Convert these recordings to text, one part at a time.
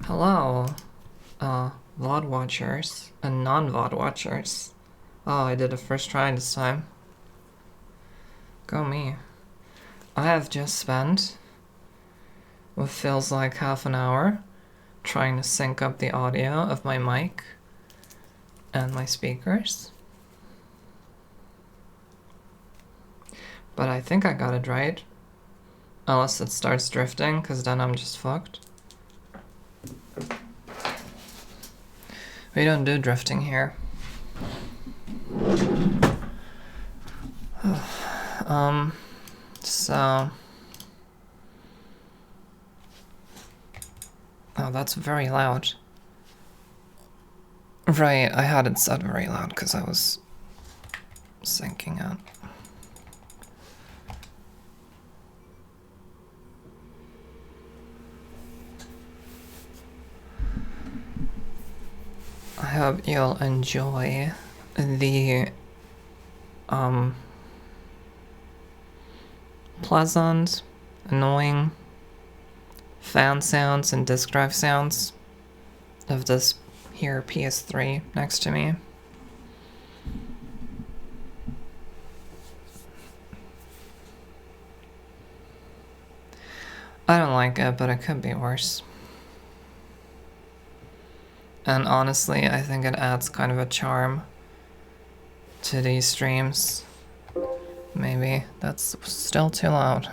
Hello, VOD watchers and non-VOD watchers. Oh, I did a first try this time. Go me. I have just spent what feels like half an hour trying to sync up the audio of my mic and my speakers. But I think I got it right. Unless it starts drifting, because then I'm just fucked. We don't do drifting here. So... Oh, that's very loud. Right, I had it set very loud because I was syncing it. I hope you'll enjoy the pleasant, annoying fan sounds and disk drive sounds of this here PS3 next to me. I don't like it, but it could be worse. And honestly, I think it adds kind of a charm to these streams. Maybe that's still too loud.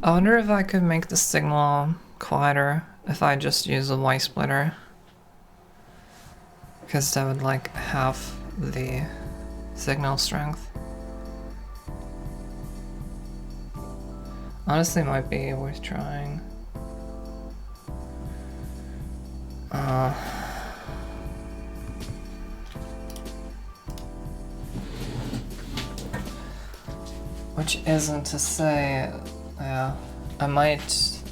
I wonder if I could make the signal quieter if I just use a Y splitter. Because that would like half the signal strength. Honestly, might be worth trying. Which isn't to say, yeah, I might.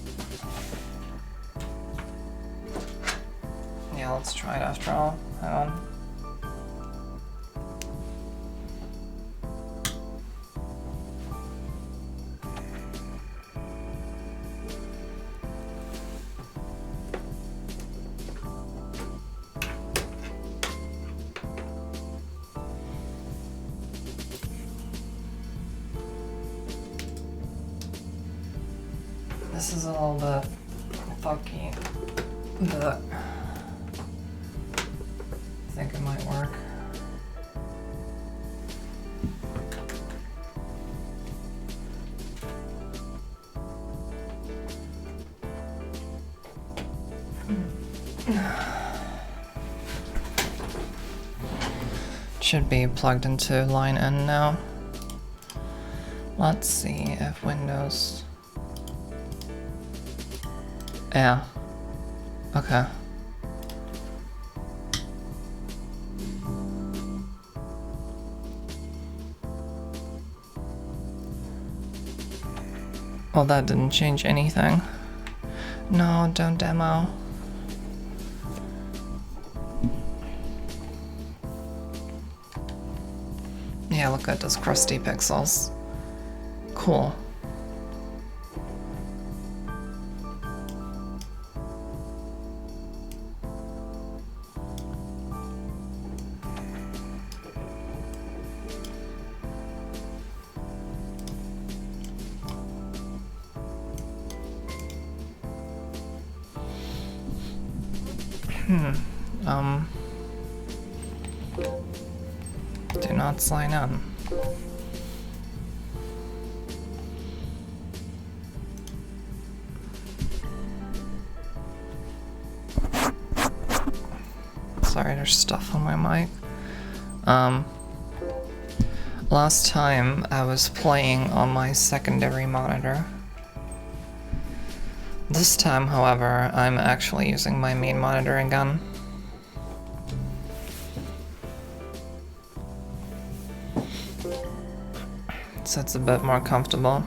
Yeah, let's try it after all. Hang on. This is a little bit funky, but I think it might work. Should be plugged into line N now. Let's see if Windows... Yeah. Okay. Well, that didn't change anything. No, don't demo. Yeah, look at those crusty pixels. Cool. Do not sign in. Sorry, there's stuff on my mic. Last time I was playing on my secondary monitor. This time, however, I'm actually using my main monitor again. So it's a bit more comfortable.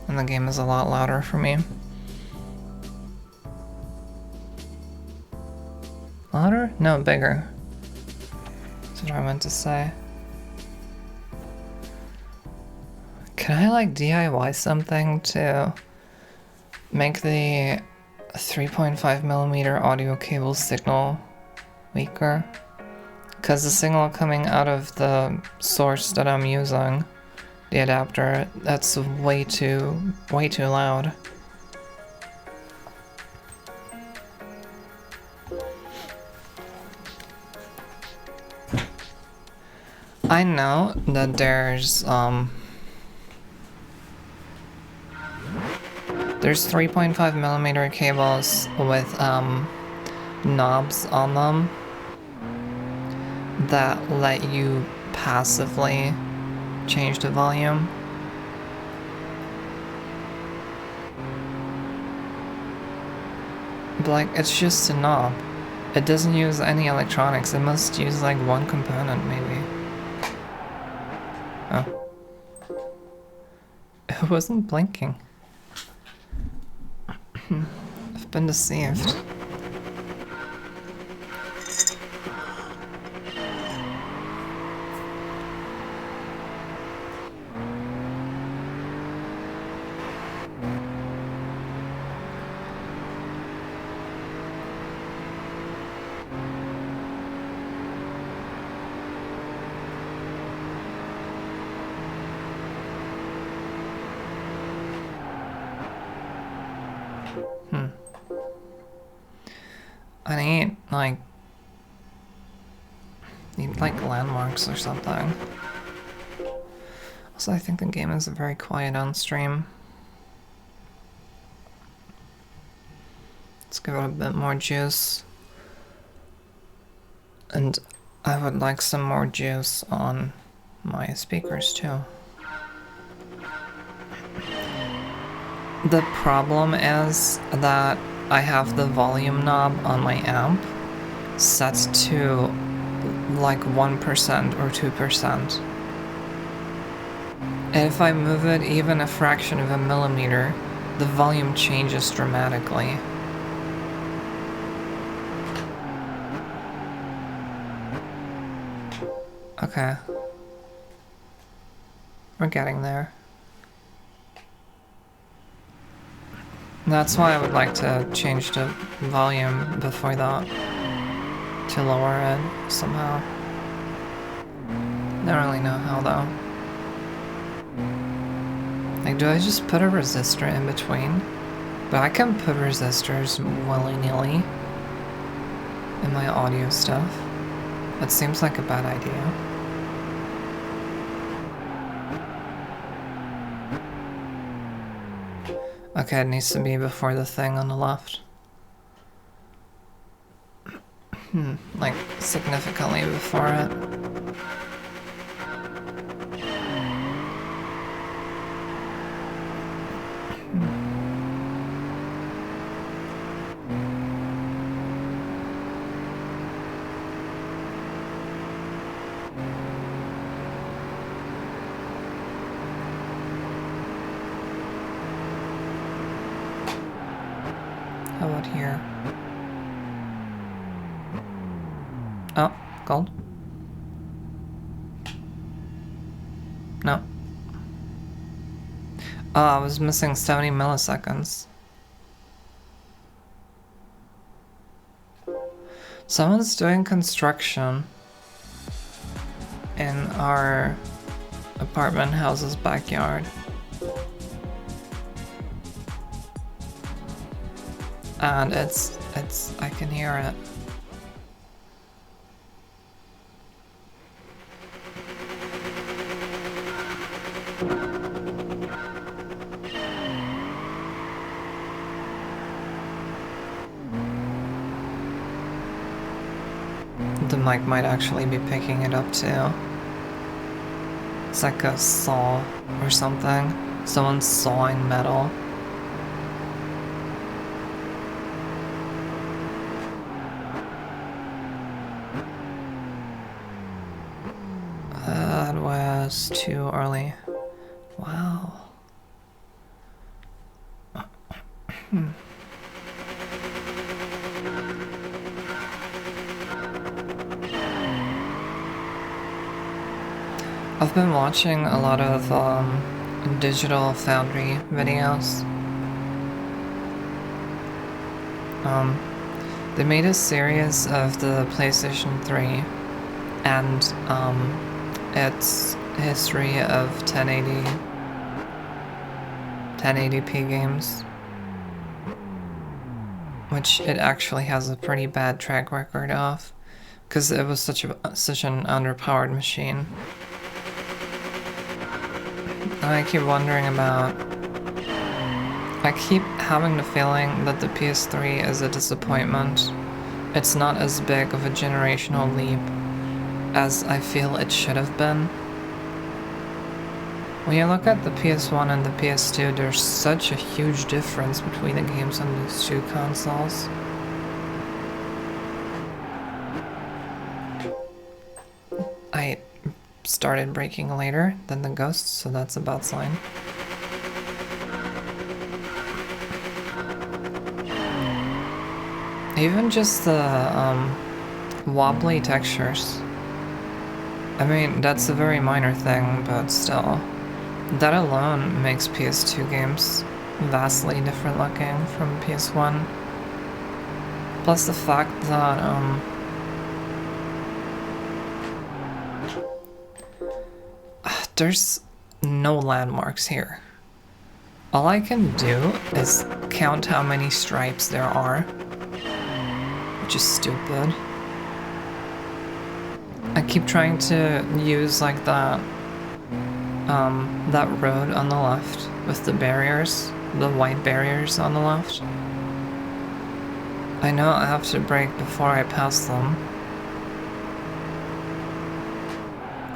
And the game is a lot louder for me. Louder? No, bigger. It's what I meant to say. Can I like DIY something to make the 3.5mm audio cable signal weaker? Because the signal coming out of the source that I'm using, the adapter, that's way too loud. I know that there's 3.5mm cables with knobs on them that let you passively change the volume. But like, it's just a knob. It doesn't use any electronics. It must use like one component maybe. Oh. It wasn't blinking. I've been deceived. I need like landmarks or something. Also, I think the game is very quiet on stream. Let's give it a bit more juice. And I would like some more juice on my speakers too. The problem is that I have the volume knob on my amp set to like 1% or 2%. And if I move it even a fraction of a millimeter, the volume changes dramatically. Okay. We're getting there. That's why I would like to change the volume before that, to lower it somehow. Don't really know how though. Like, do I just put a resistor in between? But I can put resistors willy-nilly in my audio stuff. That seems like a bad idea. Okay, it needs to be before the thing on the left. Like, significantly before it. How about here? Oh, gold? No. Oh, I was missing 70 milliseconds. Someone's doing construction in our apartment house's backyard. And I can hear it. The mic might actually be picking it up too. It's like a saw or something. Someone's sawing metal. That was too early. Wow. I've been watching a lot of Digital Foundry videos. They made a series of the PlayStation 3 and its history of 1080p games, which it actually has a pretty bad track record of, because it was such an underpowered machine. And I keep wondering about... I keep having the feeling that the PS3 is a disappointment. It's not as big of a generational leap as I feel it should have been. When you look at the PS1 and the PS2, there's such a huge difference between the games on these two consoles. I started braking later than the Ghost, so that's a bad sign. Even just the wobbly textures. I mean, that's a very minor thing, but still. That alone makes PS2 games vastly different looking from PS1. Plus the fact that there's no landmarks here. All I can do is count how many stripes there are, which is stupid. I keep trying to use like that road on the left with the barriers, the white barriers on the left. I know I have to brake before I pass them.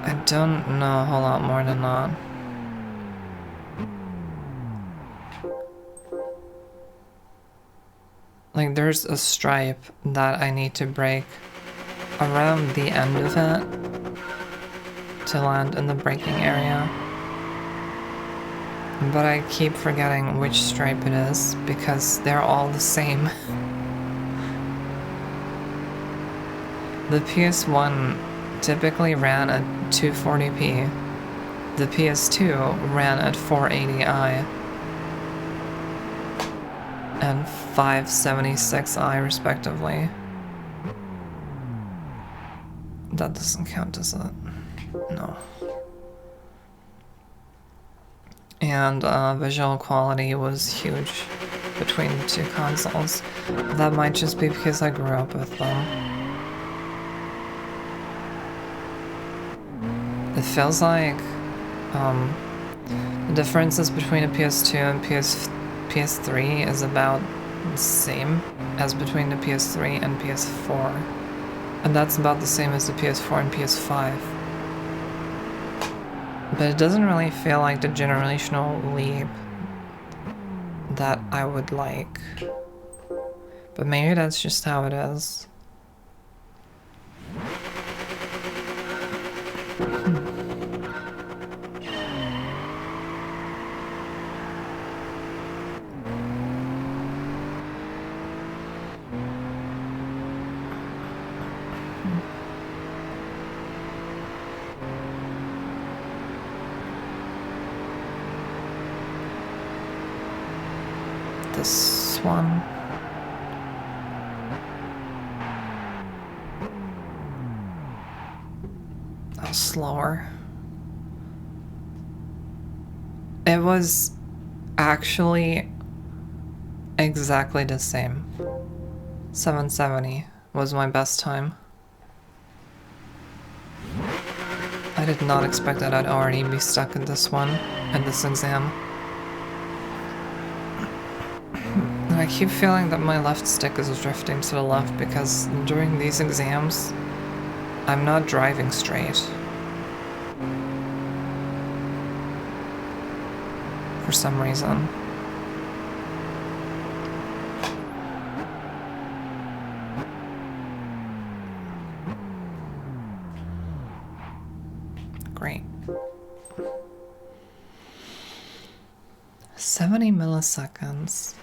I don't know a whole lot more than that. Like, there's a stripe that I need to brake around the end of it to land in the braking area. But I keep forgetting which stripe it is because they're all the same. The PS1 typically ran at 240p. The PS2 ran at 480i and 576i respectively. That doesn't count, does it? No. And visual quality was huge between the two consoles. That might just be because I grew up with them. It feels like the differences between a PS2 and PS3 is about the same as between the PS3 and PS4. And that's about the same as the PS4 and PS5. But it doesn't really feel like the generational leap that I would like. But maybe that's just how it is. This one. Oh, slower. It was actually exactly the same. 770 was my best time. I did not expect that I'd already be stuck in this one, in this exam. I keep feeling that my left stick is drifting to the left because during these exams, I'm not driving straight. For some reason. Great. 70 milliseconds.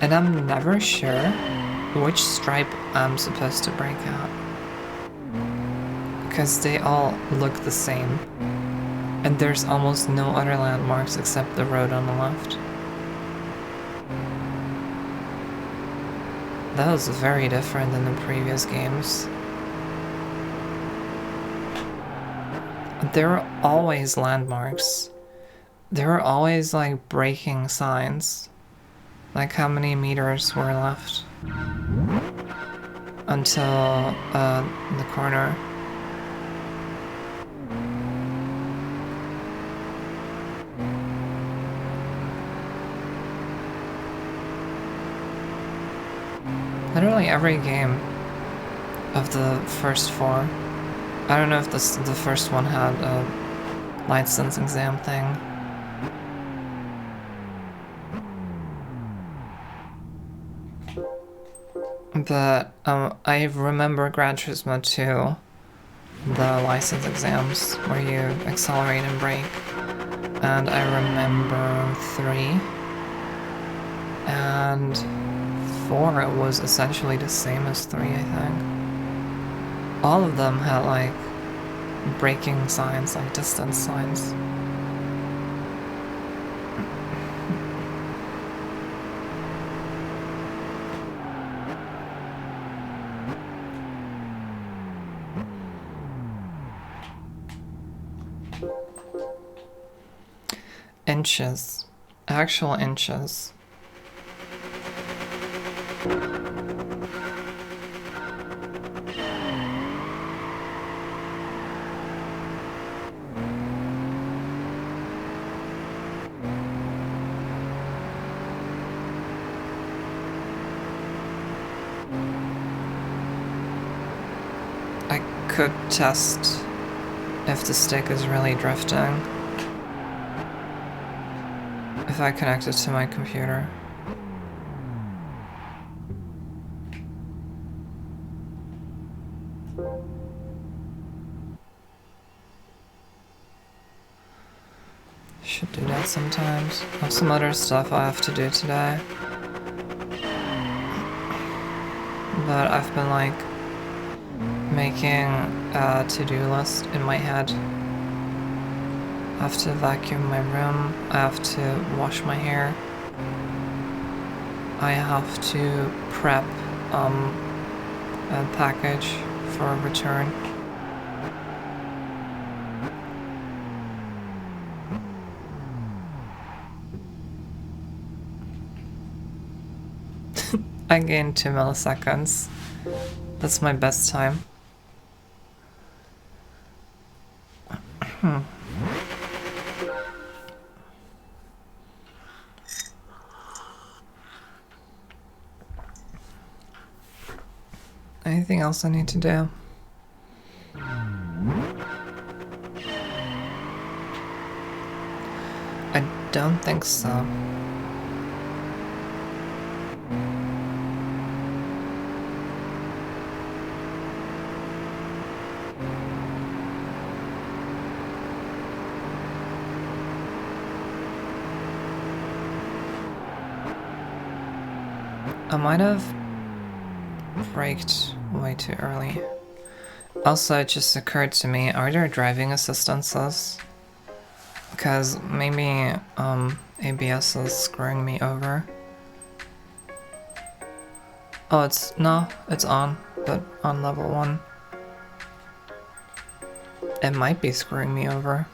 And I'm never sure which stripe I'm supposed to brake at. because they all look the same. And there's almost no other landmarks except the road on the left. That was very different than the previous games. There are always landmarks. There are always like braking signs. Like how many meters were left until the corner. Literally every game of the first 4. I don't know if the first one had a license exam thing. But I remember Gran Turismo 2, the license exams where you accelerate and brake. And I remember 3. And 4 was essentially the same as 3, I think. All of them had like braking signs, like distance signs. Inches. Actual inches. I could test if the stick is really drifting. If I connect it to my computer. Should do that sometimes. I have some other stuff I have to do today. But I've been like making a to-do list in my head. I have to vacuum my room, I have to wash my hair, I have to prep a package for a return. I gained 2 milliseconds. That's my best time. Anything else I need to do? I don't think so. I might have braked way too early. Also, it just occurred to me, are there driving assistances? Because maybe ABS is screwing me over. Oh, it's on, but on level 1. It might be screwing me over.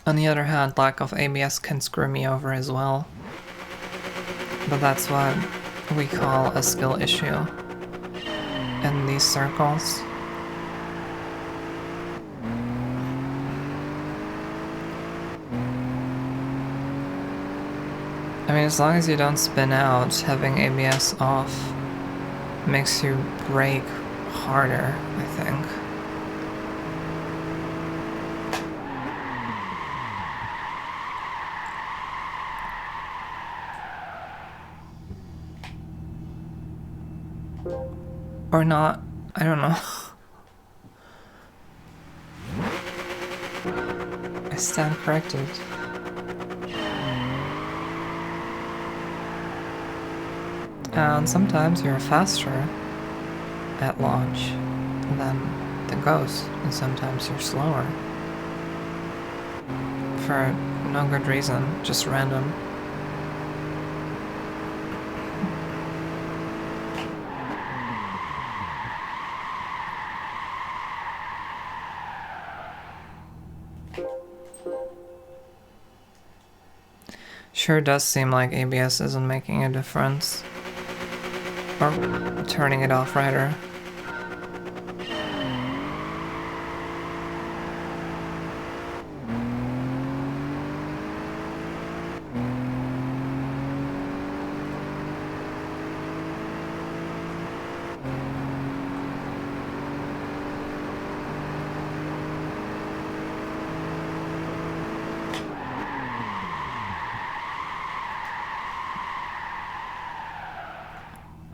On the other hand, lack of ABS can screw me over as well. But that's what we call a skill issue in these circles. I mean, as long as you don't spin out, having ABS off makes you brake harder, I think. Or not, I don't know. I stand corrected. And sometimes you're faster at launch than the ghost, and sometimes you're slower. For no good reason, just random. Sure does seem like ABS isn't making a difference. Or turning it off, rather.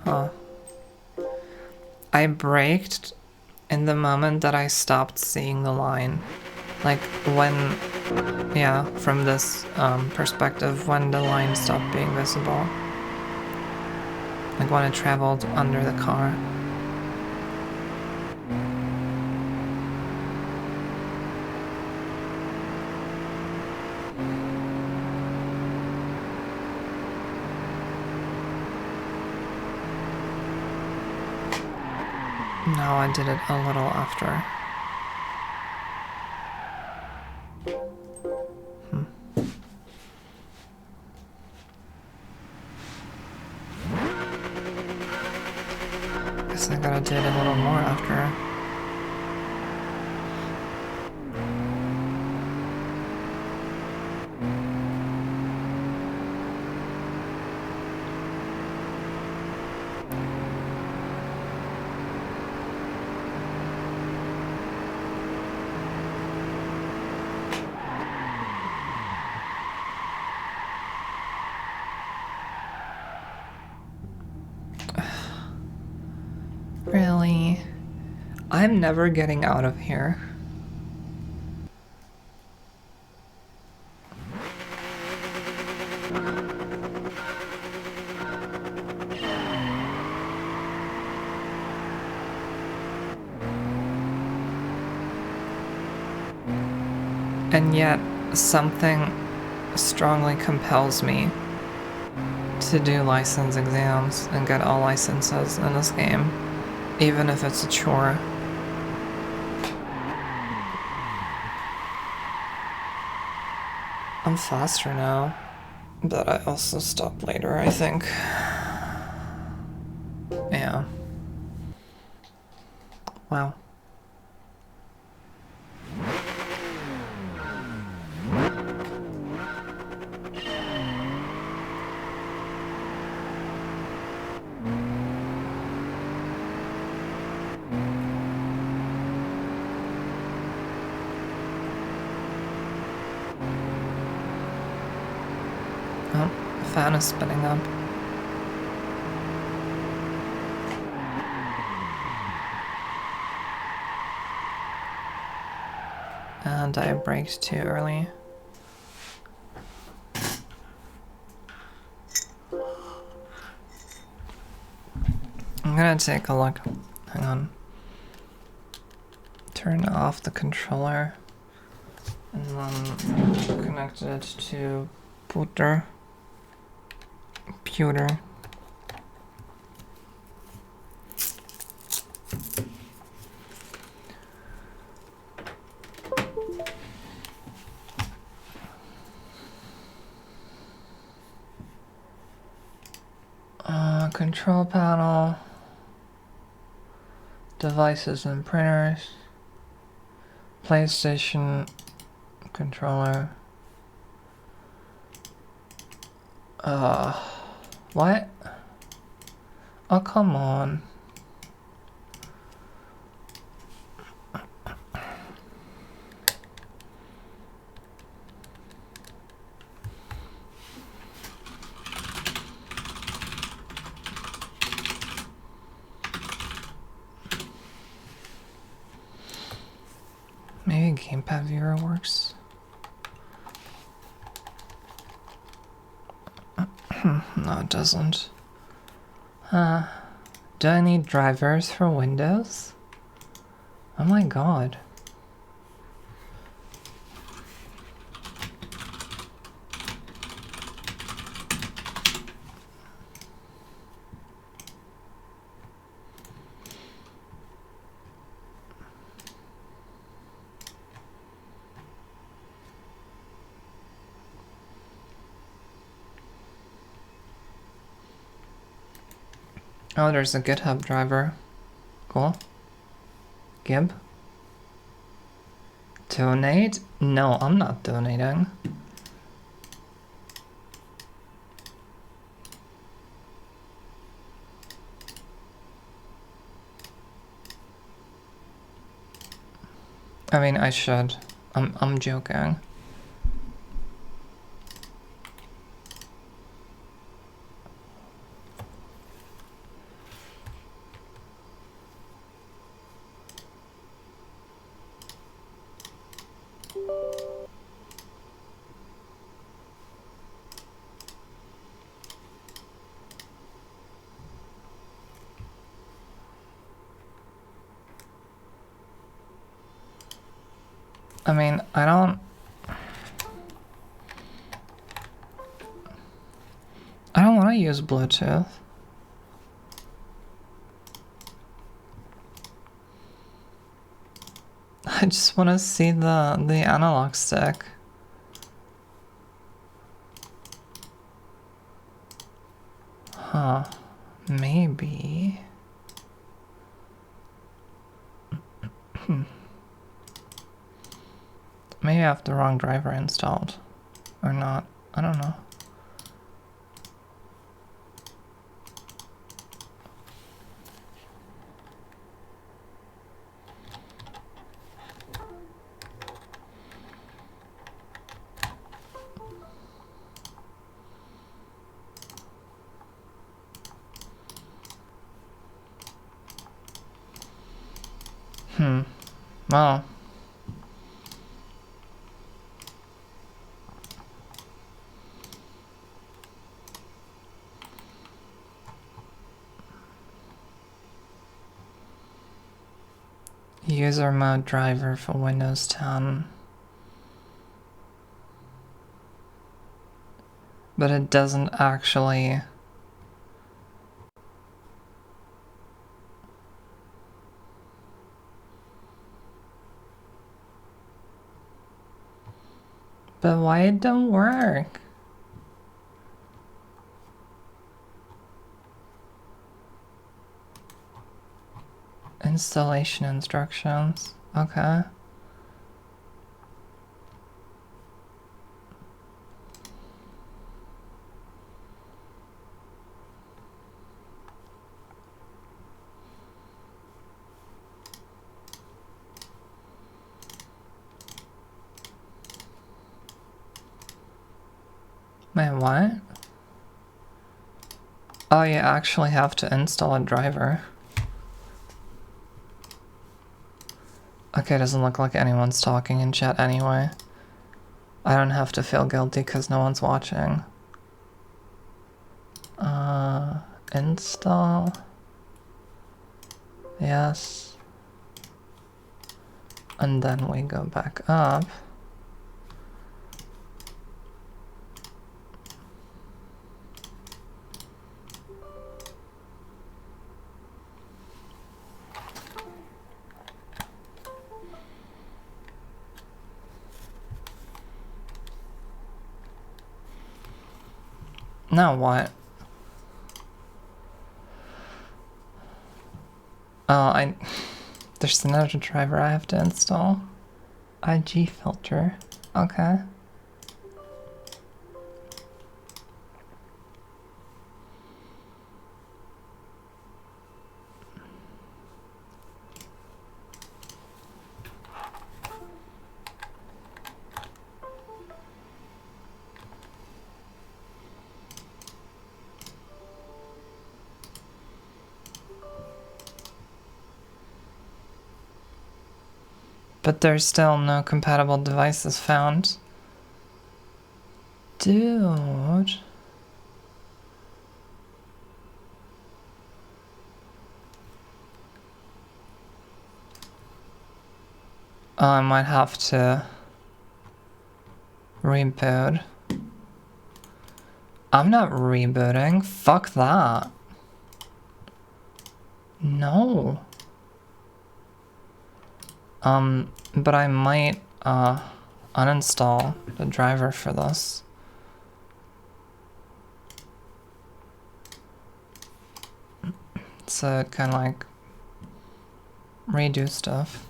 Huh. I braked in the moment that I stopped seeing the line. Like when, yeah, from this perspective, when the line stopped being visible. Like when it traveled under the car. No, I did it a little after. Guess I gotta do it a little more after. Really? I'm never getting out of here. And yet, something strongly compels me to do license exams and get all licenses in this game, even if it's a chore. I'm faster now, but I also stop later, I think. Yeah. Wow. Oh, the fan is spinning up. And I braked too early. I'm gonna take a look. Hang on. Turn off the controller. And then connect it to computer. Control panel, devices and printers, PlayStation controller. What? Oh, come on. Maybe Gamepad Viewer works. No, it doesn't. Do I need drivers for Windows? Oh my god. Oh, there's a GitHub driver. Cool. Gib? Donate? No, I'm not donating. I mean, I should. I'm joking. I mean, I don't want to use Bluetooth. I just want to see the analog stick. Huh. Maybe. Maybe I have the wrong driver installed. Or not. I don't know. Well. User mode driver for Windows 10. But it doesn't actually... But why it don't work? Installation instructions. Okay. Wait, what? Oh, you actually have to install a driver. Okay, doesn't look like anyone's talking in chat anyway. I don't have to feel guilty because no one's watching. Install. Yes. And then we go back up. Now what? Oh, there's another driver I have to install. IG filter. Okay. But there's still no compatible devices found. Dude. I might have to reboot. I'm not rebooting. Fuck that. No. But I might uninstall the driver for this. So kind of like redo stuff.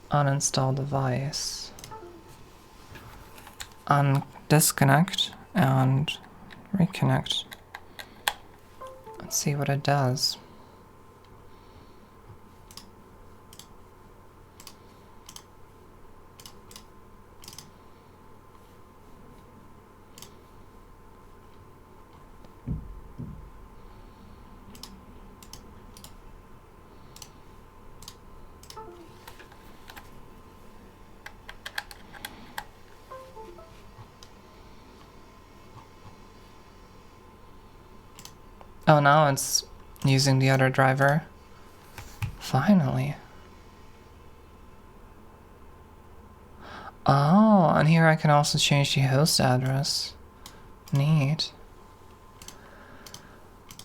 Uninstall device. Disconnect and reconnect. Let's see what it does. Oh, now it's using the other driver. Finally. Oh, and here I can also change the host address. Neat.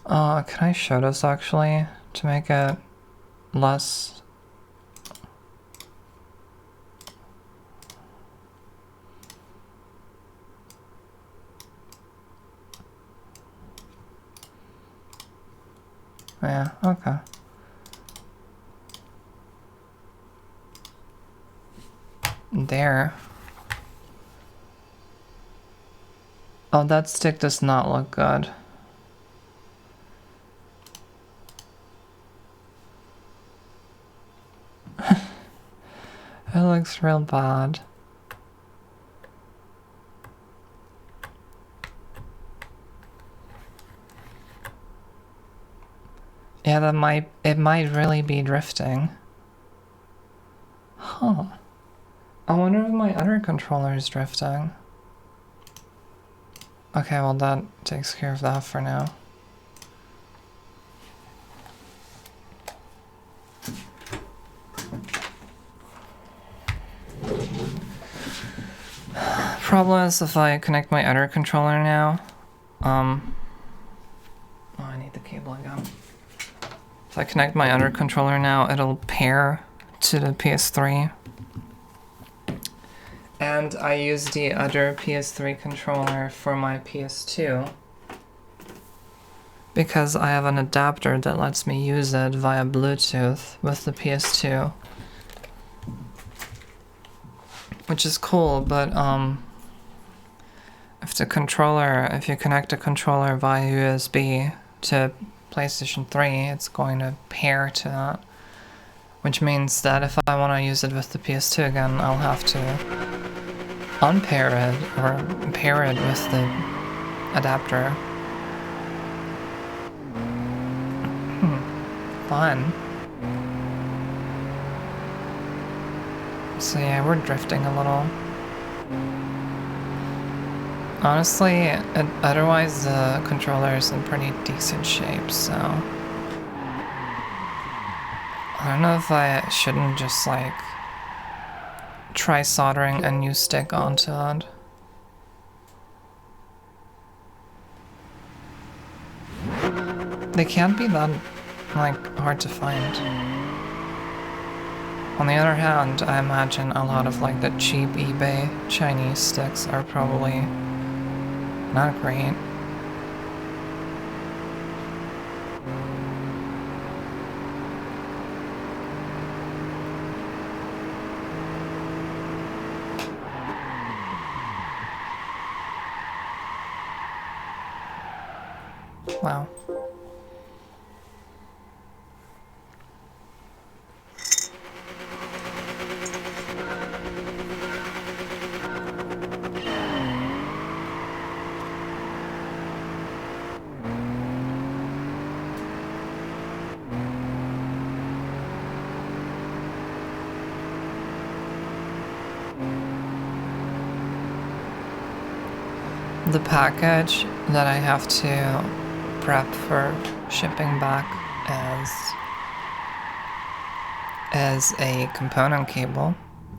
Can I show this actually to make it less? Yeah, okay. There. Oh, that stick does not look good. It looks real bad. Yeah, it might really be drifting. Huh. I wonder if my other controller is drifting. Okay, well that takes care of that for now. Problem is if I connect my other controller now, oh, I need the cable again. If I connect my other controller now, it'll pair to the PS3. And I use the other PS3 controller for my PS2 because I have an adapter that lets me use it via Bluetooth with the PS2. Which is cool, but if you connect a controller via USB to PlayStation 3, it's going to pair to that. Which means that if I want to use it with the PS2 again, I'll have to unpair it or pair it with the adapter. Fun. So yeah, we're drifting a little. Honestly, otherwise the controller is in pretty decent shape, so I don't know if I shouldn't just like try soldering a new stick onto it. They can't be that like hard to find. On the other hand, I imagine a lot of like the cheap eBay Chinese sticks are probably not great. Wow. The package that I have to prep for shipping back is a component cable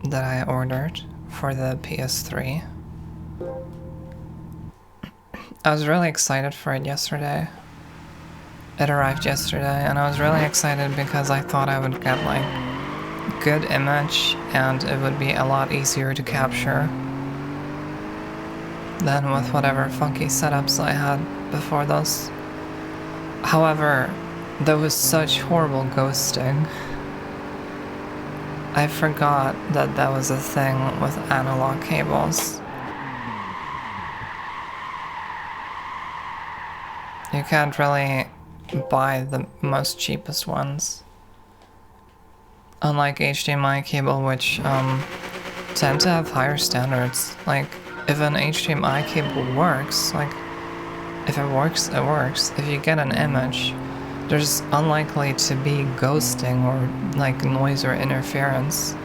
that I ordered for the PS3. I was really excited for it yesterday. It arrived yesterday, and I was really excited because I thought I would get like good image and it would be a lot easier to capture than with whatever funky setups I had before this. However, there was such horrible ghosting. I forgot that that was a thing with analog cables. You can't really buy the most cheapest ones. Unlike HDMI cable, which tend to have higher standards. Like, if an HDMI cable works, like, if it works, it works. If you get an image, there's unlikely to be ghosting or like noise or interference.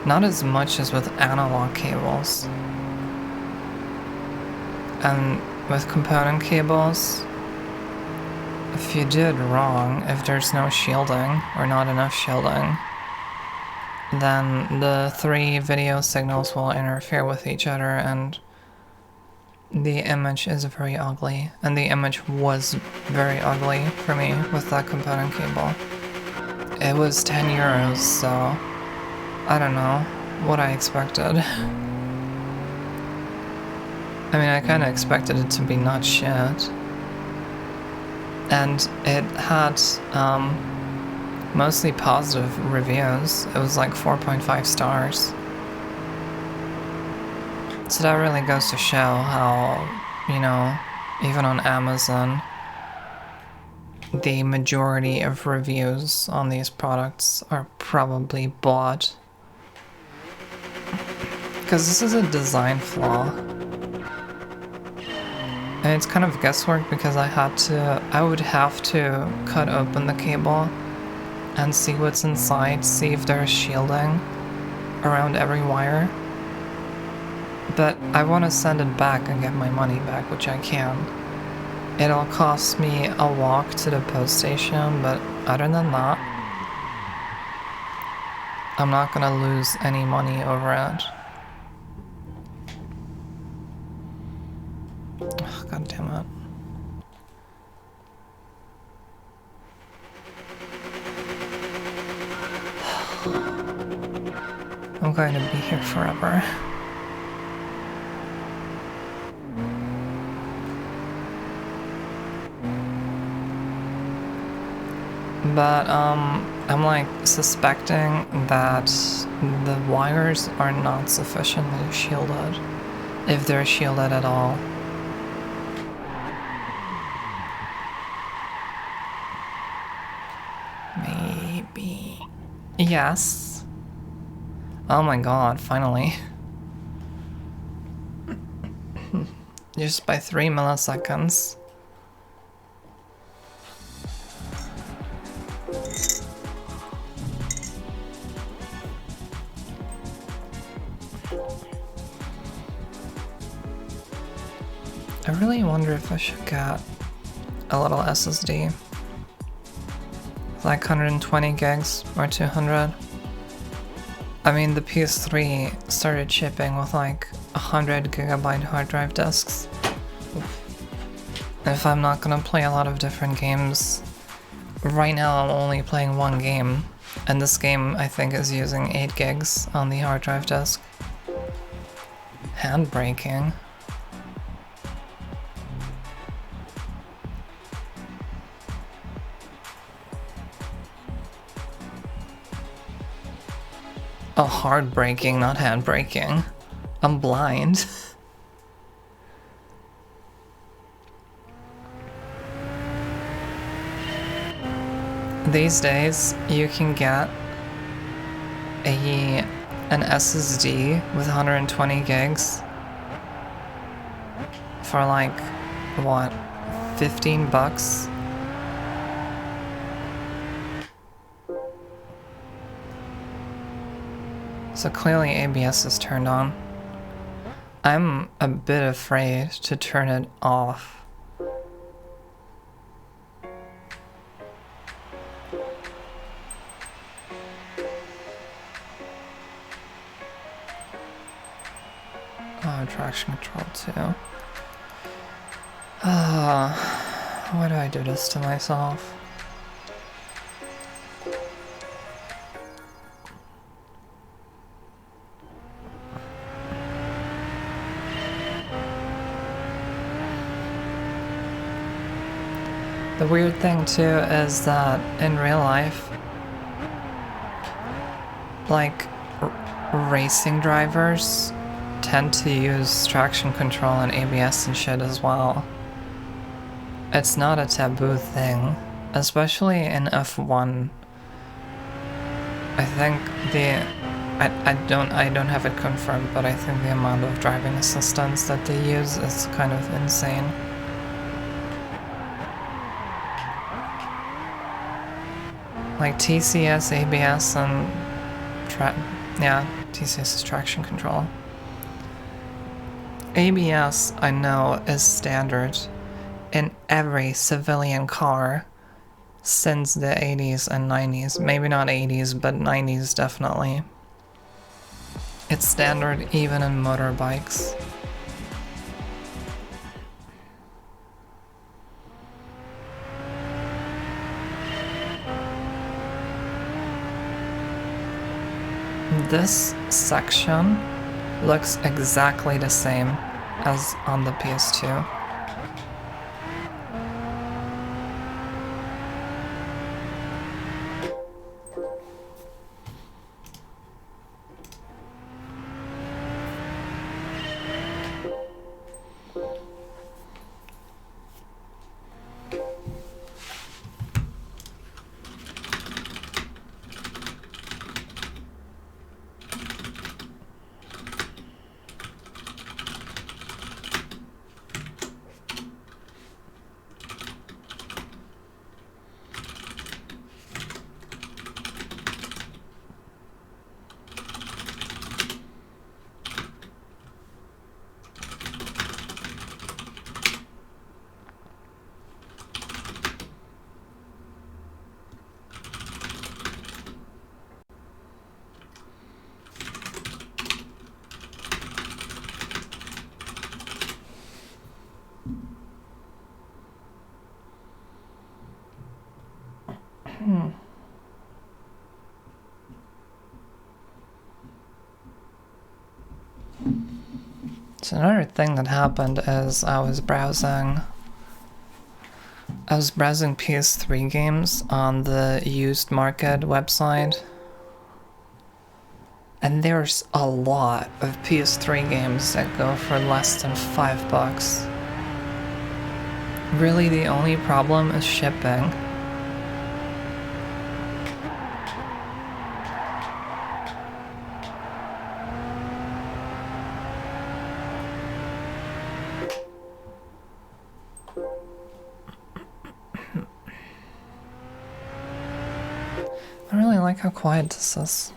Not as much as with analog cables. And with component cables, if you do it wrong, if there's no shielding or not enough shielding, then the three video signals will interfere with each other and the image is very ugly. And the image was very ugly for me with that component cable. It was 10 euros, so I don't know what I expected. I mean, I kind of expected it to be not shit. And it had mostly positive reviews. It was like 4.5 stars. So that really goes to show how, you know, even on Amazon, the majority of reviews on these products are probably bought. Because this is a design flaw. And it's kind of guesswork because I would have to cut open the cable and see what's inside, see if there's shielding around every wire. But I want to send it back and get my money back, which I can. It'll cost me a walk to the post station, but other than that, I'm not gonna lose any money over it. Oh, God damn it. I'm going to be here forever. But, I'm like suspecting that the wires are not sufficiently shielded, if they're shielded at all. Maybe. Yes. Oh my god, finally. Just by 3 milliseconds. I really wonder if I should get a little SSD. Like 120 gigs or 200. I mean, the PS3 started shipping with like 100 gigabyte hard drive disks. If I'm not gonna play a lot of different games, right now I'm only playing one game, and this game I think is using 8 gigs on the hard drive disk. Handbraking. Oh, hard braking, not hand braking. I'm blind. These days, you can get an SSD with 120 gigs for like, what, 15 bucks? So clearly ABS is turned on. I'm a bit afraid to turn it off. Oh, traction control too. Why do I do this to myself? The weird thing too is that in real life, like, racing drivers tend to use traction control and ABS and shit as well. It's not a taboo thing, especially in F1. I think I don't have it confirmed, but I think the amount of driving assistance that they use is kind of insane. Like TCS, ABS, and TCS is traction control. ABS, I know, is standard in every civilian car since the 80s and 90s. Maybe not 80s, but 90s definitely. It's standard even in motorbikes. This section looks exactly the same as on the PS2. So another thing that happened is I was browsing PS3 games on the used market website, and there's a lot of PS3 games that go for less than $5. Really, the only problem is shipping. I really like how quiet this is.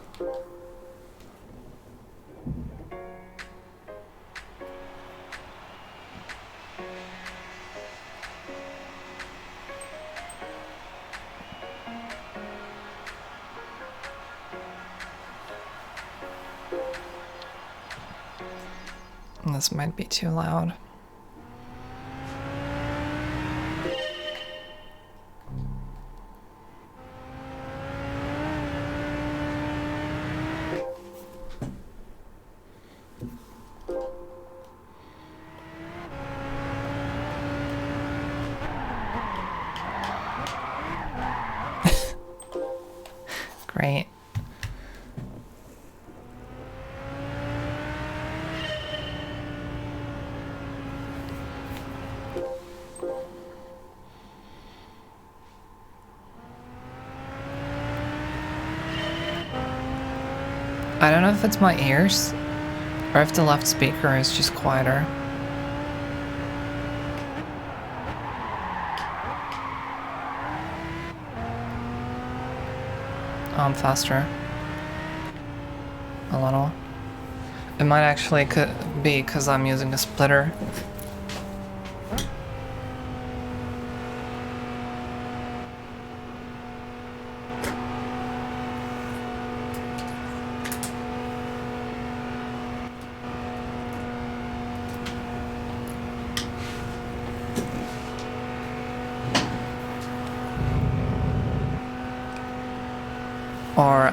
This might be too loud. Great. I don't know if it's my ears or if the left speaker is just quieter. I'm faster. A little. It might actually could be because I'm using a splitter. Or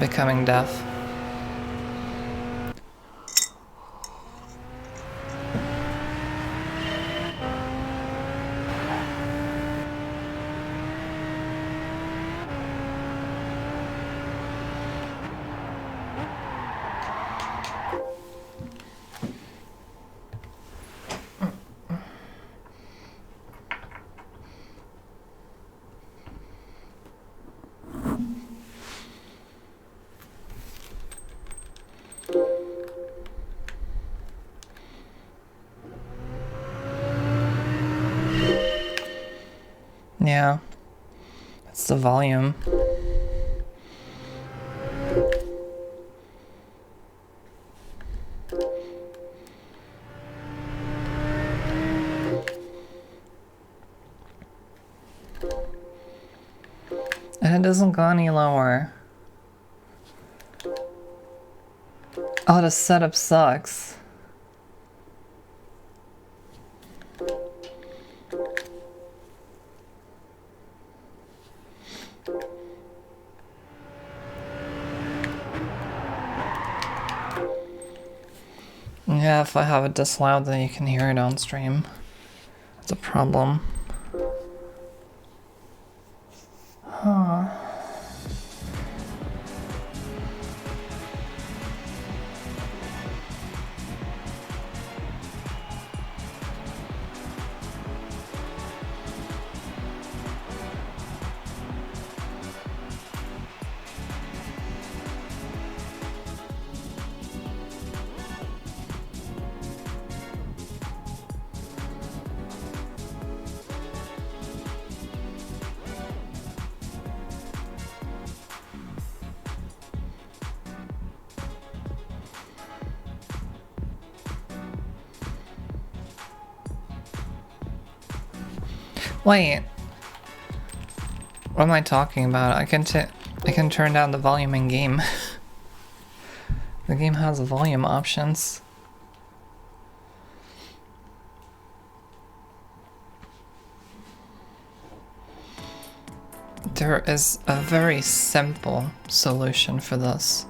becoming deaf. Yeah, it's the volume. And it doesn't go any lower. Oh, the setup sucks. Yeah, if I have it this loud, then you can hear it on stream. That's a problem. Huh. Wait. What am I talking about? I can turn down the volume in game. The game has volume options. There is a very simple solution for this.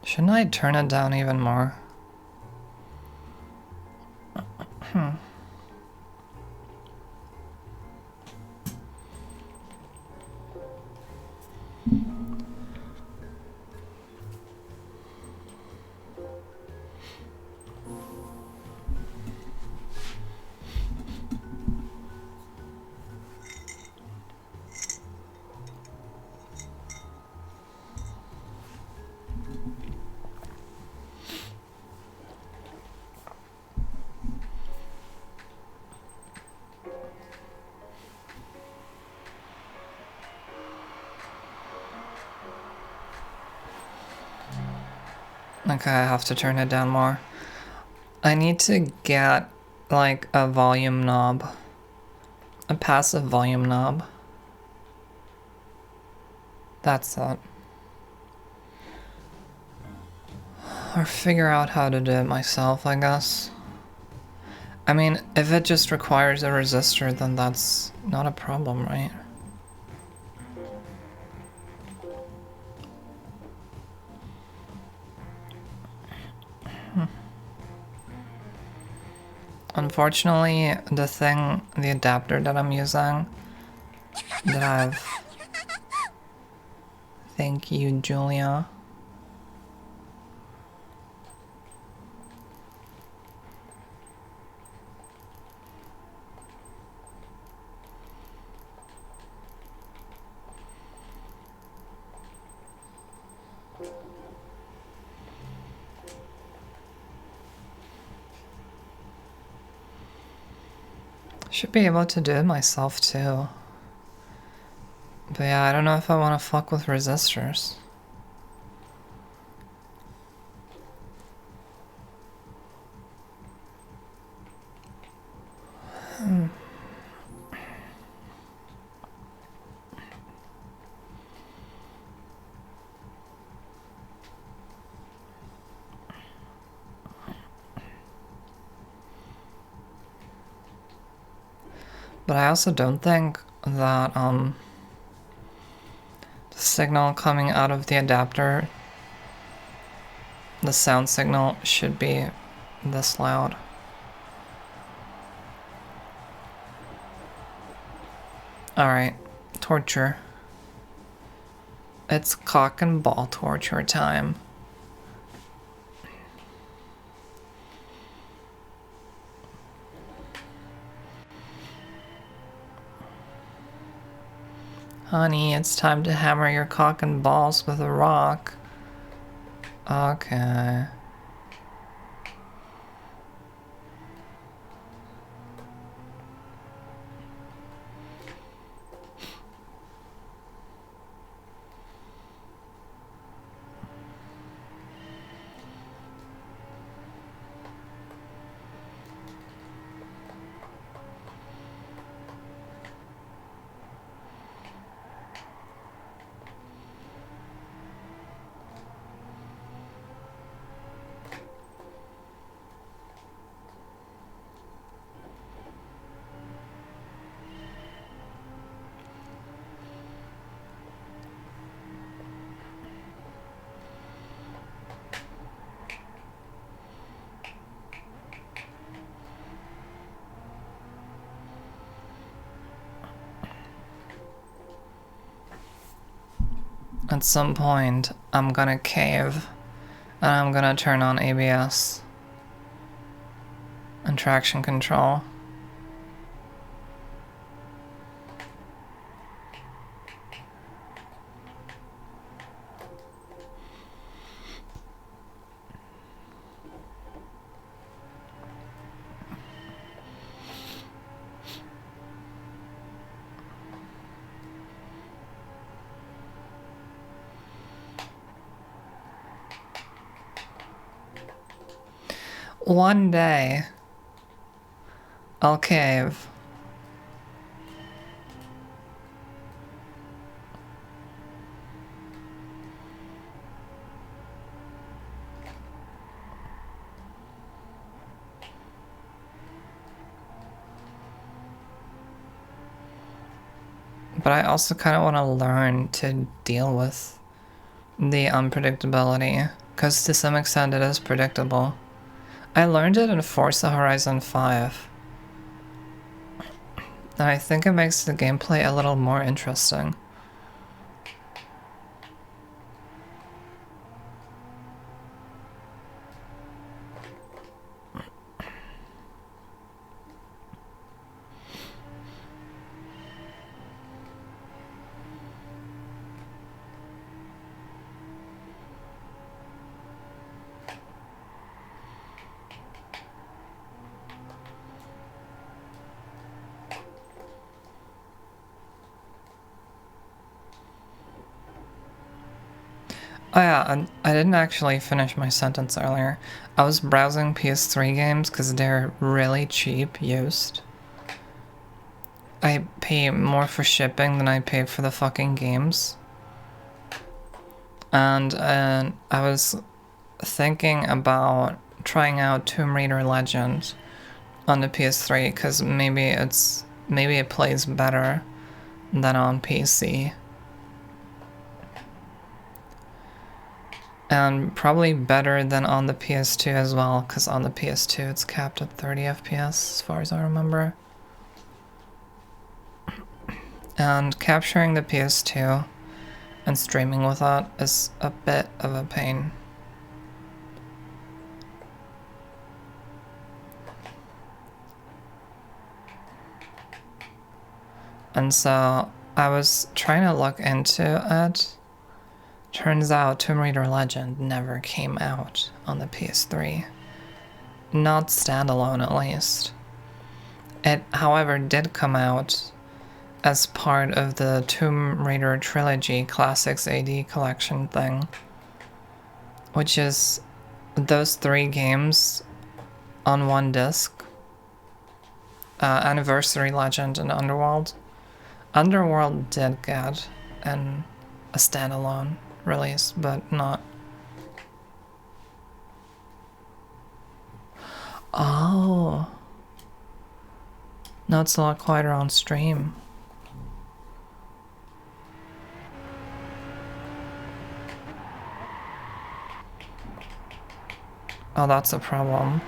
Shouldn't I turn it down even more? Okay, I have to turn it down more. I need to get like a volume knob. A passive volume knob. That's it. Or figure out how to do it myself, I guess. I mean, if it just requires a resistor, then that's not a problem, right? Unfortunately, the adapter that I'm using, that I've... Thank you, Julia. Should be able to do it myself too. But yeah, I don't know if I want to fuck with resistors. But I also don't think that the signal coming out of the adapter, the sound signal, should be this loud. Alright, torture. It's cock and ball torture time. Honey, it's time to hammer your cock and balls with a rock. Okay. At some point, I'm gonna cave, and I'm gonna turn on ABS and traction control. One day, I'll cave. But I also kind of want to learn to deal with the unpredictability, because to some extent it is predictable. I learned it in Forza Horizon 5. And I think it makes the gameplay a little more interesting. Oh yeah, and I didn't actually finish my sentence earlier. I was browsing PS3 games because they're really cheap used. I pay more for shipping than I pay for the fucking games. And I was thinking about trying out Tomb Raider Legend on the PS3 because maybe it plays better than on PC. And probably better than on the PS2 as well, because on the PS2 it's capped at 30 FPS as far as I remember. And capturing the PS2 and streaming with that is a bit of a pain. And so I was trying to look into it. Turns out Tomb Raider Legend never came out on the PS3. Not standalone, at least. It, however, did come out as part of the Tomb Raider Trilogy Classics AD collection thing, which is those 3 games on one disc. Anniversary, Legend, and Underworld. Underworld did get a standalone release, but not... Oh! Now it's a lot quieter on stream. Oh, that's a problem.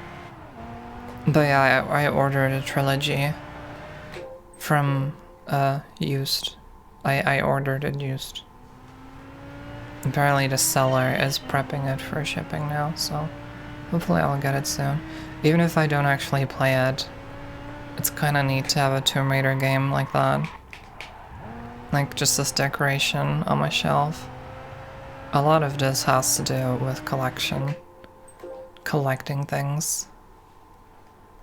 But yeah, I ordered a trilogy from used. I ordered it used. Apparently the seller is prepping it for shipping now, so hopefully I'll get it soon. Even if I don't actually play it, it's kinda neat to have a Tomb Raider game like that. Like just this decoration on my shelf. A lot of this has to do with collecting things.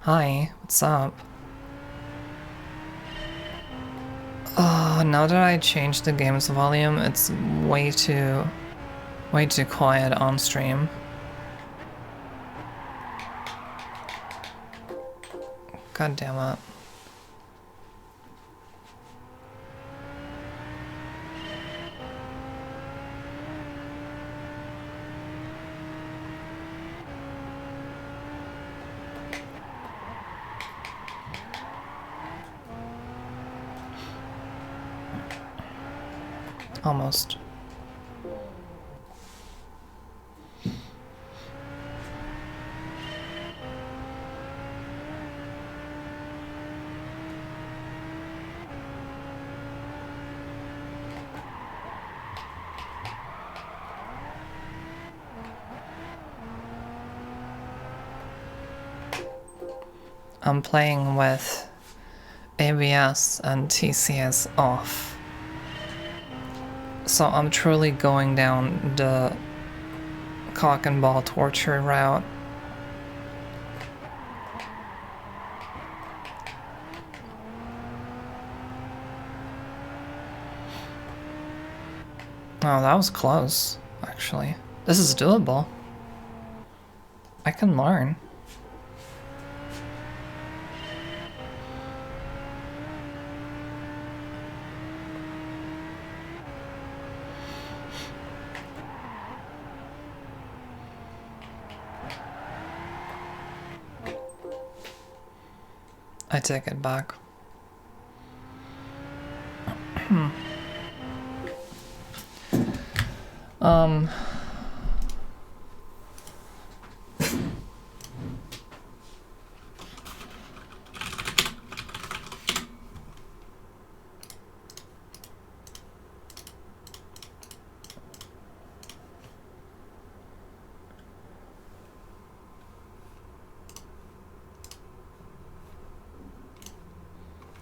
Hi, what's up? Oh, now that I changed the game's volume, it's way too quiet on stream. God damn it. Almost. I'm playing with ABS and TCS off. So I'm truly going down the cock and ball torture route. Oh, that was close, actually. This is doable. I can learn. I take it back.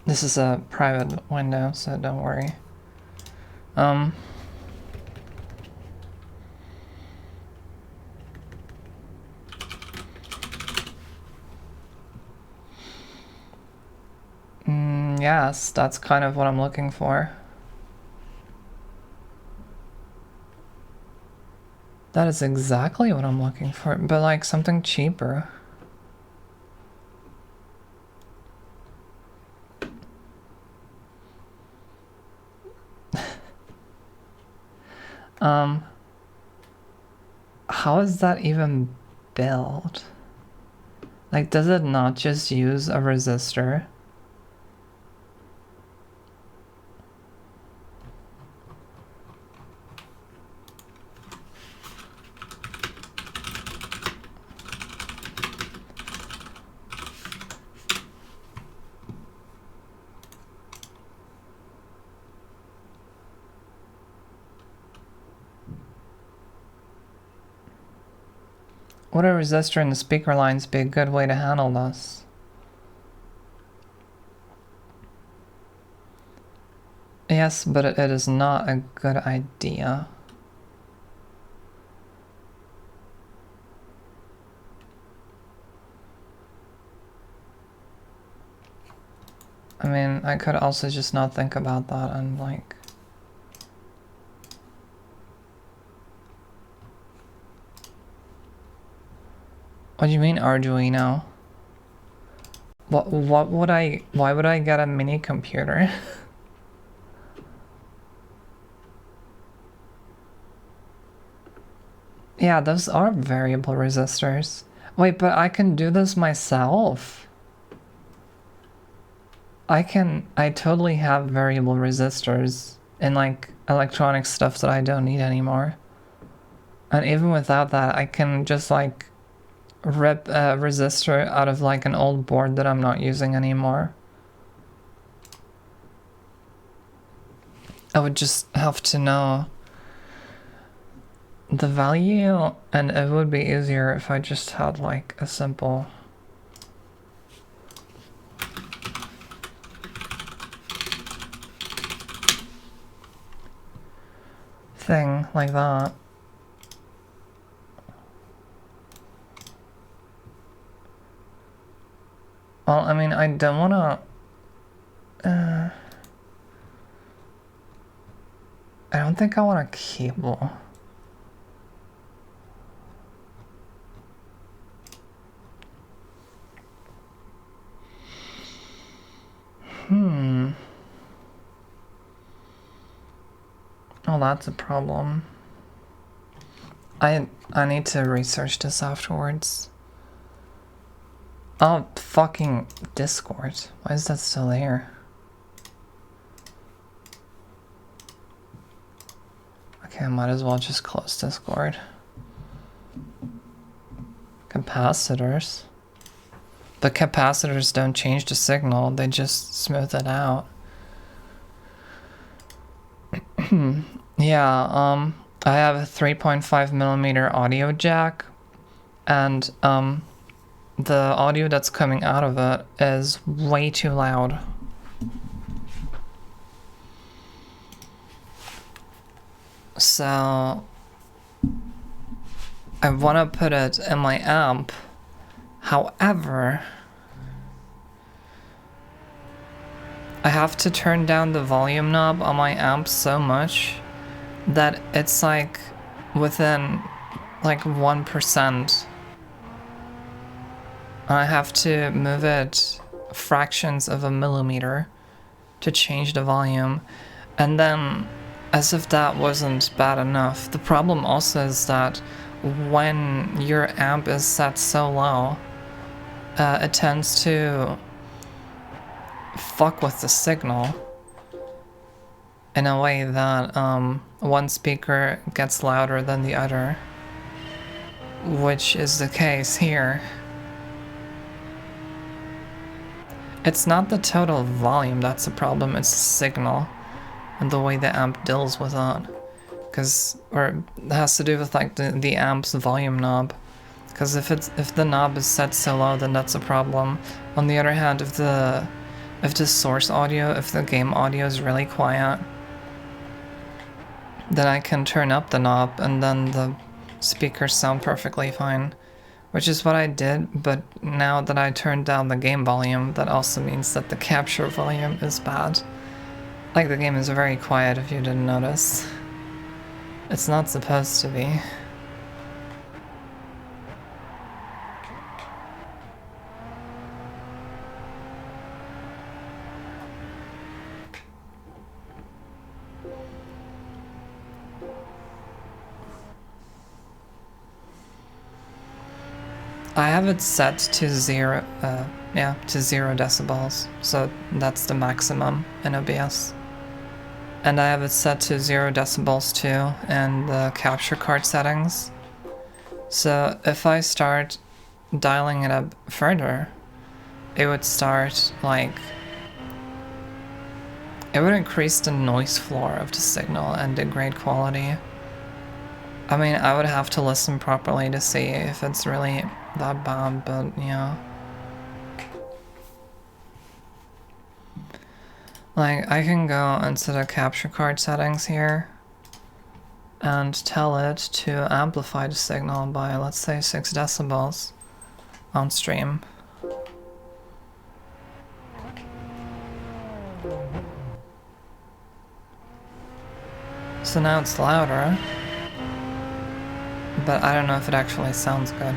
This is a private window, so don't worry. Yes, that's kind of what I'm looking for. That is exactly what I'm looking for, but like something cheaper. how is that even built? Like, does it not just use a resistor? Would a resistor in the speaker lines be a good way to handle this? Yes, but it is not a good idea. I mean, I could also just not think about that and like... What do you mean Arduino? What would why would I get a mini computer? Yeah, those are variable resistors. Wait, but I can do this myself. I totally have variable resistors in like electronic stuff that I don't need anymore. And even without that, I can just like rip a resistor out of like an old board that I'm not using anymore. I would just have to know the value, and it would be easier if I just had like a simple thing like that. Well, I mean, I don't want to... I don't think I want a cable. Oh, that's a problem. I need to research this afterwards. Oh, fucking Discord. Why is that still there? Okay, I might as well just close Discord. Capacitors. But capacitors don't change the signal, they just smooth it out. Yeah, I have a 3.5 millimeter audio jack, and the audio that's coming out of it is way too loud. So I want to put it in my amp. However, I have to turn down the volume knob on my amp so much that it's like within like 1%. I have to move it fractions of a millimeter to change the volume. And then, as if that wasn't bad enough, the problem also is that when your amp is set so low, it tends to fuck with the signal in a way that one speaker gets louder than the other, which is the case here. It's not the total volume that's the problem, it's the signal and the way the amp deals with that. Or it has to do with like the amp's volume knob. Because if the knob is set so low, then that's a problem. On the other hand, if the source audio, if the game audio is really quiet, then I can turn up the knob and then the speakers sound perfectly fine. Which is what I did, but now that I turned down the game volume, that also means that the capture volume is bad. Like, the game is very quiet if you didn't notice. It's not supposed to be. I have it set to zero, to 0 decibels, so that's the maximum in OBS. And I have it set to 0 decibels too in the capture card settings. So if I start dialing it up further, it would start like, it would increase the noise floor of the signal and degrade quality. I mean, I would have to listen properly to see if it's really that bad, but yeah. Like, I can go into the capture card settings here and tell it to amplify the signal by, let's say, 6 decibels on stream. So now it's louder, but I don't know if it actually sounds good.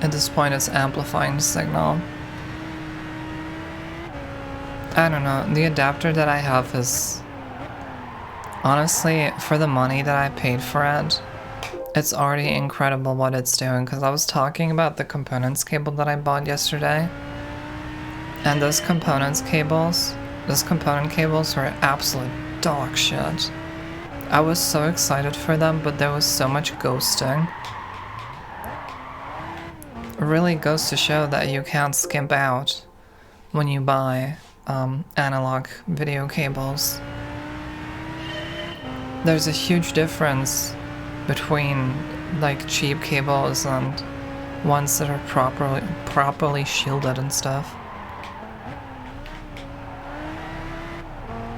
At this point, it's amplifying the signal. I don't know, the adapter that I have is... honestly, for the money that I paid for it, it's already incredible what it's doing, because I was talking about the components cable that I bought yesterday. And those component cables were absolute dog shit. I was so excited for them, but there was so much ghosting. It really goes to show that you can't skimp out when you buy analog video cables. There's a huge difference between like cheap cables and ones that are properly shielded and stuff.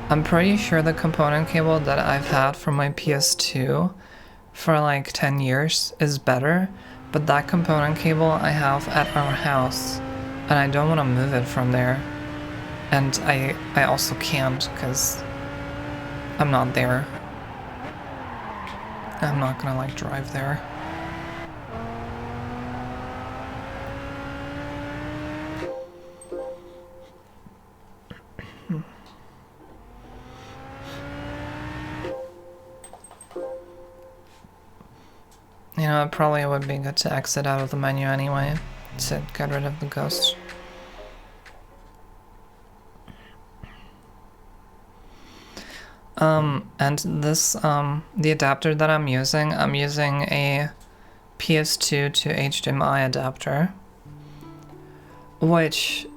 I'm pretty sure the component cable that I've had for my PS2 for like 10 years is better, but that component cable I have at our house, and I don't want to move it from there. And I also can't, because I'm not there. I'm not gonna like drive there. You know, it probably would be good to exit out of the menu anyway, to get rid of the ghost. And this, the adapter that I'm using a PS2 to HDMI adapter, which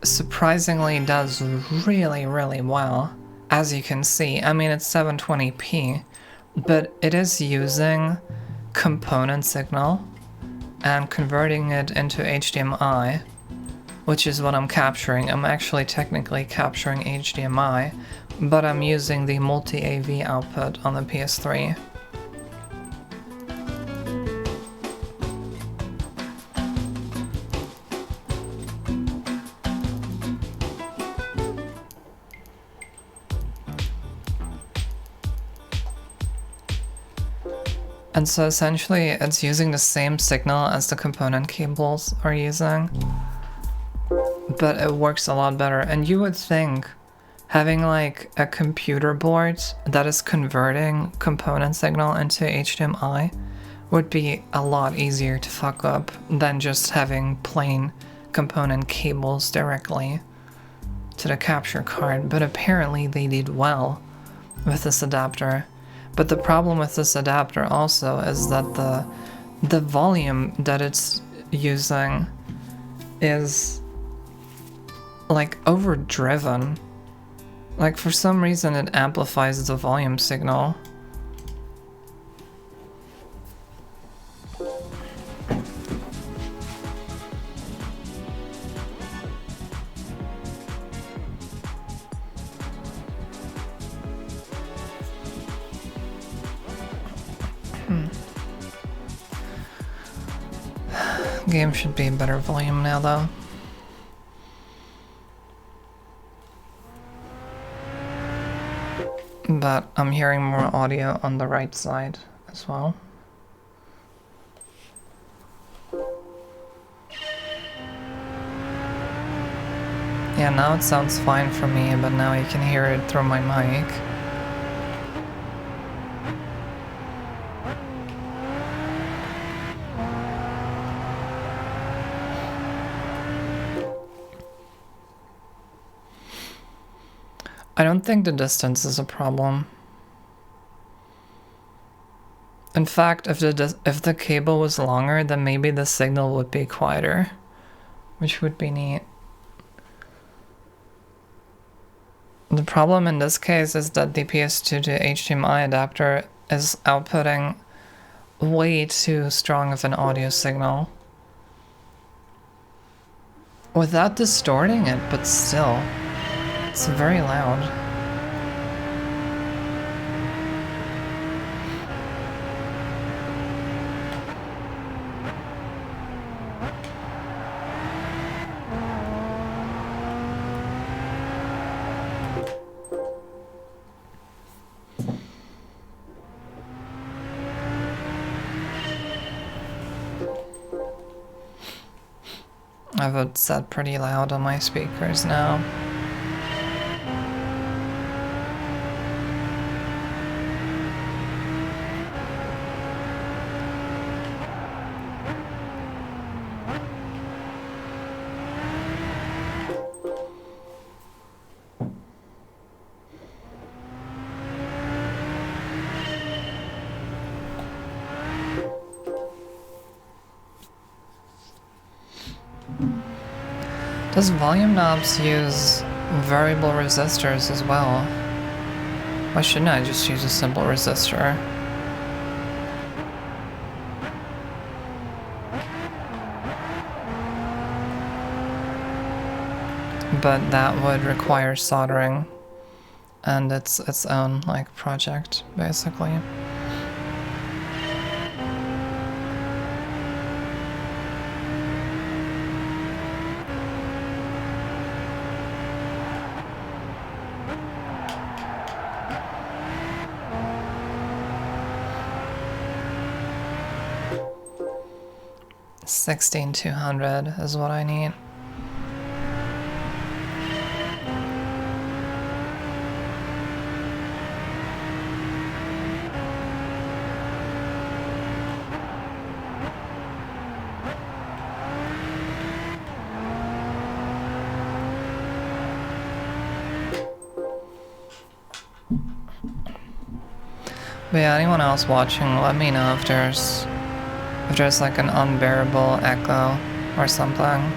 surprisingly does really, really well, as you can see. I mean, it's 720p, but it is using component signal and converting it into HDMI, which is what I'm capturing. I'm actually technically capturing HDMI, but I'm using the multi-AV output on the PS3. And so essentially it's using the same signal as the component cables are using, but it works a lot better. And you would think having like a computer board that is converting component signal into HDMI would be a lot easier to fuck up than just having plain component cables directly to the capture card, but apparently they did well with this adapter. But the problem with this adapter also is that the volume that it's using is like overdriven. Like for some reason it amplifies the volume signal. Game should be better volume now though. But I'm hearing more audio on the right side as well. Yeah, now it sounds fine for me, but now you can hear it through my mic. I don't think the distance is a problem. In fact, if the cable was longer, then maybe the signal would be quieter, which would be neat. The problem in this case is that the PS2 to HDMI adapter is outputting way too strong of an audio signal. Without distorting it, but still, it's very loud. I have it set pretty loud on my speakers now. Does volume knobs use variable resistors as well? Why shouldn't I just use a simple resistor? But that would require soldering, and it's its own like project basically. $16,200 is what I need. But yeah, anyone else watching, let me know if there's like an unbearable echo or something.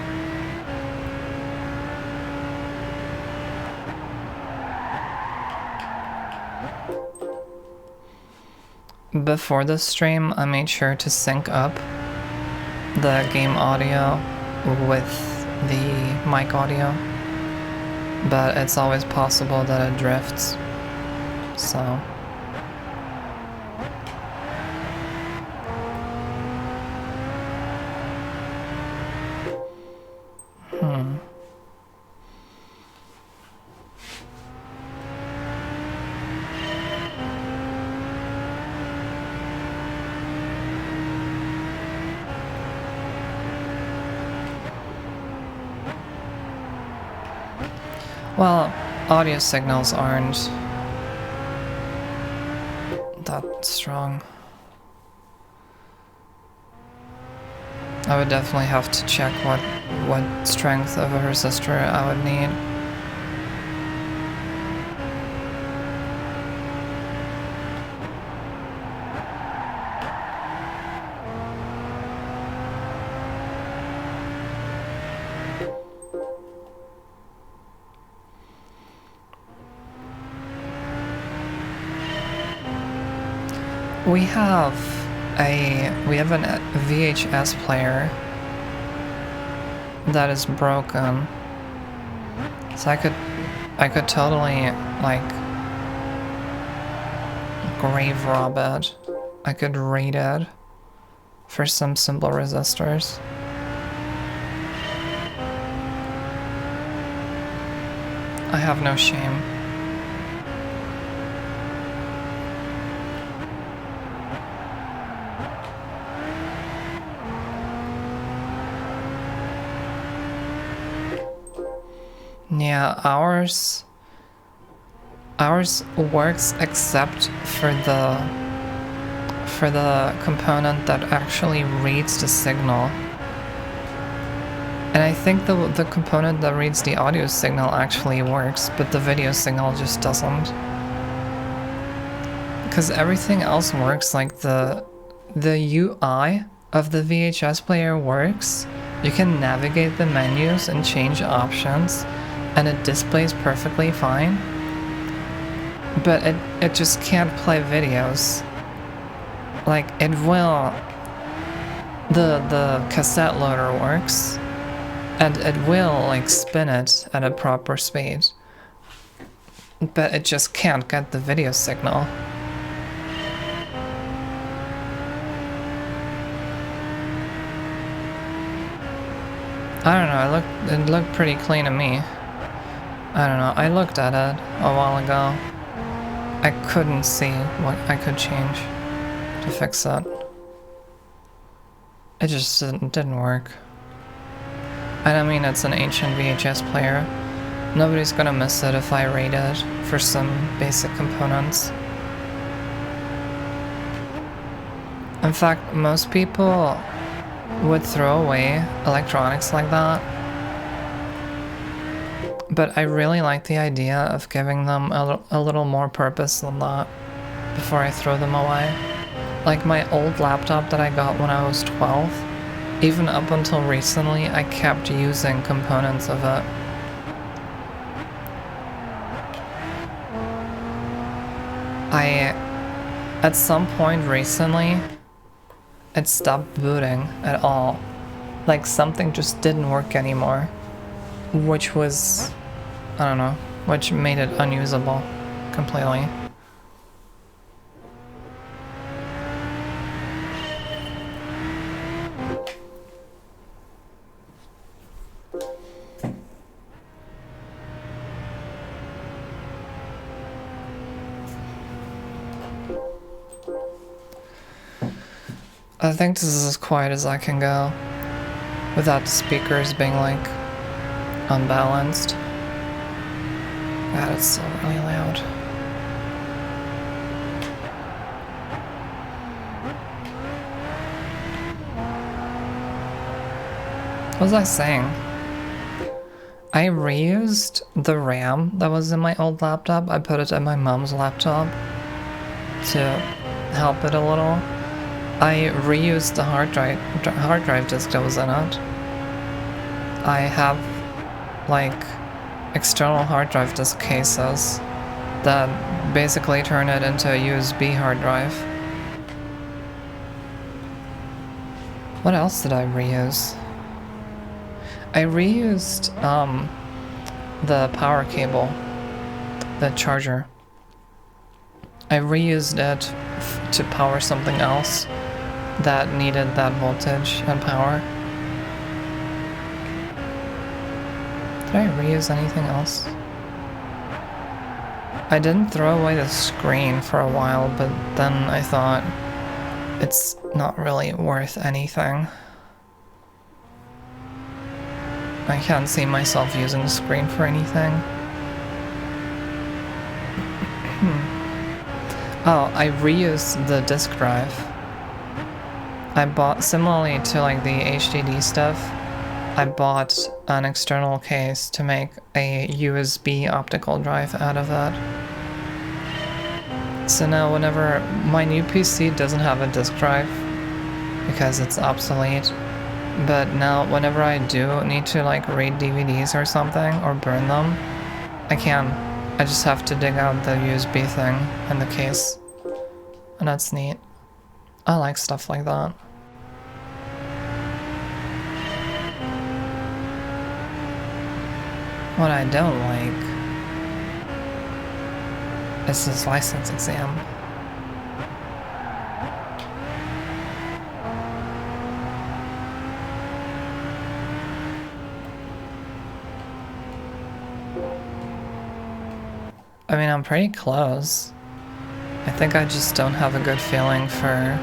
Before the stream, I made sure to sync up the game audio with the mic audio, but it's always possible that it drifts, so... Well, audio signals aren't that strong. I would definitely have to check what strength of a resistor I would need. We have a VHS player that is broken, so I could totally like grave rob it. I could raid it for some simple resistors. I have no shame. Yeah, ours works except for the component that actually reads the signal. And I think the component that reads the audio signal actually works, but the video signal just doesn't. Because everything else works, like the UI of the VHS player works. You can navigate the menus and change options, and it displays perfectly fine. But it just can't play videos. Like, it will... The cassette loader works, and it will, like, spin it at a proper speed. But it just can't get the video signal. I don't know, it looked pretty clean to me. I don't know, I looked at it a while ago. I couldn't see what I could change to fix it. It just didn't work. And I mean, it's an ancient VHS player. Nobody's gonna miss it if I rate it for some basic components. In fact, most people would throw away electronics like that. But I really like the idea of giving them a little more purpose than that before I throw them away. Like my old laptop that I got when I was 12, even up until recently, I kept using components of it. At some point recently, it stopped booting at all. Like something just didn't work anymore, which was, I don't know, which made it unusable completely. I think this is as quiet as I can go without the speakers being like unbalanced. God, it's still really loud. What was I saying? I reused the RAM that was in my old laptop. I put it in my mom's laptop to help it a little. I reused the hard drive disk that was in it. I have like external hard drive disk cases that basically turn it into a USB hard drive. What else did I reuse? I reused the power cable, the charger. I reused it to power something else that needed that voltage and power. Did I reuse anything else? I didn't throw away the screen for a while, but then I thought it's not really worth anything. I can't see myself using the screen for anything. Oh, I reused the disk drive. I bought, similarly to like the HDD stuff, I bought an external case to make a USB optical drive out of it. So now whenever my new PC doesn't have a disk drive because it's obsolete, but now whenever I do need to like read DVDs or something or burn them, I can. I just have to dig out the USB thing in the case. And that's neat. I like stuff like that. What I don't like is this license exam. I mean, I'm pretty close. I think I just don't have a good feeling for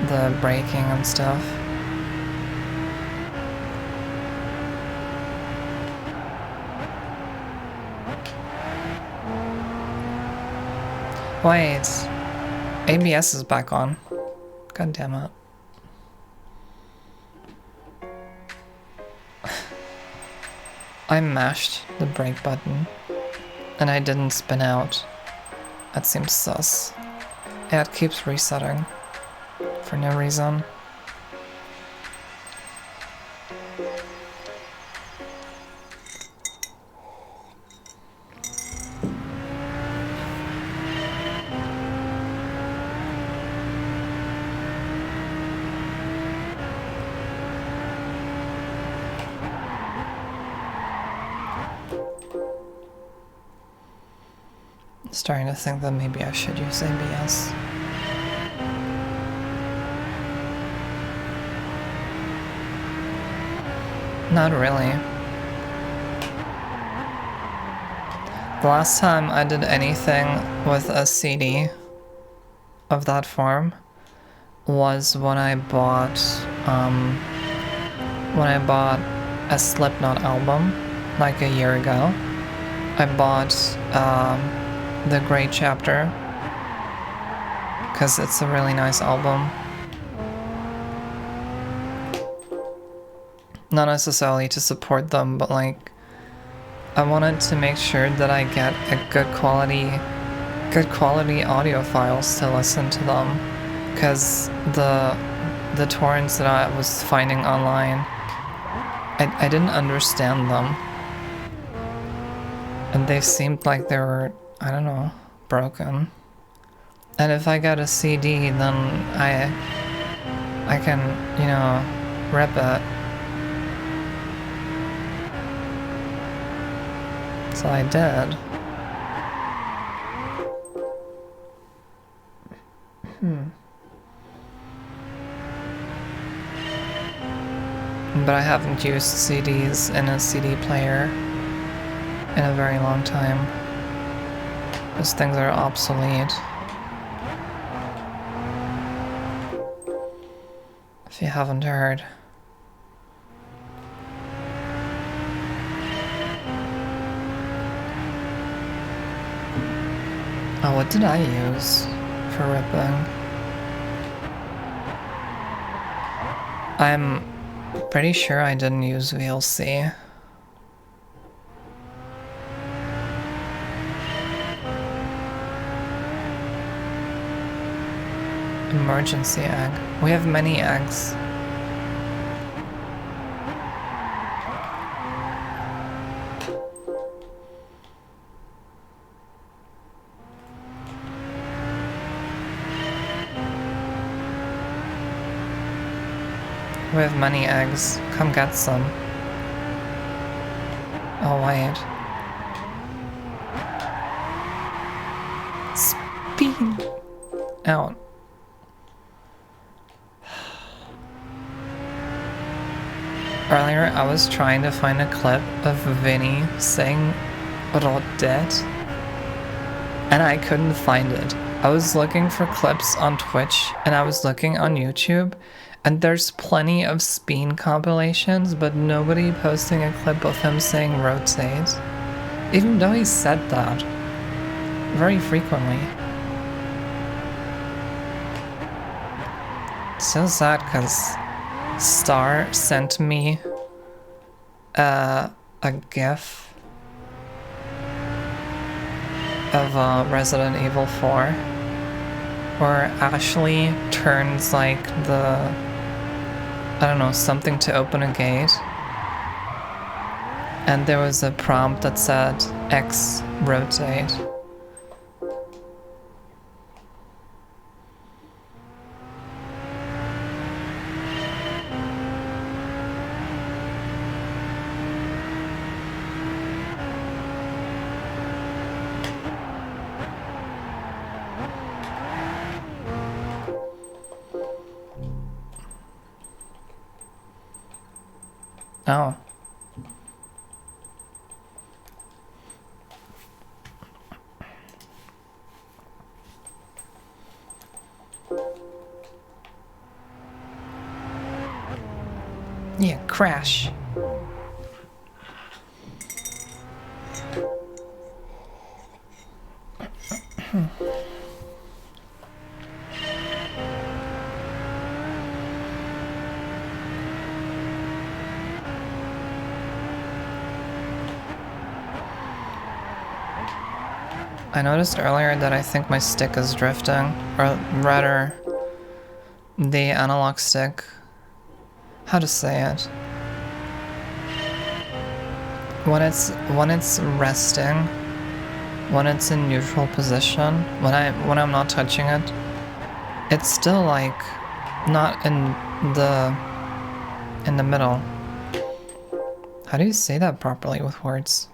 the braking and stuff. Wait. ABS is back on. God damn it. I mashed the brake button and I didn't spin out. That seems sus. Yeah, it keeps resetting for no reason. Starting to think that maybe I should use ABS. Not really. The last time I did anything with a CD of that form was when I bought a Slipknot album like a year ago. I bought The Great Chapter because it's a really nice album. Not necessarily to support them, but like I wanted to make sure that I get a good quality audio files to listen to them, because the torrents that I was finding online, I didn't understand them, and they seemed like they were, I don't know, broken. And if I get a CD, then I can, you know, rip it. So I did. But I haven't used CDs in a CD player in a very long time. Those things are obsolete. If you haven't heard. Oh, what did I use for ripping? I'm pretty sure I didn't use VLC. Emergency egg. We have many eggs. We have many eggs. Come get some. Oh, wait. Speed out. Earlier, I was trying to find a clip of Vinny saying Rodet, and I couldn't find it. I was looking for clips on Twitch, and I was looking on YouTube, and there's plenty of Speen compilations, but nobody posting a clip of him saying rotate, even though he said that very frequently. It's so sad, because Star sent me a GIF of Resident Evil 4 where Ashley turns like the, I don't know, something to open a gate, and there was a prompt that said X rotate. Oh. Yeah, crash. I noticed earlier that I think my stick is drifting, or rather, the analog stick. How to say it? When it's resting, when it's in neutral position, when I'm not touching it, it's still like not in the middle. How do you say that properly with words?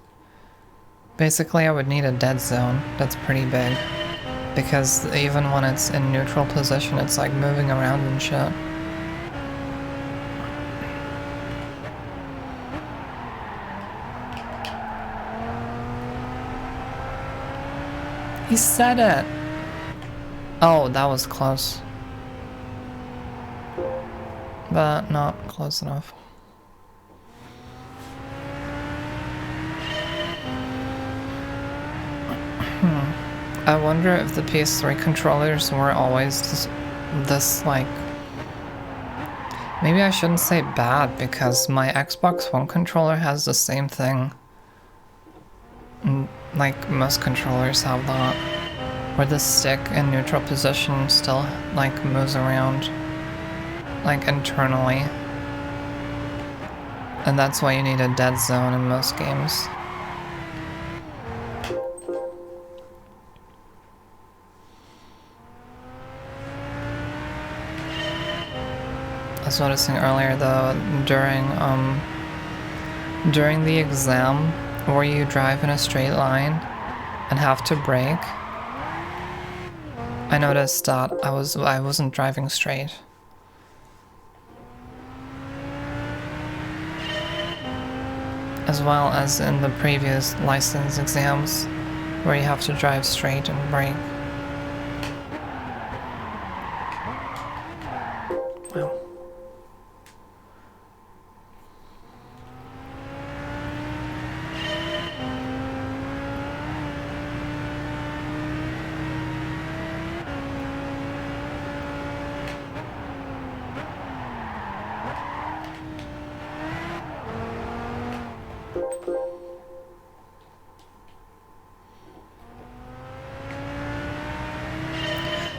Basically, I would need a dead zone that's pretty big, because even when it's in neutral position, it's like moving around and shit. He said it! Oh, that was close. But not close enough. I wonder if the PS3 controllers were always this like... Maybe I shouldn't say bad, because my Xbox One controller has the same thing. Like, most controllers have that. Where the stick in neutral position still, like, moves around. Like, internally. And that's why you need a dead zone in most games. I was noticing earlier though, during the exam where you drive in a straight line and have to brake, I noticed that I wasn't driving straight. As well as in the previous license exams where you have to drive straight and brake. Wow.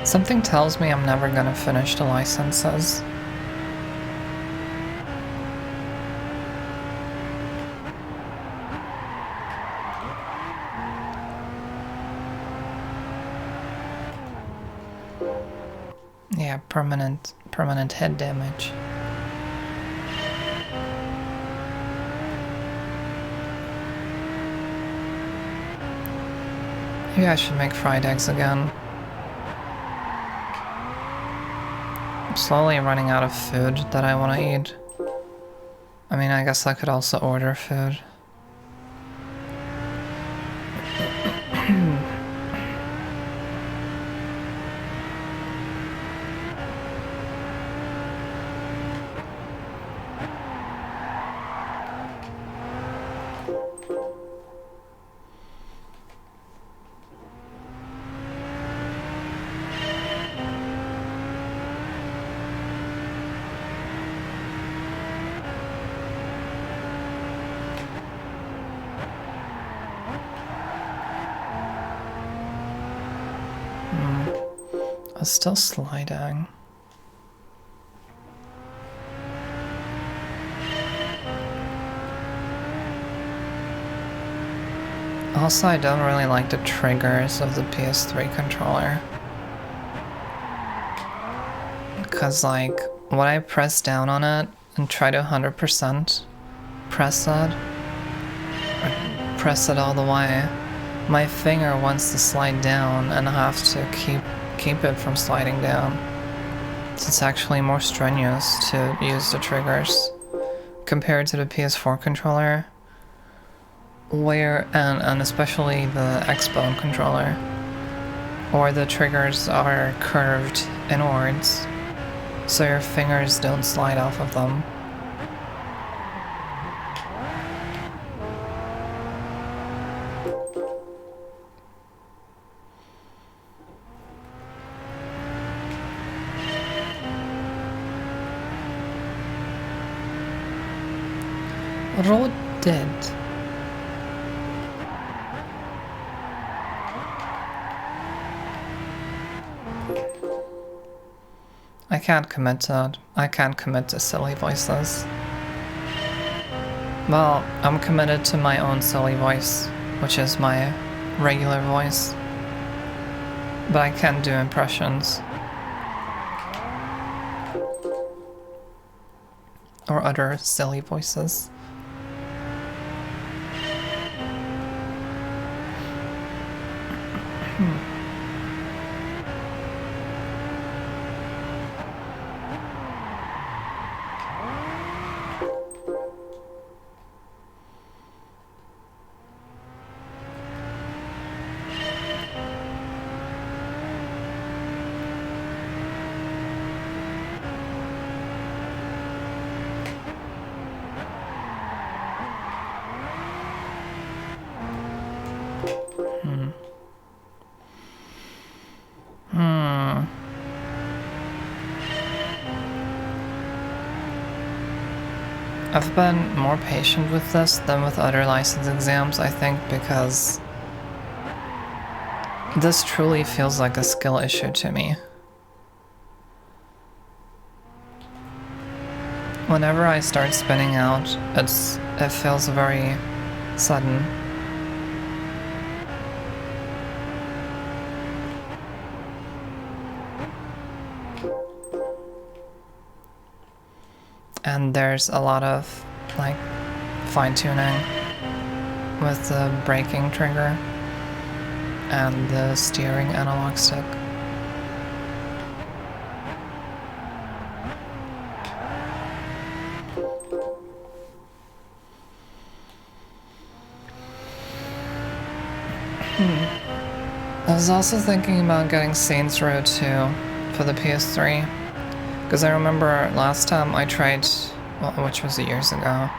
Something tells me I'm never gonna finish the licenses. Yeah, permanent head damage. Maybe I should make fried eggs again. I'm slowly running out of food that I want to eat. I mean, I guess I could also order food. I was still sliding. Also, I don't really like the triggers of the PS3 controller. Because, like, when I press down on it and try to 100% press it, or press it all the way, my finger wants to slide down and I have to keep it from sliding down. So it's actually more strenuous to use the triggers compared to the PS4 controller, and especially the Xbone controller, or the triggers are curved inwards, so your fingers don't slide off of them. Road dead. I can't commit to it. I can't commit to silly voices. Well, I'm committed to my own silly voice, which is my regular voice. But I can do impressions. Or other silly voices. I've been more patient with this than with other license exams, I think, because this truly feels like a skill issue to me. Whenever I start spinning out, it feels very sudden. And there's a lot of, like, fine-tuning with the braking trigger and the steering analog stick. I was also thinking about getting Saints Row 2 for the PS3. Because I remember last time I tried, well, which was years ago,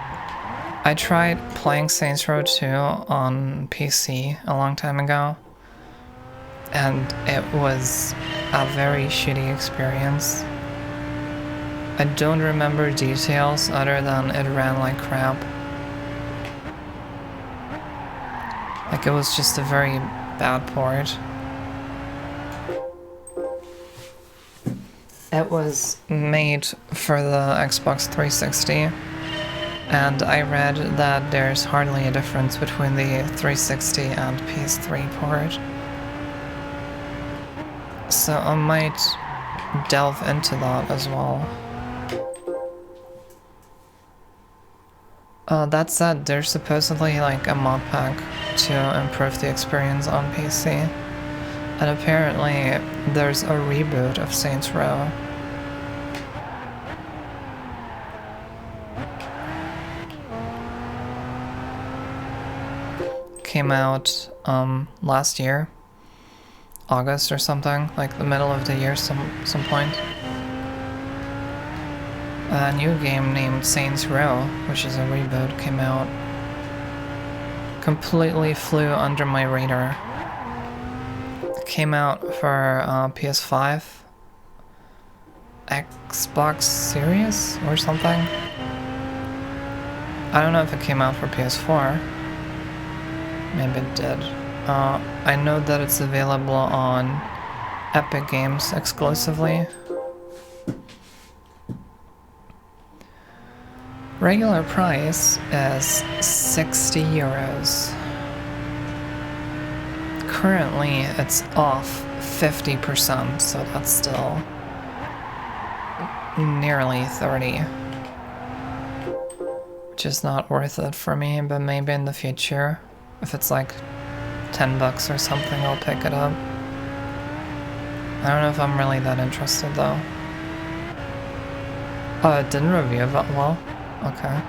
I tried playing Saints Row 2 on PC a long time ago, and it was a very shitty experience. I don't remember details other than it ran like crap. Like, it was just a very bad port. It was made for the Xbox 360, and I read that there's hardly a difference between the 360 and PS3 port. So I might delve into that as well. That said, there's supposedly like a mod pack to improve the experience on PC. And apparently there's a reboot of Saints Row. Came out last year, August or something, like the middle of the year, some point. A new game named Saints Row, which is a reboot, came out. Completely flew under my radar. Came out for PS5, Xbox Series or something. I don't know if it came out for PS4. Maybe it did. I know that it's available on Epic Games exclusively. Regular price is €60. Currently, it's off 50%, so that's still nearly 30. Which is not worth it for me, but maybe in the future, if it's like $10 or something, I'll pick it up. I don't know if I'm really that interested though. Oh, it didn't review that well? Okay.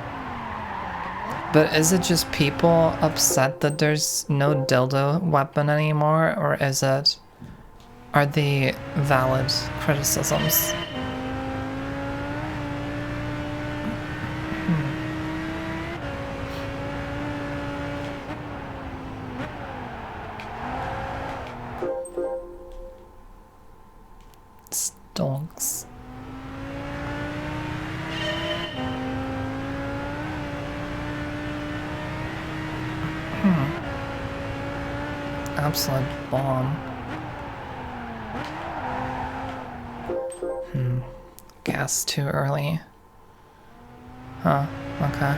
But is it just people upset that there's no dildo weapon anymore, or is it... are they valid criticisms? Stonks. Absolute bomb. guess too early. Huh, okay.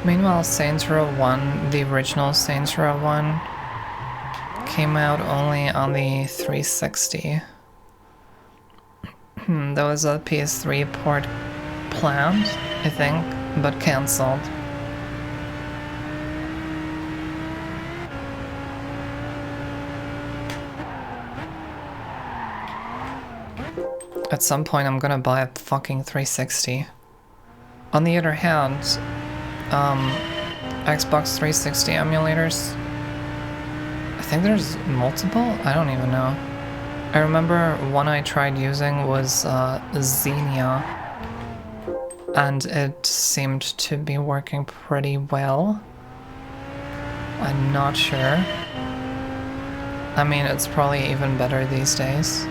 Meanwhile, Saints Row 1, the original Saints Row 1, came out only on the 360. There was a PS3 port planned, I think, but cancelled. At some point I'm gonna buy a fucking 360. On the other hand, Xbox 360 emulators, I think there's multiple? I don't even know. I remember one I tried using was Xenia, and it seemed to be working pretty well. I'm not sure. I mean, it's probably even better these days.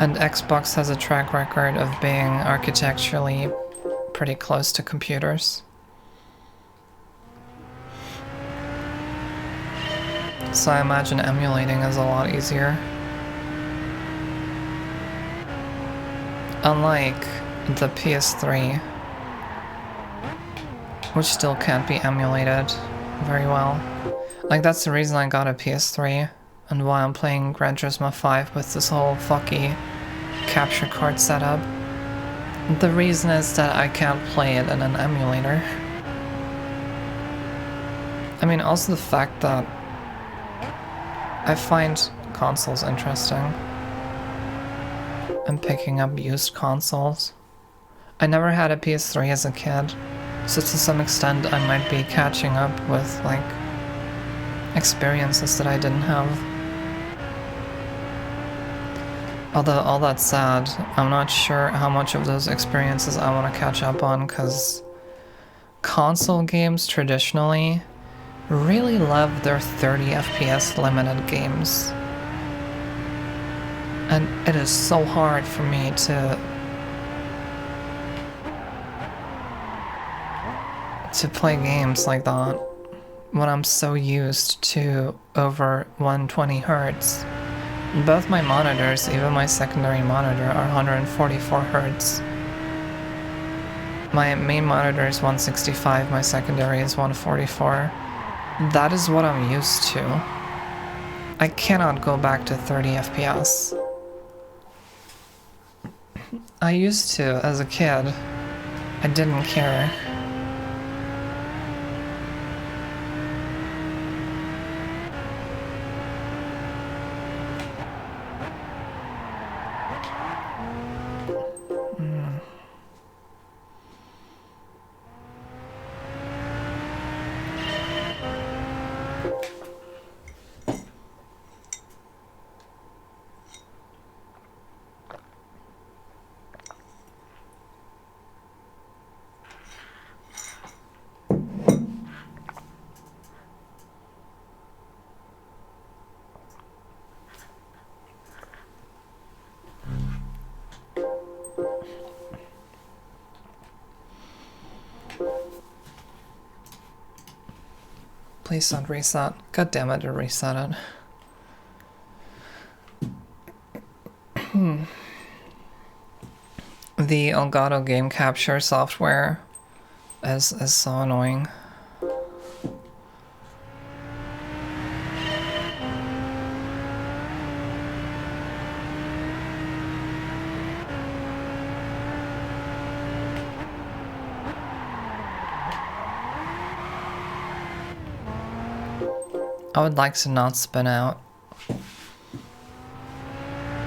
And Xbox has a track record of being architecturally pretty close to computers. So I imagine emulating is a lot easier. Unlike the PS3, which still can't be emulated very well. Like, that's the reason I got a PS3, and why I'm playing Gran Turismo 5 with this whole fucky capture card setup. The reason is that I can't play it in an emulator. I mean, also the fact that I find consoles interesting. I'm picking up used consoles. I never had a PS3 as a kid, so to some extent I might be catching up with, like, experiences that I didn't have. Although, all that said, I'm not sure how much of those experiences I want to catch up on, because console games traditionally really love their 30 FPS limited games. And it is so hard for me to play games like that when I'm so used to over 120 Hz. Both my monitors, even my secondary monitor, are 144 Hz. My main monitor is 165, my secondary is 144. That is what I'm used to. I cannot go back to 30 FPS. I used to as a kid. I didn't care. Please don't reset. God damn it, to reset it. The Elgato game capture software is so annoying. I would like to not spin out.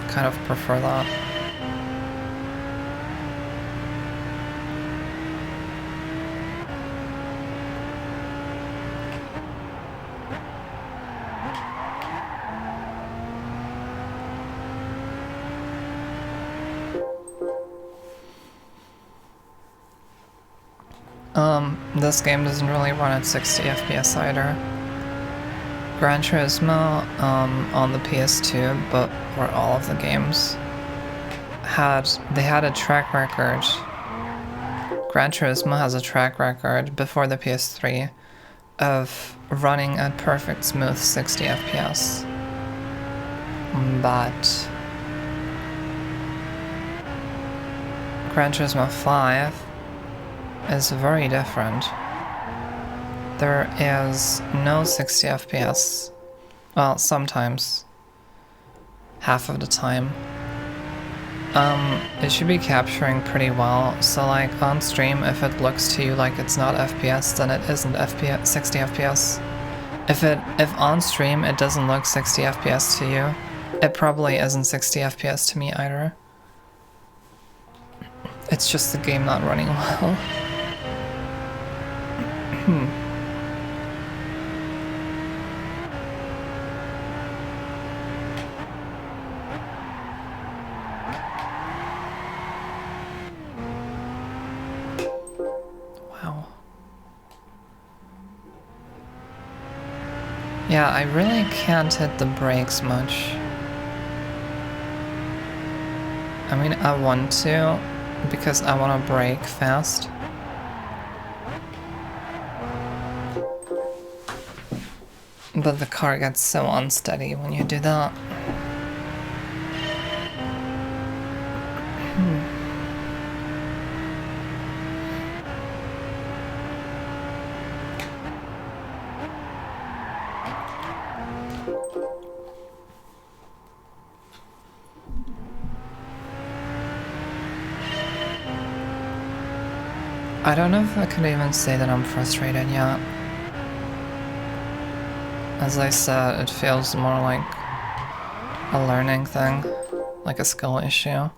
Kind of prefer that. This game doesn't really run at 60 FPS either. Gran Turismo on the PS2, but where all of the games had a track record. Gran Turismo has a track record before the PS3 of running at perfect smooth 60 FPS. But Gran Turismo 5 is very different. There is no 60 FPS. Well, sometimes. Half of the time. It should be capturing pretty well, so like on stream, if it looks to you like it's not FPS, then it isn't FPS, 60 FPS. If on stream it doesn't look 60 FPS to you, it probably isn't 60 FPS to me either. It's just the game not running well. Wow. Yeah, I really can't hit the brakes much. I mean, I want to, because I want to brake fast. But the car gets so unsteady when you do that. I don't know if I could even say that I'm frustrated yet. As I said, it feels more like a learning thing, like a skill issue.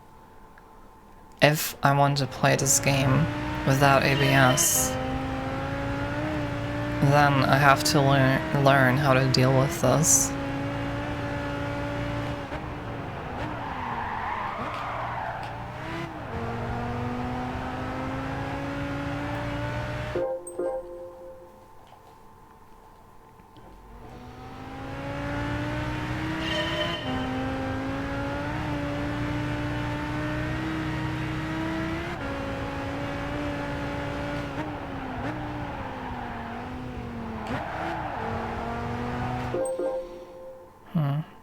If I want to play this game without ABS, then I have to learn how to deal with this.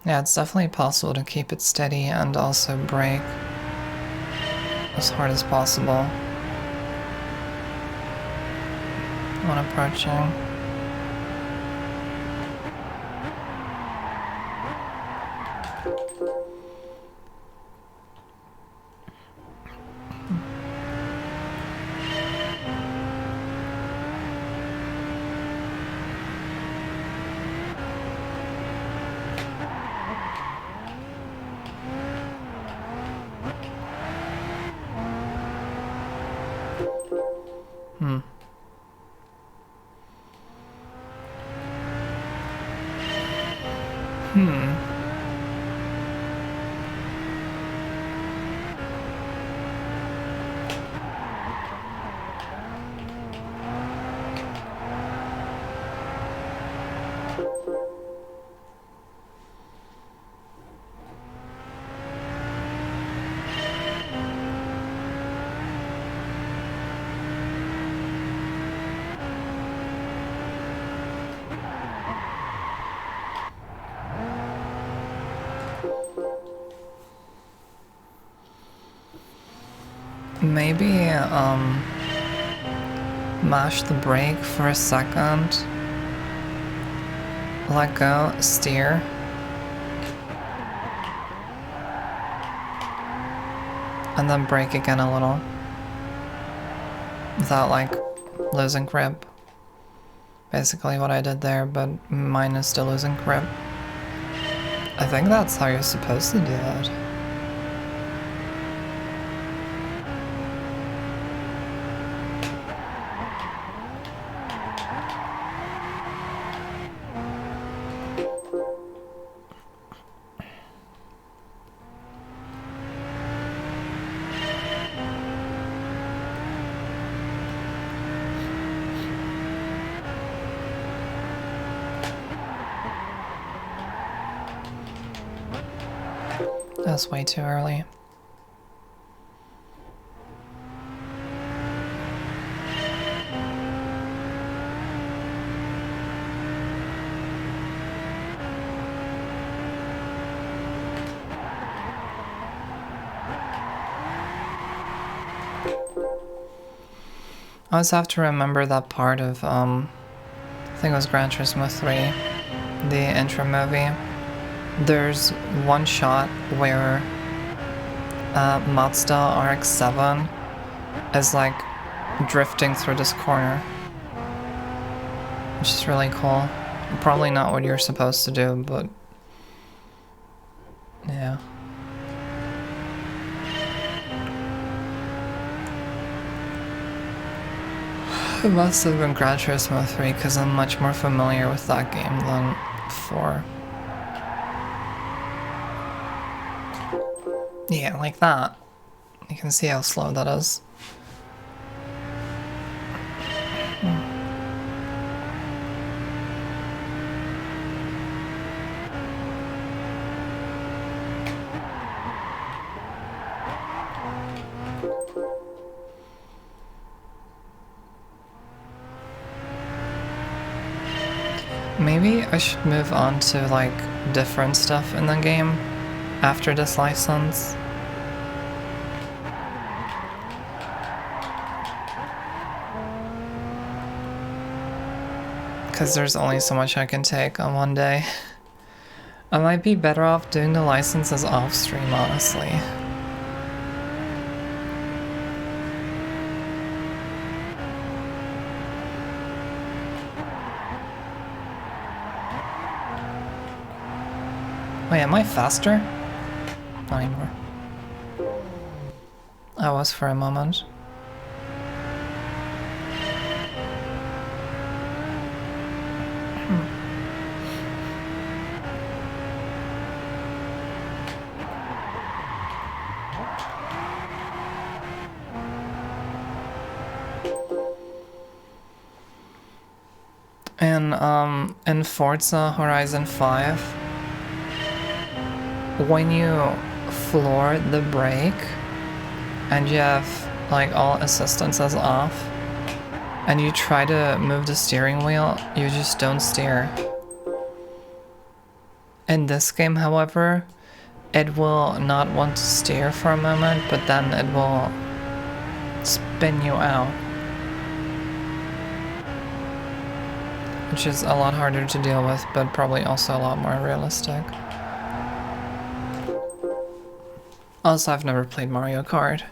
Yeah, it's definitely possible to keep it steady and also brake as hard as possible when approaching. Maybe, mash the brake for a second, let go, steer. And then brake again a little. Without, like, losing grip. Basically what I did there, but minus the losing grip. I think that's how you're supposed to do that. That's way too early. I always have to remember that part of, I think it was Gran Turismo 3, the intro movie. There's one shot where Mazda RX-7 is like drifting through this corner, which is really cool. Probably not what you're supposed to do, but yeah. It must have been Gran Turismo 3 because I'm much more familiar with that game than 4. Yeah, like that. You can see how slow that is. Maybe I should move on to like different stuff in the game after this license. Because there's only so much I can take on one day. I might be better off doing the licenses off stream, honestly. Wait, am I faster? Not anymore. I was for a moment. In Forza Horizon 5, when you floor the brake and you have like all assistances off and you try to move the steering wheel, you just don't steer. In this game, however, it will not want to steer for a moment, but then it will spin you out. Which is a lot harder to deal with, but probably also a lot more realistic. Also, I've never played Mario Kart.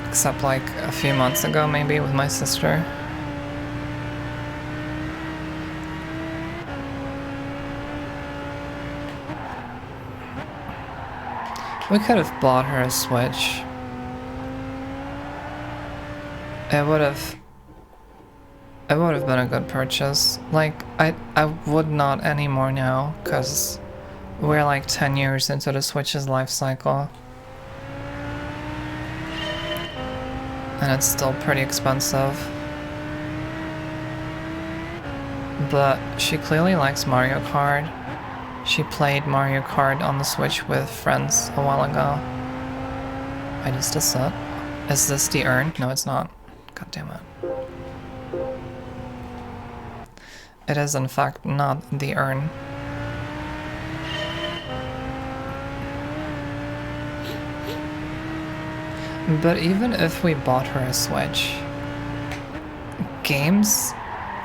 Except like a few months ago, maybe, with my sister. We could have bought her a Switch. It would have been a good purchase. Like, I would not anymore now, because we're like 10 years into the Switch's life cycle. And it's still pretty expensive. But she clearly likes Mario Kart. She played Mario Kart on the Switch with friends a while ago. Wait, is this it? Is this the urn? No, it's not. God damn it. It is in fact not the urn. But even if we bought her a Switch, games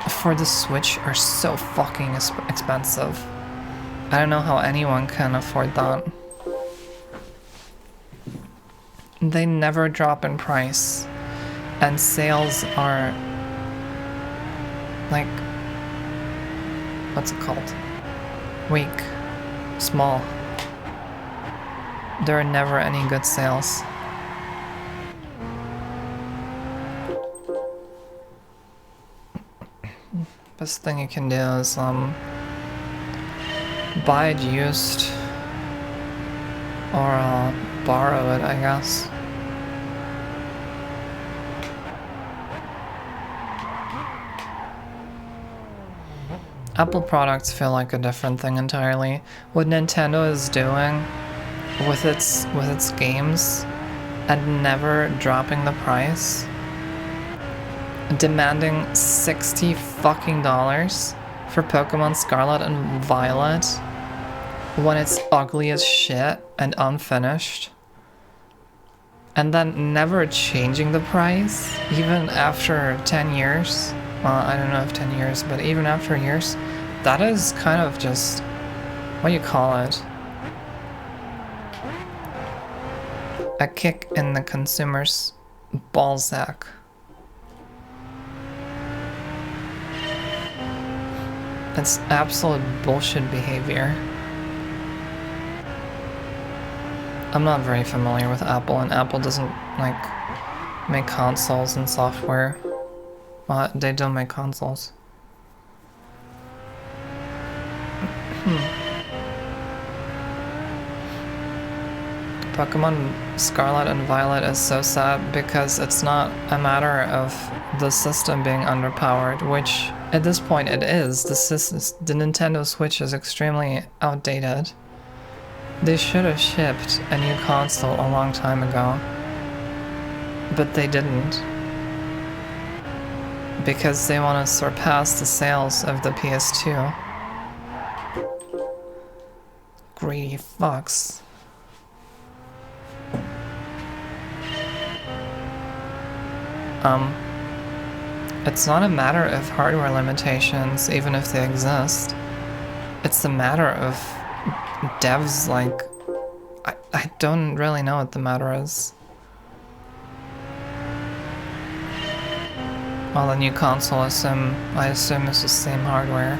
for the Switch are so fucking expensive. I don't know how anyone can afford that. They never drop in price, and sales are like, what's it called? Weak. Small. There are never any good sales. Best thing you can do is buy it used or borrow it, I guess. Apple products feel like a different thing entirely. What Nintendo is doing with its games and never dropping the price, demanding $60 fucking for Pokemon Scarlet and Violet when it's ugly as shit and unfinished. and then never changing the price, even after 10 years. Well, I don't know if 10 years, but even after years, that is kind of just, what do you call it? A kick in the consumer's ballsack. It's absolute bullshit behavior. I'm not very familiar with Apple, and Apple doesn't, like, make consoles and software. Well, they don't make consoles. Pokemon Scarlet and Violet is so sad because it's not a matter of the system being underpowered, which at this point it is. The Nintendo Switch is extremely outdated. They should have shipped a new console a long time ago, but they didn't. Because they want to surpass the sales of the PS2. Greedy fucks. It's not a matter of hardware limitations, even if they exist. It's a matter of devs, like, I don't really know what the matter is. Well, the new console, I assume is the same hardware.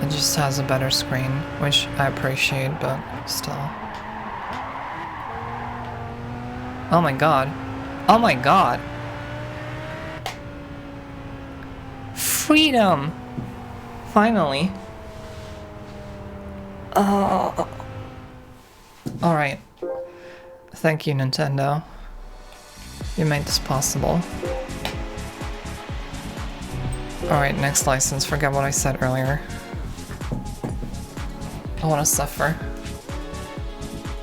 It just has a better screen, which I appreciate, but still. Oh my god. Oh my god! Freedom! Finally. Alright. Thank you, Nintendo. You made this possible. Alright, next license. Forget what I said earlier. I wanna suffer.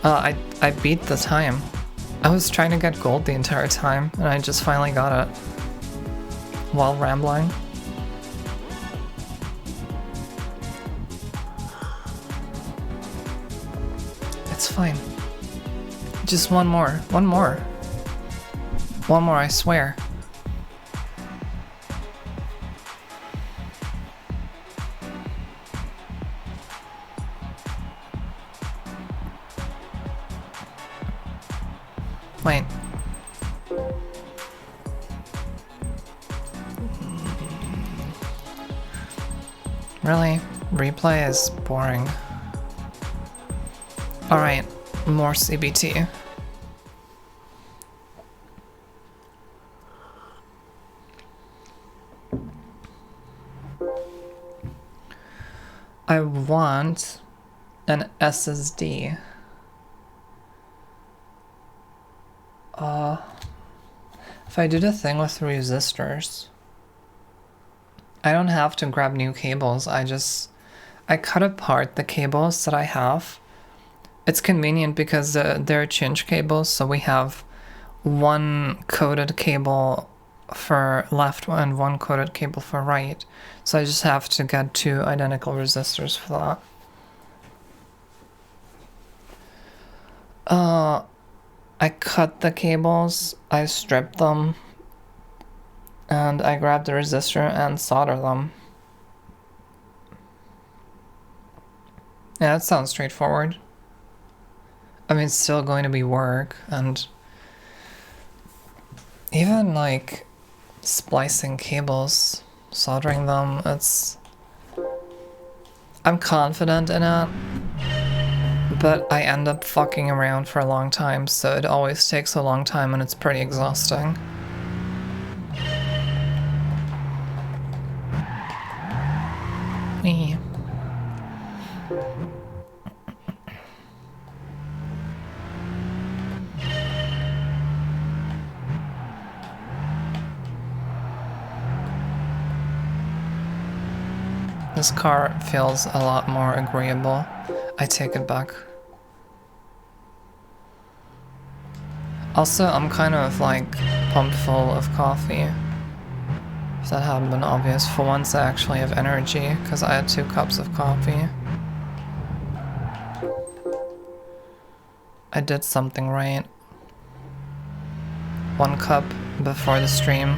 I beat the time. I was trying to get gold the entire time, and I just finally got it. While rambling. It's fine. Just one more. One more. One more, I swear. Wait. Really? Replay is boring. Alright, more CBT. I want an SSD. If I do the thing with resistors, I don't have to grab new cables. I cut apart the cables that I have. It's convenient because they're change cables, so we have one coded cable for left and one coded cable for right. So I just have to get two identical resistors for that. I cut the cables, I stripped them, and I grabbed the resistor and solder them. Yeah, that sounds straightforward. I mean, it's still going to be work, and even like splicing cables, soldering them, I'm confident in it. But I end up fucking around for a long time, so it always takes a long time and it's pretty exhausting. Me. This car feels a lot more agreeable. I take it back. Also, I'm kind of like pumped full of coffee. If that hadn't been obvious. For once I actually have energy, because I had 2 cups of coffee. I did something right. 1 cup before the stream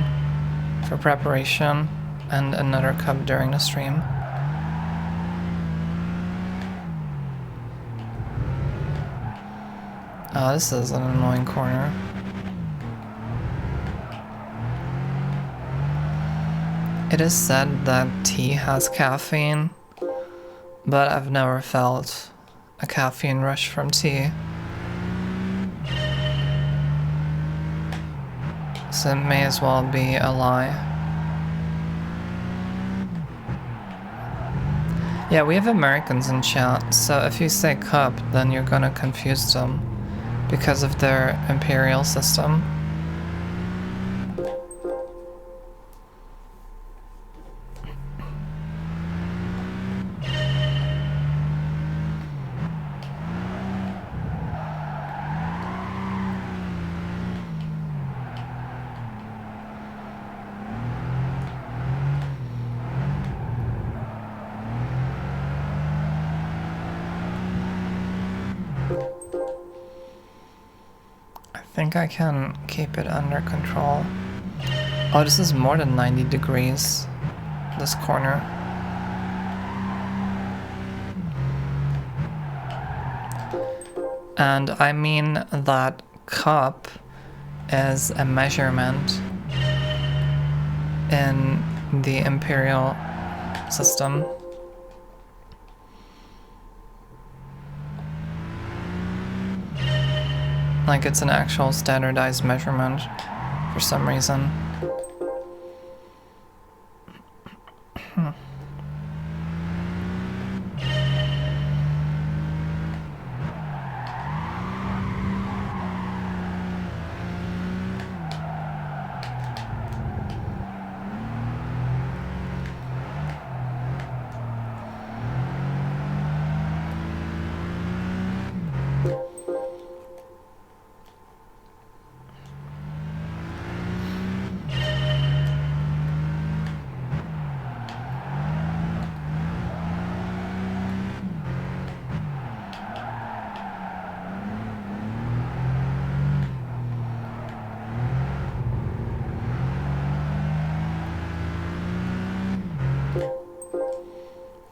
for preparation and another cup during the stream. Oh, this is an annoying corner. It is said that tea has caffeine, but I've never felt a caffeine rush from tea. So it may as well be a lie. Yeah, we have Americans in chat, so if you say cup, then you're gonna confuse them because of their imperial system. I think I can keep it under control. Oh, this is more than 90 degrees, this corner. And I mean that cup is a measurement in the imperial system. Like it's an actual standardized measurement for some reason.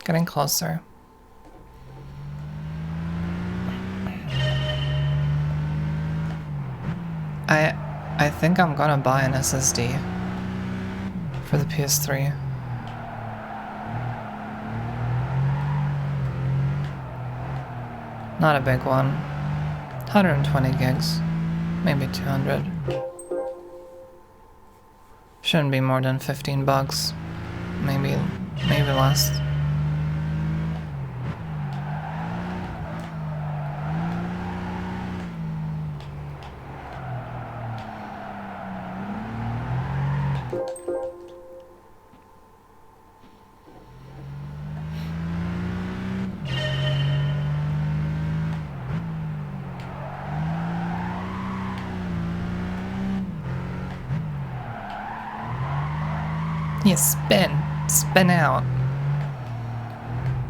Getting closer. I think I'm gonna buy an SSD for the PS3. Not a big one. 120 gigs. Maybe 200. Shouldn't be more than 15 bucks. Maybe less. Yeah, spin out.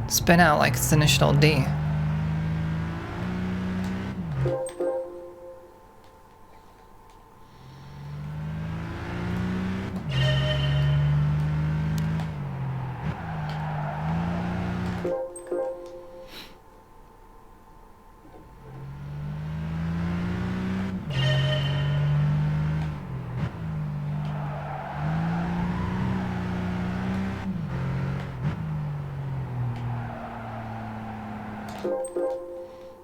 Spin out like it's initial D.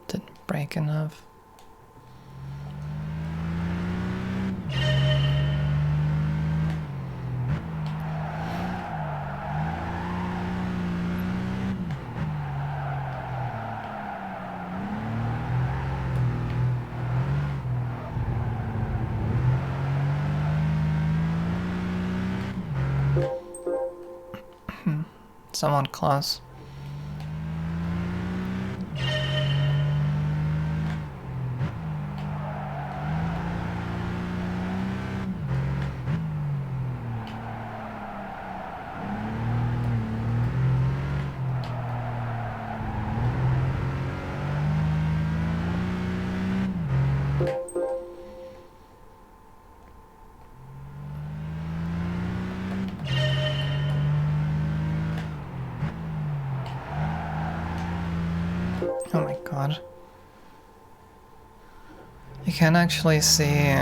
Didn't break enough. Someone close. Oh my god. You can actually see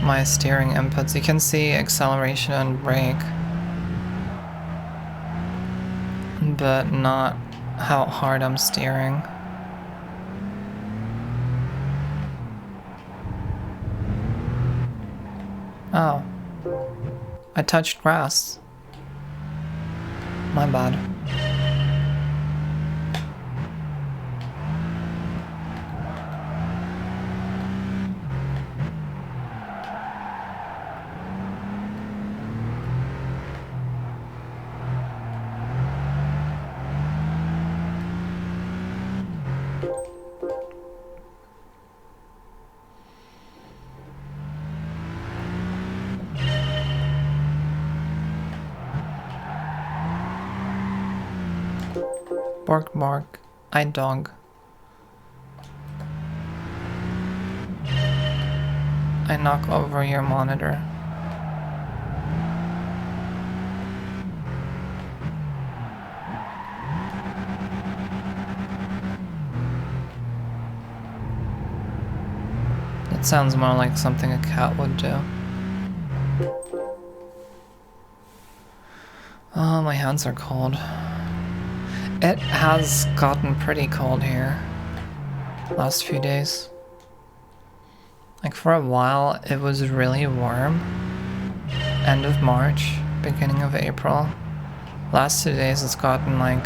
my steering inputs. You can see acceleration and brake, but not how hard I'm steering. Oh. I touched grass. My bad. Bark, bark. I dog. I knock over your monitor. It sounds more like something a cat would do. Oh, my hands are cold. It has gotten pretty cold here last few days. Like for a while it was really warm. End of March, beginning of April. Last 2 days it's gotten like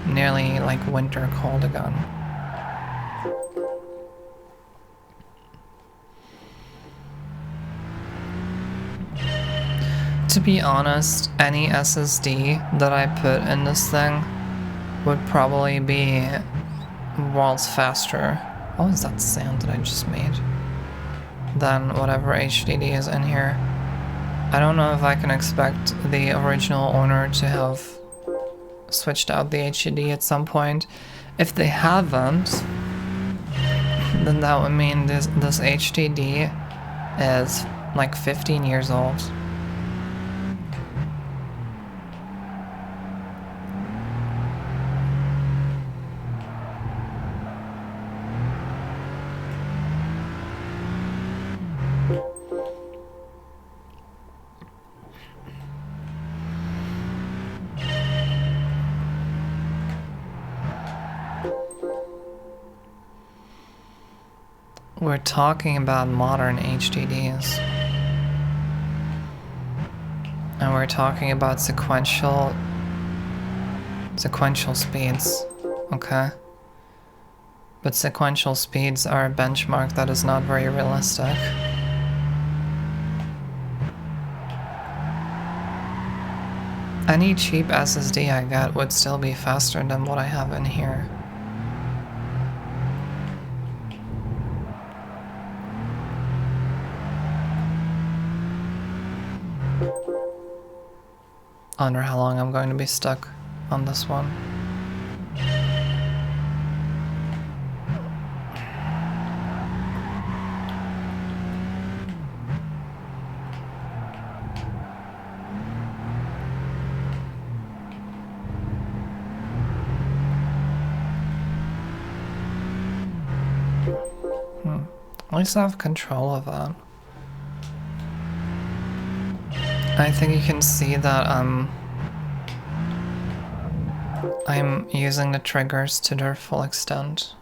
nearly like winter cold again. To be honest, any SSD that I put in this thing would probably be worlds faster. What was that sound that I just made? Than whatever HDD is in here. I don't know if I can expect the original owner to have switched out the HDD at some point. If they haven't, then that would mean this HDD is like 15 years old. We're talking about modern HDDs. And we're talking about sequential speeds, okay? But sequential speeds are a benchmark that is not very realistic. Any cheap SSD I get would still be faster than what I have in here. I wonder how long I'm going to be stuck on this one. At least I have control of that. I think you can see that I'm using the triggers to their full extent.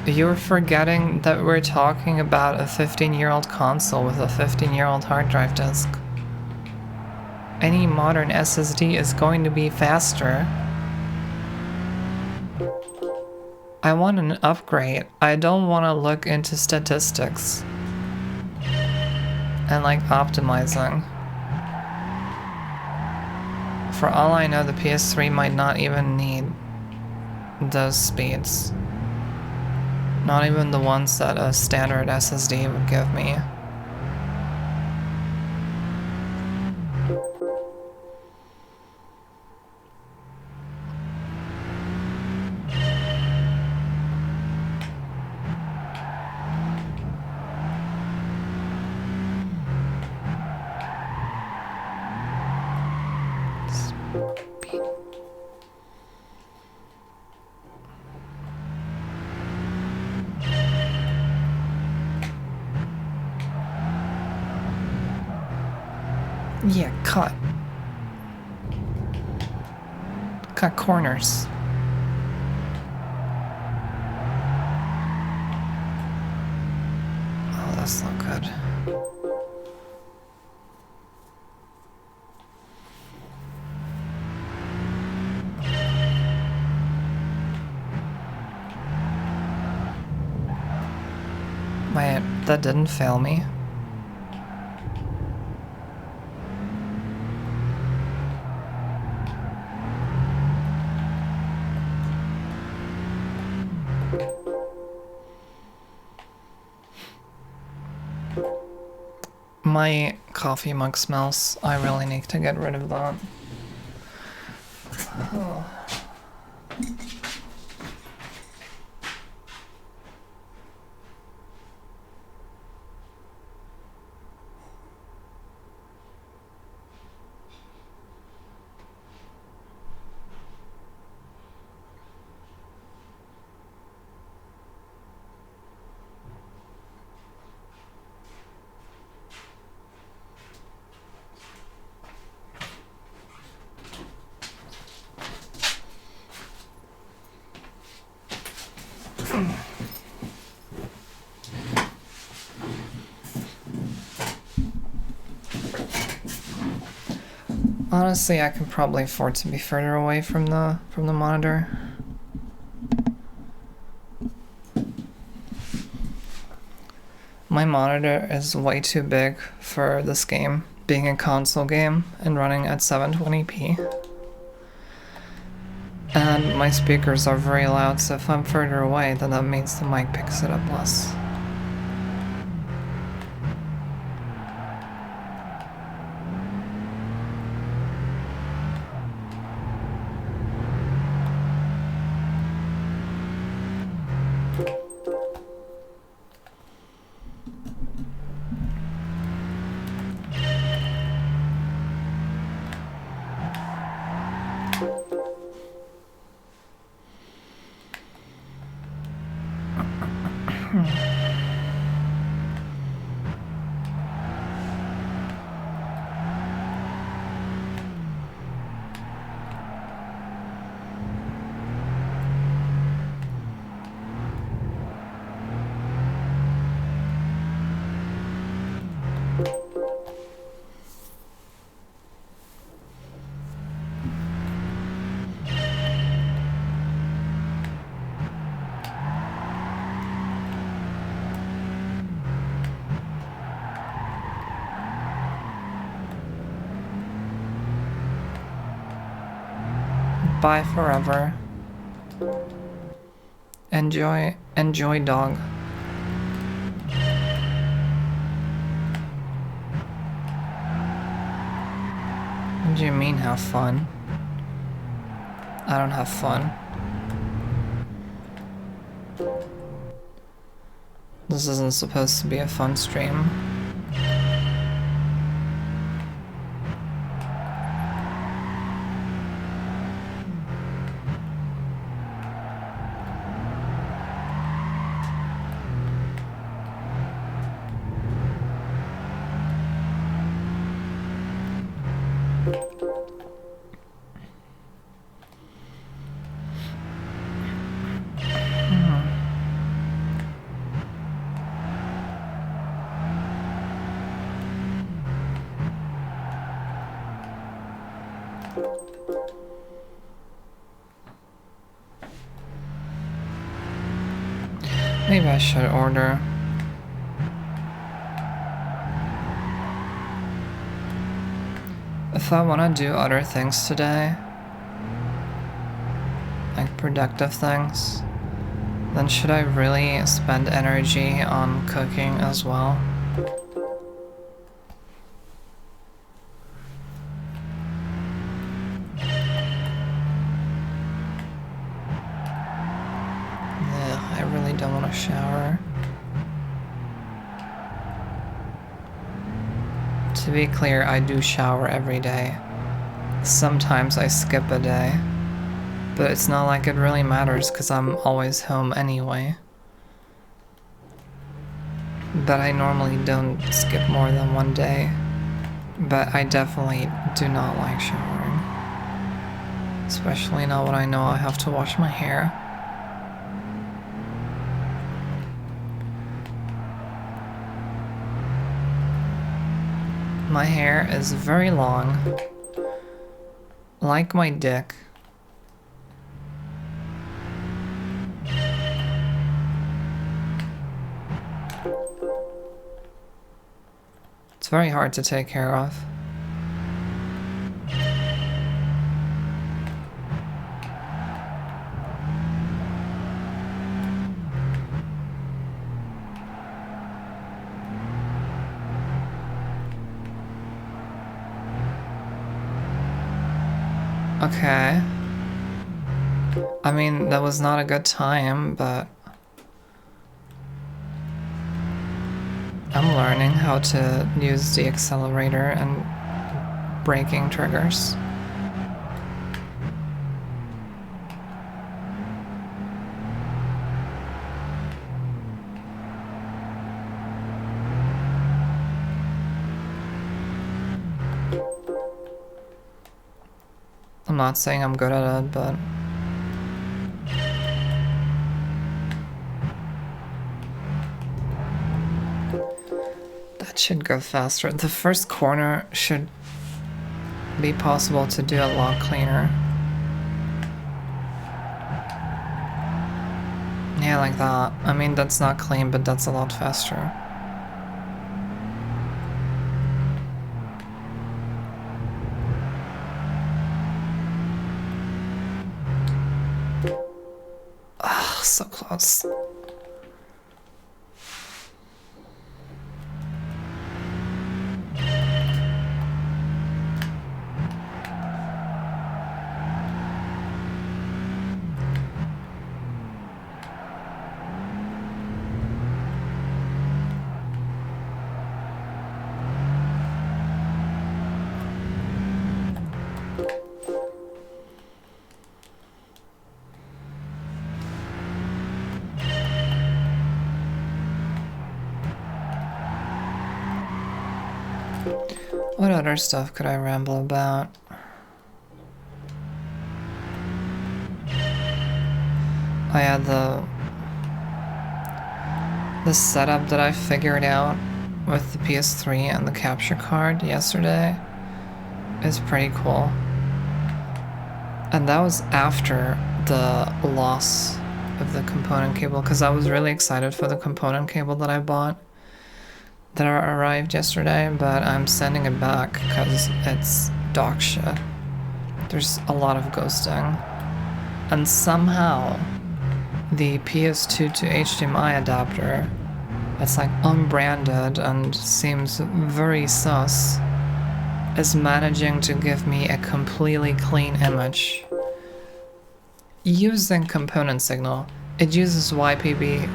You're forgetting that we're talking about a 15-year-old console with a 15-year-old hard drive disk. Any modern SSD is going to be faster. I want an upgrade. I don't want to look into statistics and like optimizing. For all I know, the PS3 might not even need those speeds. Not even the ones that a standard SSD would give me. Yeah, cut. Cut corners. Oh, that's not good. Wait, that didn't fail me. My coffee mug smells. I really need to get rid of that. Oh. Honestly, I can probably afford to be further away from the monitor. My monitor is way too big for this game, being a console game and running at 720p. And my speakers are very loud, so if I'm further away, then that means the mic picks it up less. Bye forever. Enjoy, dog. What do you mean, have fun? I don't have fun. This isn't supposed to be a fun stream. Maybe I should order. If I want to do other things today, like productive things, then should I really spend energy on cooking as well? I really don't want to shower. To be clear, I do shower every day. Sometimes I skip a day, but it's not like it really matters because I'm always home anyway. But I normally don't skip more than one day. But I definitely do not like showering. Especially now when I know I have to wash my hair. My hair is very long. Like my dick. It's very hard to take care of. Okay. I mean, that was not a good time, but I'm learning how to use the accelerator and braking triggers. I'm not saying I'm good at it, but that should go faster. The first corner should be possible to do a lot cleaner. Yeah, like that. I mean, that's not clean, but that's a lot faster. Ah, so close. What other stuff could I ramble about? I had the setup that I figured out with the PS3 and the capture card yesterday is pretty cool. And that was after the loss of the component cable, because I was really excited for the component cable that I bought that arrived yesterday, but I'm sending it back because it's dog shit. There's a lot of ghosting. And somehow the PS2 to HDMI adapter, it's like unbranded and seems very sus, is managing to give me a completely clean image. Using component signal, it uses YPBPR,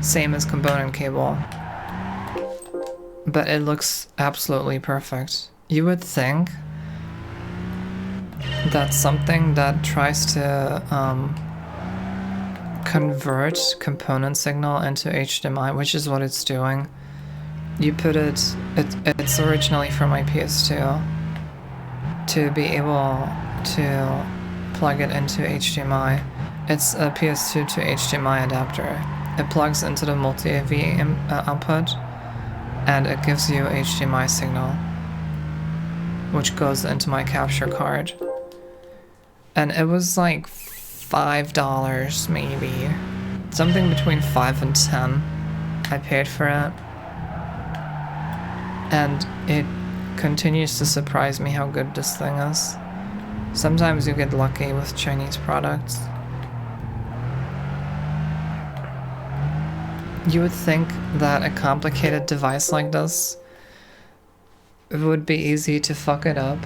same as component cable, but it looks absolutely perfect. You would think that something that tries to convert component signal into HDMI, which is what it's doing. You put it's originally for my PS2 to be able to plug it into HDMI. It's a PS2 to HDMI adapter. It plugs into the multi-AV output and it gives you HDMI signal, which goes into my capture card. And it was like $5 maybe. Something between 5 and 10. I paid for it. And it continues to surprise me how good this thing is. Sometimes you get lucky with Chinese products. You would think that a complicated device like this, it would be easy to fuck it up.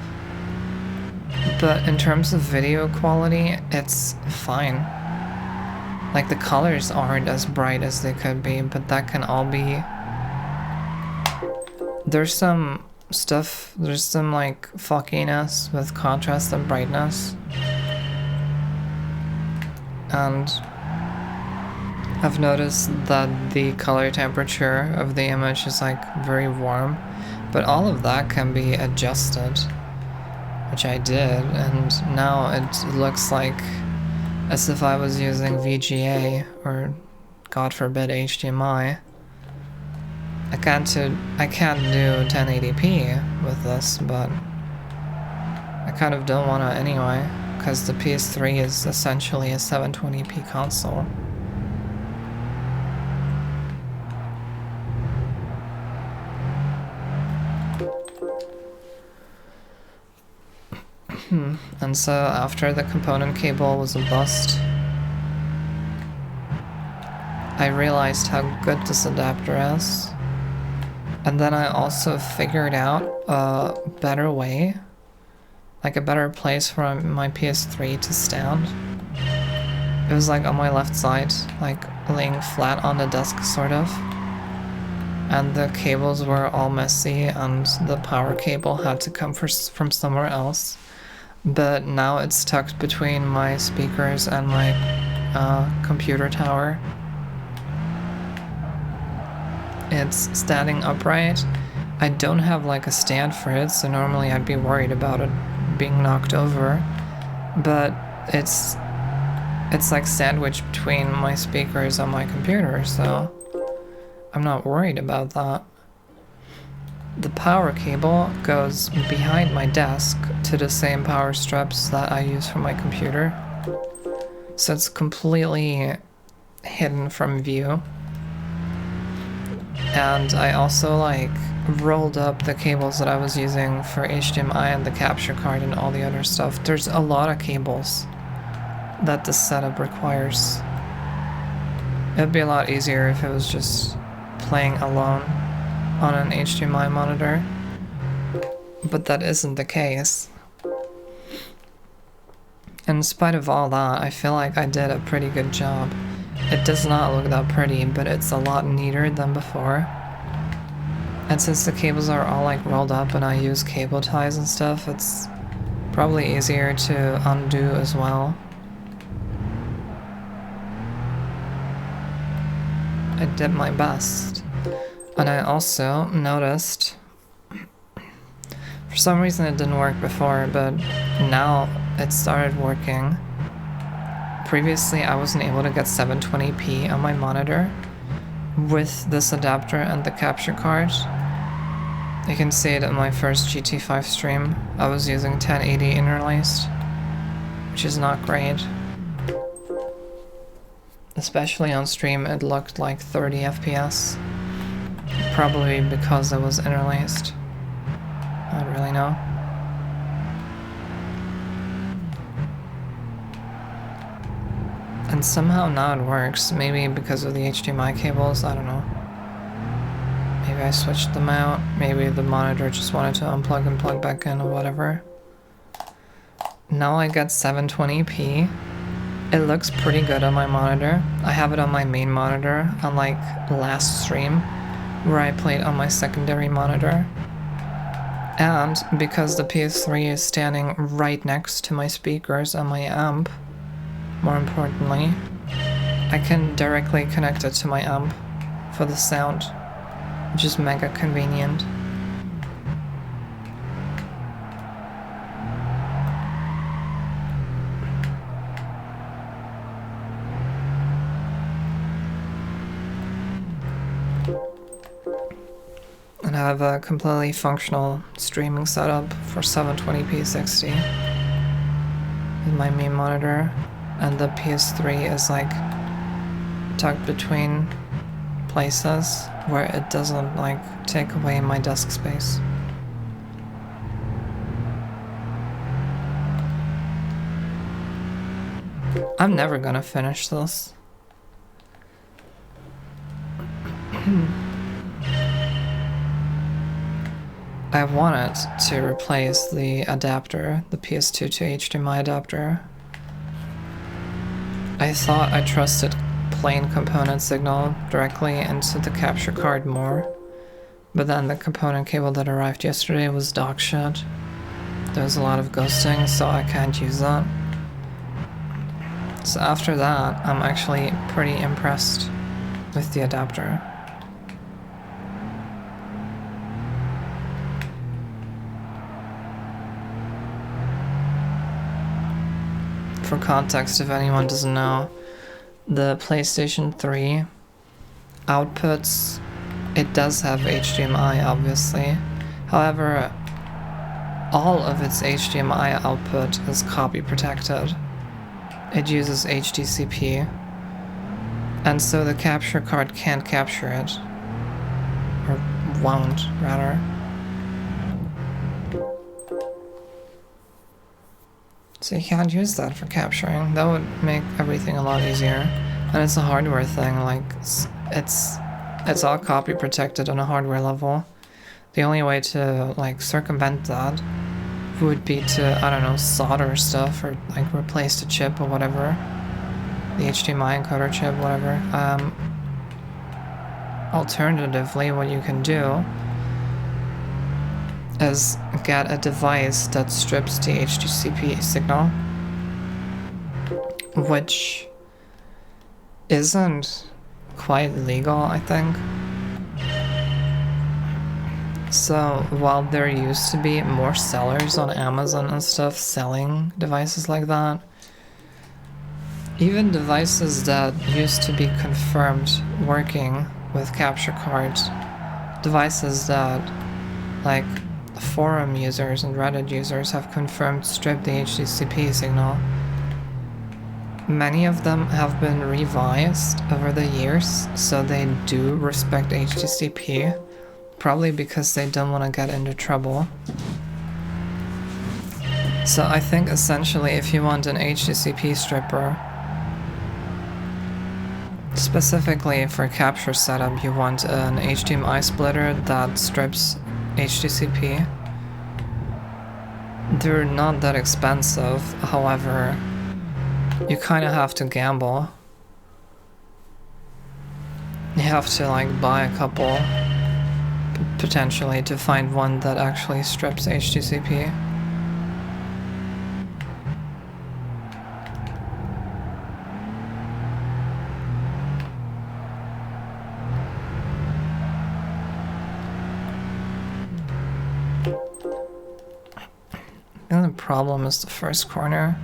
But in terms of video quality, it's fine. Like the colors aren't as bright as they could be, but that can all be... There's some stuff, there's some like fuckiness with contrast and brightness. And I've noticed that the color temperature of the image is like very warm, But all of that can be adjusted, which I did, and now it looks like as if I was using VGA or, God forbid, HDMI. I can't do 1080p with this, but I kind of don't want to anyway, because the PS3 is essentially a 720p console. And so after the component cable was a bust, I realized how good this adapter is. And then I also figured out a better way, like a better place for my PS3 to stand. It was like on my left side, like laying flat on the desk sort of. And the cables were all messy and the power cable had to come from somewhere else. But now it's tucked between my speakers and my computer tower. It's standing upright. I don't have like a stand for it, so normally I'd be worried about it being knocked over. But it's like sandwiched between my speakers and my computer, so I'm not worried about that. The power cable goes behind my desk to the same power strips that I use for my computer. So it's completely hidden from view. And I also like rolled up the cables that I was using for HDMI and the capture card and all the other stuff. There's a lot of cables that this setup requires. It'd be a lot easier if it was just playing alone on an HDMI monitor, but that isn't the case. In spite of all that, I feel like I did a pretty good job. It does not look that pretty, but it's a lot neater than before. And since the cables are all like rolled up and I use cable ties and stuff, it's probably easier to undo as well. I did my best. And I also noticed, for some reason it didn't work before, but now it started working. Previously I wasn't able to get 720p on my monitor with this adapter and the capture card. You can see it in my first GT5 stream. I was using 1080 interlaced, which is not great. Especially on stream it looked like 30 FPS. Probably because it was interlaced. I don't really know. And somehow now it works. Maybe because of the HDMI cables, I don't know. Maybe I switched them out. Maybe the monitor just wanted to unplug and plug back in or whatever. Now I got 720p. It looks pretty good on my monitor. I have it on my main monitor, unlike last stream, where I played on my secondary monitor. And because the PS3 is standing right next to my speakers and my amp, more importantly, I can directly connect it to my amp for the sound, which is mega convenient. And I have a completely functional streaming setup for 720p 60 with my main monitor, and the PS3 is like tucked between places where it doesn't like take away my desk space. I'm never gonna finish this. I wanted to replace the adapter, the PS2 to HDMI adapter. I thought I trusted plain component signal directly into the capture card more, but then the component cable that arrived yesterday was dog shit. There was a lot of ghosting, so I can't use that. So after that, I'm actually pretty impressed with the adapter. for context, if anyone doesn't know, the PlayStation 3 outputs, it does have HDMI, obviously. However, all of its HDMI output is copy protected. It uses HDCP, and so the capture card can't capture it. Or won't, rather. So you can't use that for capturing. That would make everything a lot easier. And it's a hardware thing, like, it's all copy protected on a hardware level. The only way to, like, circumvent that would be to, I don't know, solder stuff or, like, replace the chip or whatever. The HDMI encoder chip, whatever. Alternatively, what you can do is get a device that strips the HDCP signal, which isn't quite legal, I think. So while there used to be more sellers on Amazon and stuff selling devices like that, even devices that used to be confirmed working with capture cards, devices that, like, forum users and Reddit users have confirmed strip the HDCP signal, many of them have been revised over the years so they do respect HDCP, probably because they don't want to get into trouble. So I think essentially if you want an HDCP stripper, specifically for capture setup, you want an HDMI splitter that strips HDCP. They're not that expensive, however, you kind of have to gamble. You have to, like, buy a couple, potentially, to find one that actually strips HDCP. And the problem is the first corner.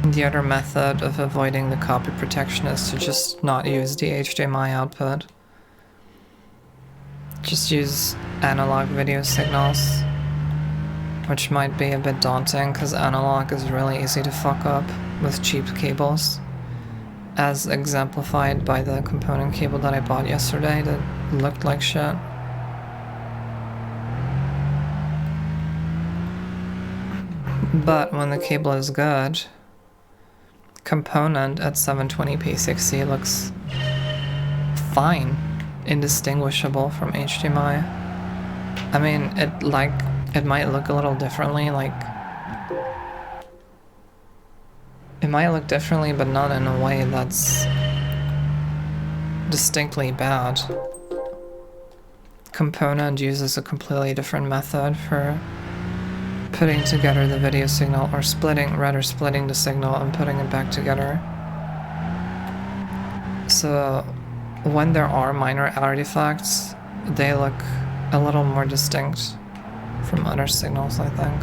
The other method of avoiding the copy protection is to just not use the HDMI output. Just use analog video signals, which might be a bit daunting because analog is really easy to fuck up with cheap cables, as exemplified by the component cable that I bought yesterday that looked like shit. But when the cable is good, component at 720p 60 looks fine, indistinguishable from HDMI. I mean, it might look a little differently, like, it might look differently, but not in a way that's distinctly bad. Component uses a completely different method for putting together the video signal, or splitting the signal and putting it back together. So when there are minor artifacts, they look a little more distinct from other signals, I think.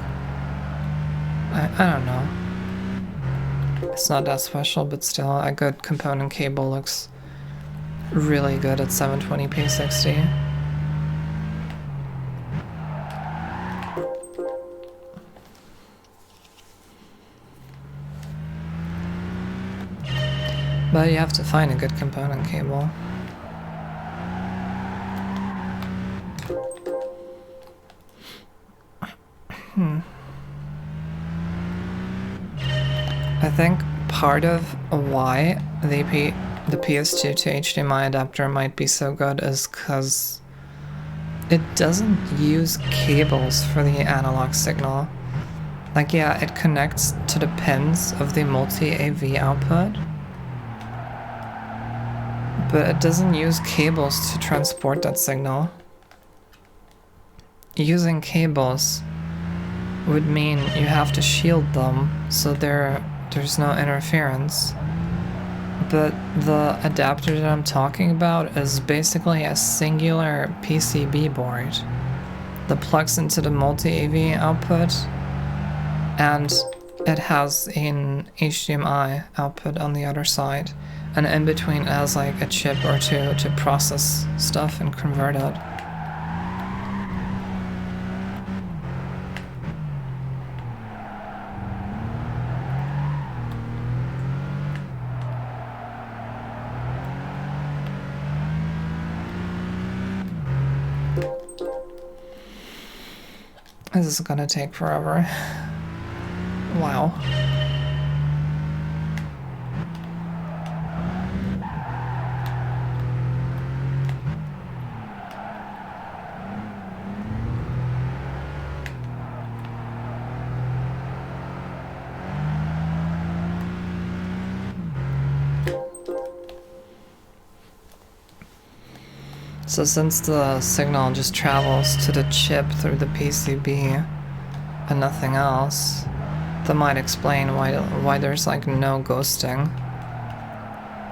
I don't know. It's not that special, but still, a good component cable looks really good at 720p 60. But you have to find a good component cable. I think part of why the PS2 to HDMI adapter might be so good is because it doesn't use cables for the analog signal. Like, yeah, it connects to the pins of the multi-AV output, but it doesn't use cables to transport that signal. using cables would mean you have to shield them so there's no interference. But the adapter that I'm talking about is basically a singular PCB board that plugs into the multi-AV output, and it has an HDMI output on the other side, and in between it has like a chip or two to process stuff and convert it. This is gonna take forever. Wow. So since the signal just travels to the chip through the PCB and nothing else, that might explain why there's like no ghosting.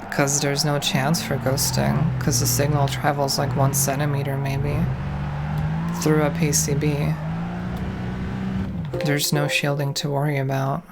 Because there's no chance for ghosting, because the signal travels like 1 centimeter maybe through a PCB. There's no shielding to worry about.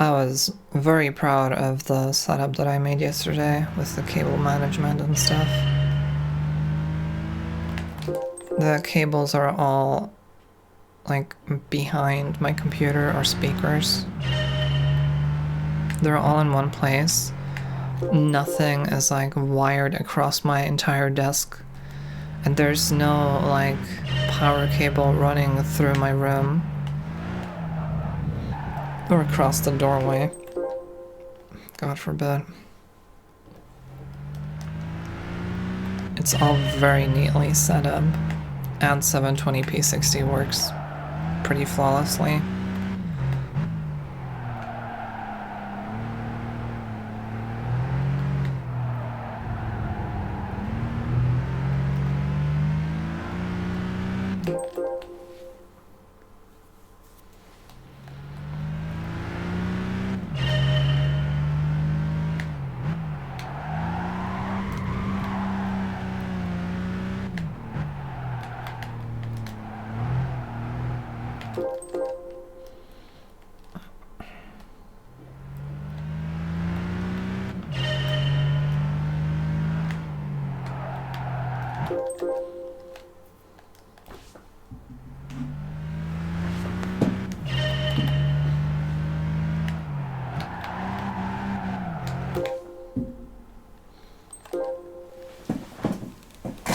I was very proud of the setup that I made yesterday with the cable management and stuff. The cables are all like behind my computer or speakers. They're all in one place. Nothing is like wired across my entire desk. And there's no like power cable running through my room or across the doorway. God forbid. It's all very neatly set up, and 720p 60 works pretty flawlessly.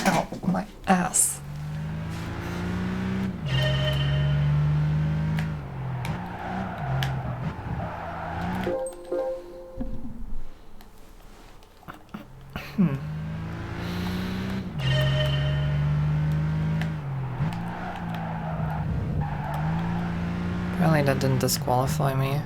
Ow, my ass. Apparently that didn't disqualify me.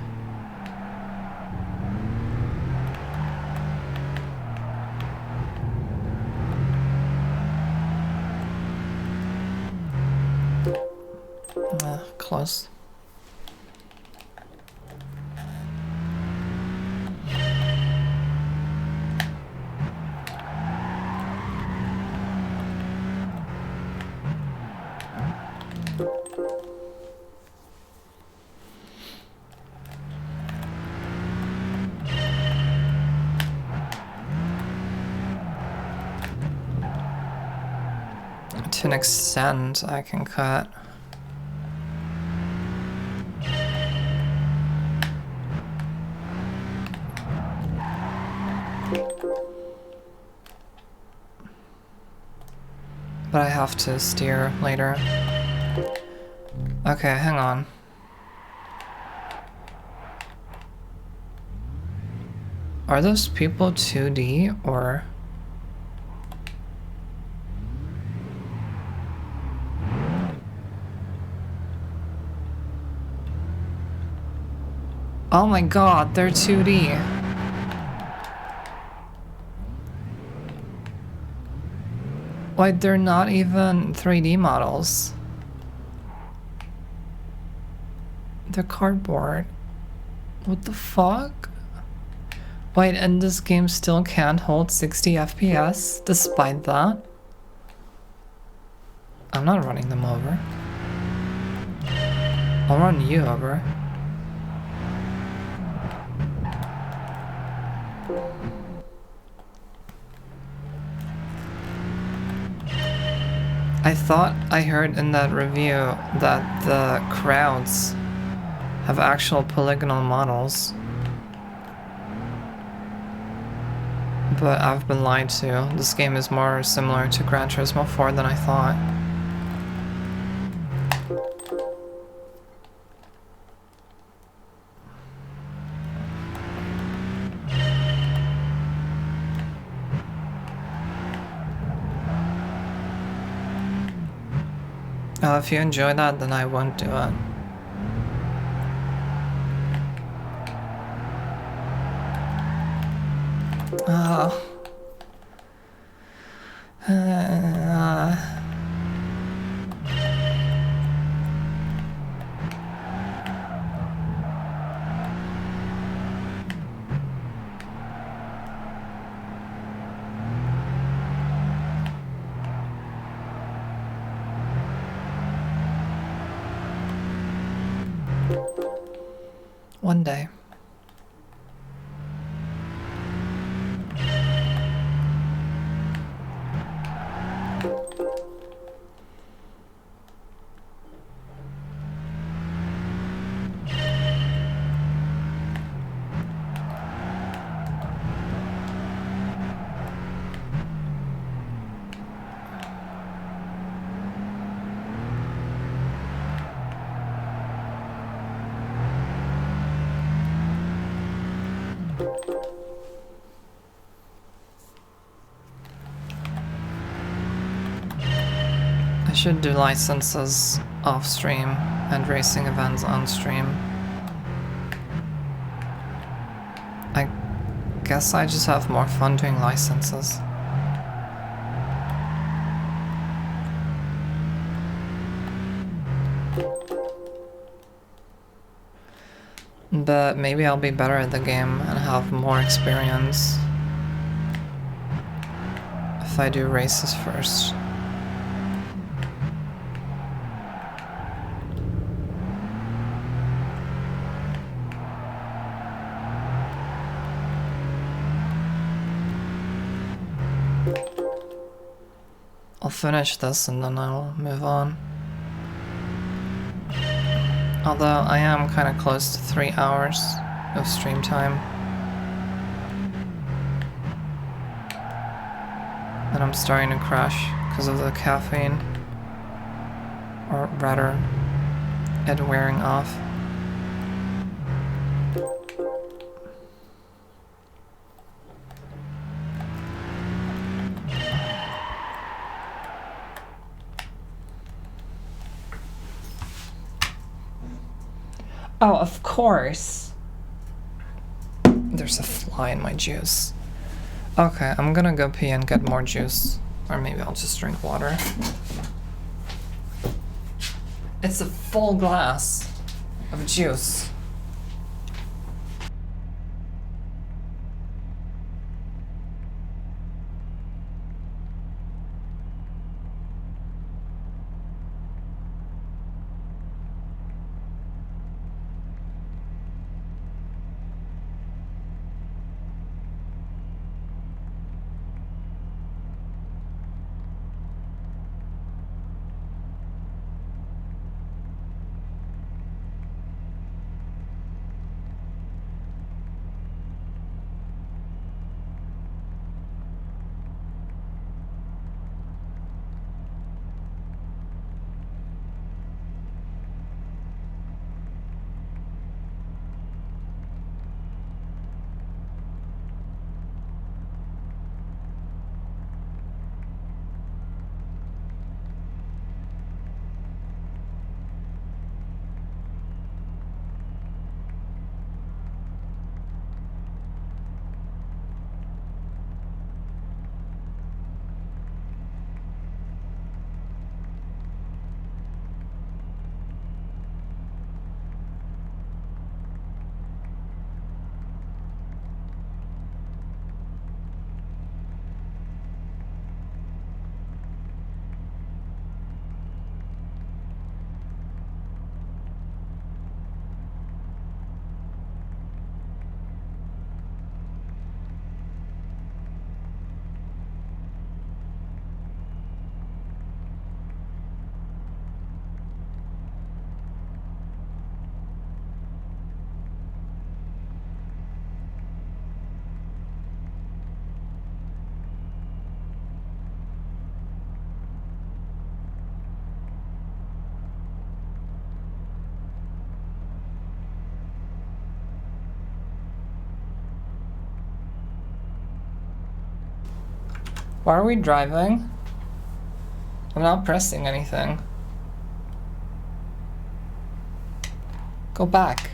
Close. To an extent, I can cut But I have to steer later. Okay, hang on. Are those people 2D or... Oh my god, they're 2D. Wait, they're not even 3D models. They're cardboard. What the fuck? Wait, and this game still can't hold 60 FPS despite that? I'm not running them over. I'll run you over. I thought I heard in that review that the crowds have actual polygonal models. But I've been lied to. This game is more similar to Gran Turismo 4 than I thought. If you enjoy that, then I won't do it. One day. I should do licenses off stream and racing events on stream. I guess I just have more fun doing licenses. But maybe I'll be better at the game and have more experience if I do races first. I'll finish this and then I'll move on. Although I am kind of close to 3 hours of stream time. And I'm starting to crash because of the caffeine. Or rather, it wearing off. Oh, of course. There's a fly in my juice. Okay, I'm gonna go pee and get more juice. Or maybe I'll just drink water. It's a full glass of juice. Why are we driving? I'm not pressing anything. Go back.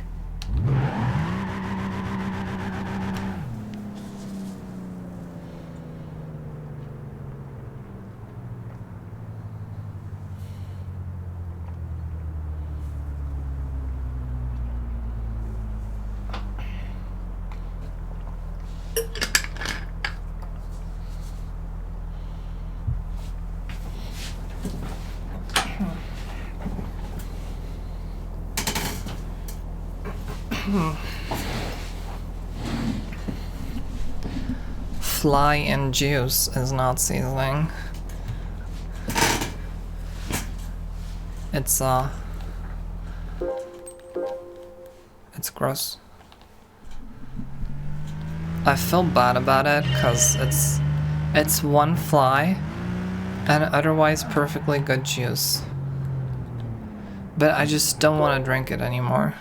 Fly and juice is not seasoning. It's gross. I feel bad about it because it's one fly and otherwise perfectly good juice. But I just don't want to drink it anymore.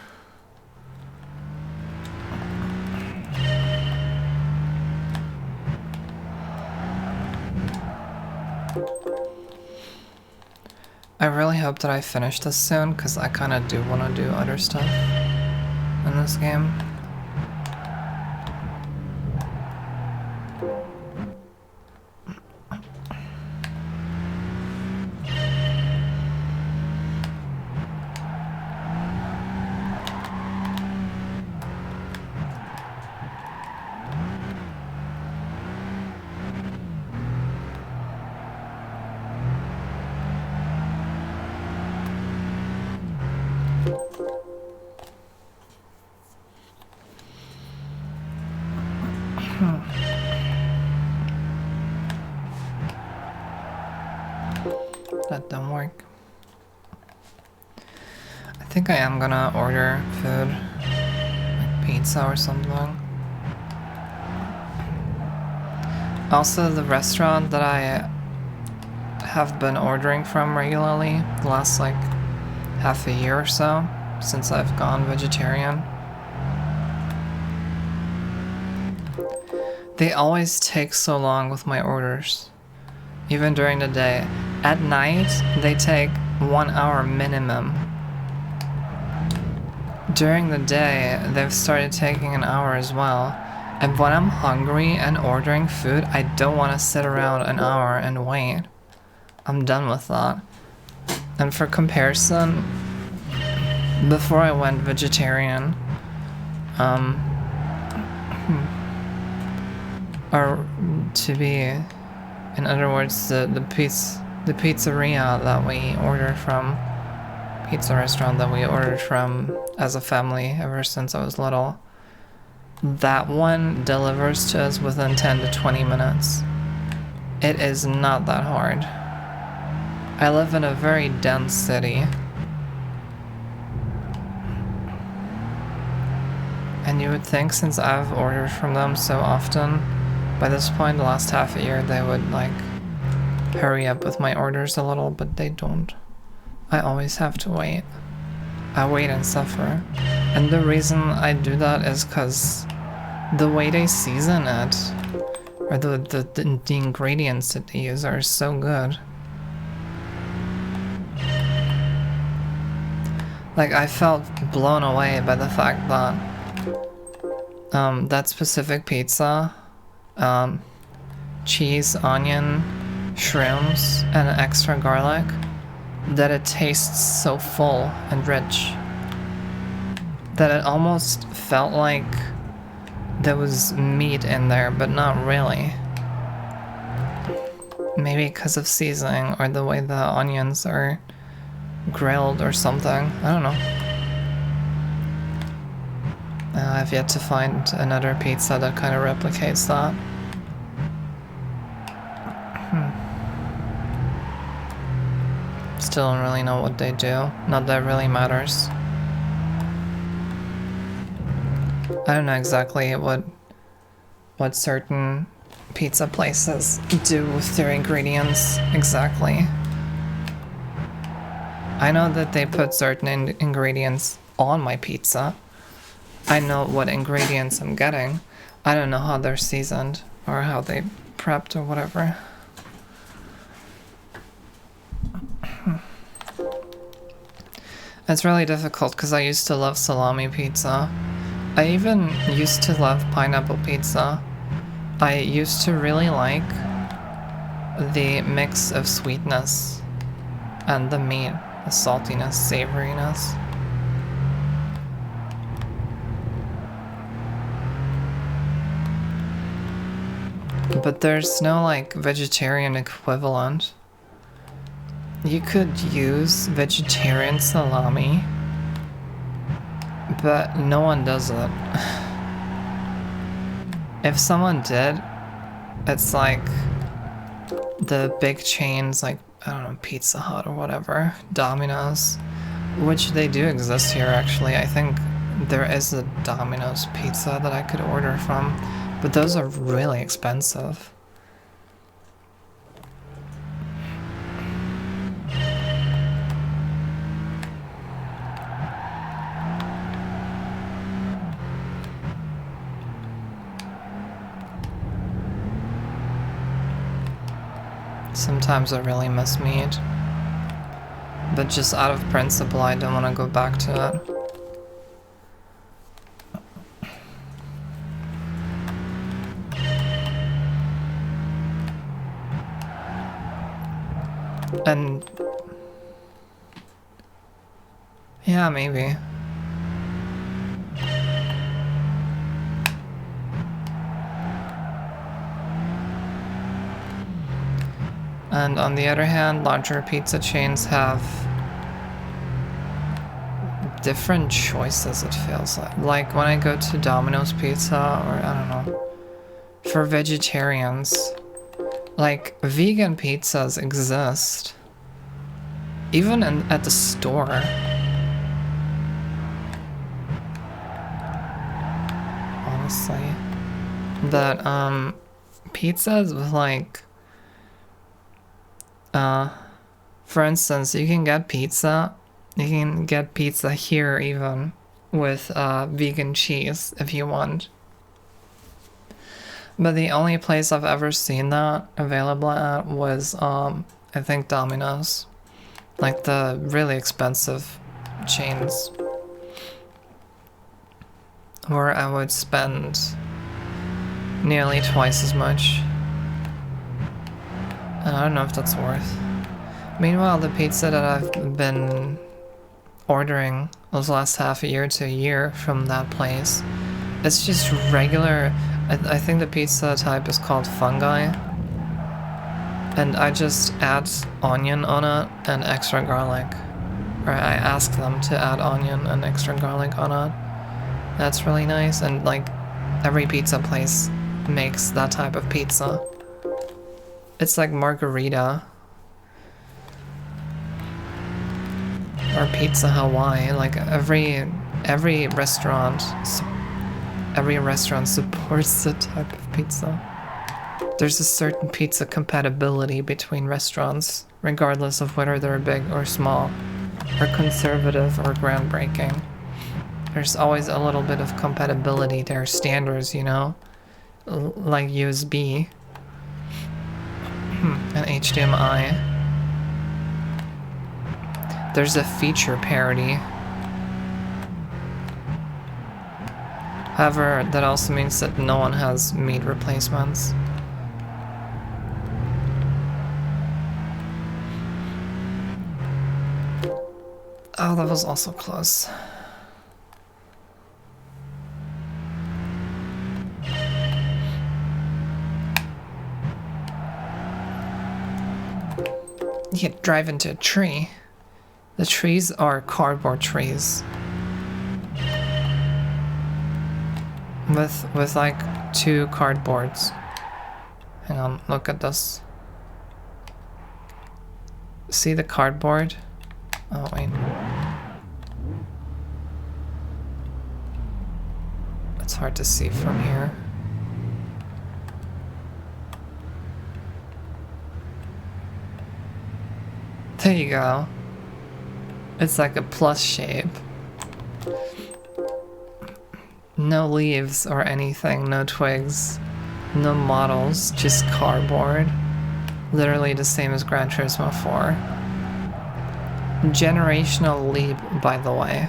I really hope that I finish this soon, because I kind of do want to do other stuff in this game. That don't work. I think I am gonna order food, like pizza or something. Also, the restaurant that I have been ordering from regularly the last like half a year or so since I've gone vegetarian, they always take so long with my orders, even during the day. At night, they take 1 hour minimum. During the day, they've started taking an hour as well. And when I'm hungry and ordering food, I don't want to sit around an hour and wait. I'm done with that. And for comparison, before I went vegetarian, or to be, in other words, the pizzeria that we ordered from, pizza restaurant that we ordered from as a family ever since I was little, that one delivers to us within 10 to 20 minutes. It is not that hard. I live in a very dense city. And you would think, since I've ordered from them so often, by this point, the last half a year, they would like hurry up with my orders a little, but they don't. I always have to wait. I wait and suffer. And the reason I do that is because the way they season it, or the ingredients that they use, are so good. Like, I felt blown away by the fact that that specific pizza, cheese, onion, shrooms, and extra garlic, that it tastes so full and rich that it almost felt like there was meat in there, but not really. Maybe because of seasoning or the way the onions are grilled or something. I don't know. I've yet to find another pizza that kind of replicates that. Still don't really know what they do. Not that it really matters. I don't know exactly what certain pizza places do with their ingredients exactly. I know that they put certain ingredients on my pizza. I know what ingredients I'm getting. I don't know how they're seasoned or how they prepped or whatever. It's really difficult because I used to love salami pizza. I even used to love pineapple pizza. I used to really like the mix of sweetness and the meat, the saltiness, savoriness. But there's no like vegetarian equivalent. You could use vegetarian salami, but no one does it. If someone did, it's like the big chains like, I don't know, Pizza Hut or whatever, Domino's, which they do exist here actually. I think there is a Domino's pizza that I could order from, but those are really expensive. Sometimes I really miss meat, but just out of principle I don't want to go back to it. And yeah, maybe. And on the other hand, larger pizza chains have different choices, it feels like. Like when I go to Domino's Pizza, or I don't know, for vegetarians, like vegan pizzas exist. Even at the store. Honestly. That, pizzas with like, for instance, you can get pizza here even with vegan cheese if you want. But the only place I've ever seen that available at was I think Domino's. Like the really expensive chains. Where I would spend nearly twice as much. And I don't know if that's worth. Meanwhile, the pizza that I've been ordering those last half a year to a year from that place, it's just regular. I think the pizza type is called fungi. And I just add onion on it and extra garlic. Or I ask them to add onion and extra garlic on it. That's really nice. And like every pizza place makes that type of pizza. It's like margarita. Or Pizza Hawaii. Like every restaurant supports the type of pizza. There's a certain pizza compatibility between restaurants, regardless of whether they're big or small, or conservative or groundbreaking. There's always a little bit of compatibility. There are standards, you know, like USB and HDMI. There's a feature parity. However, that also means that no one has meat replacements. Oh, that was also close. You could drive into a tree. The trees are cardboard trees. With like 2 cardboards. Hang on, look at this. See the cardboard? Oh wait. It's hard to see from here. There you go. It's like a plus shape. No leaves or anything, no twigs, no models, just cardboard. Literally the same as Gran Turismo 4. generational leap, by the way.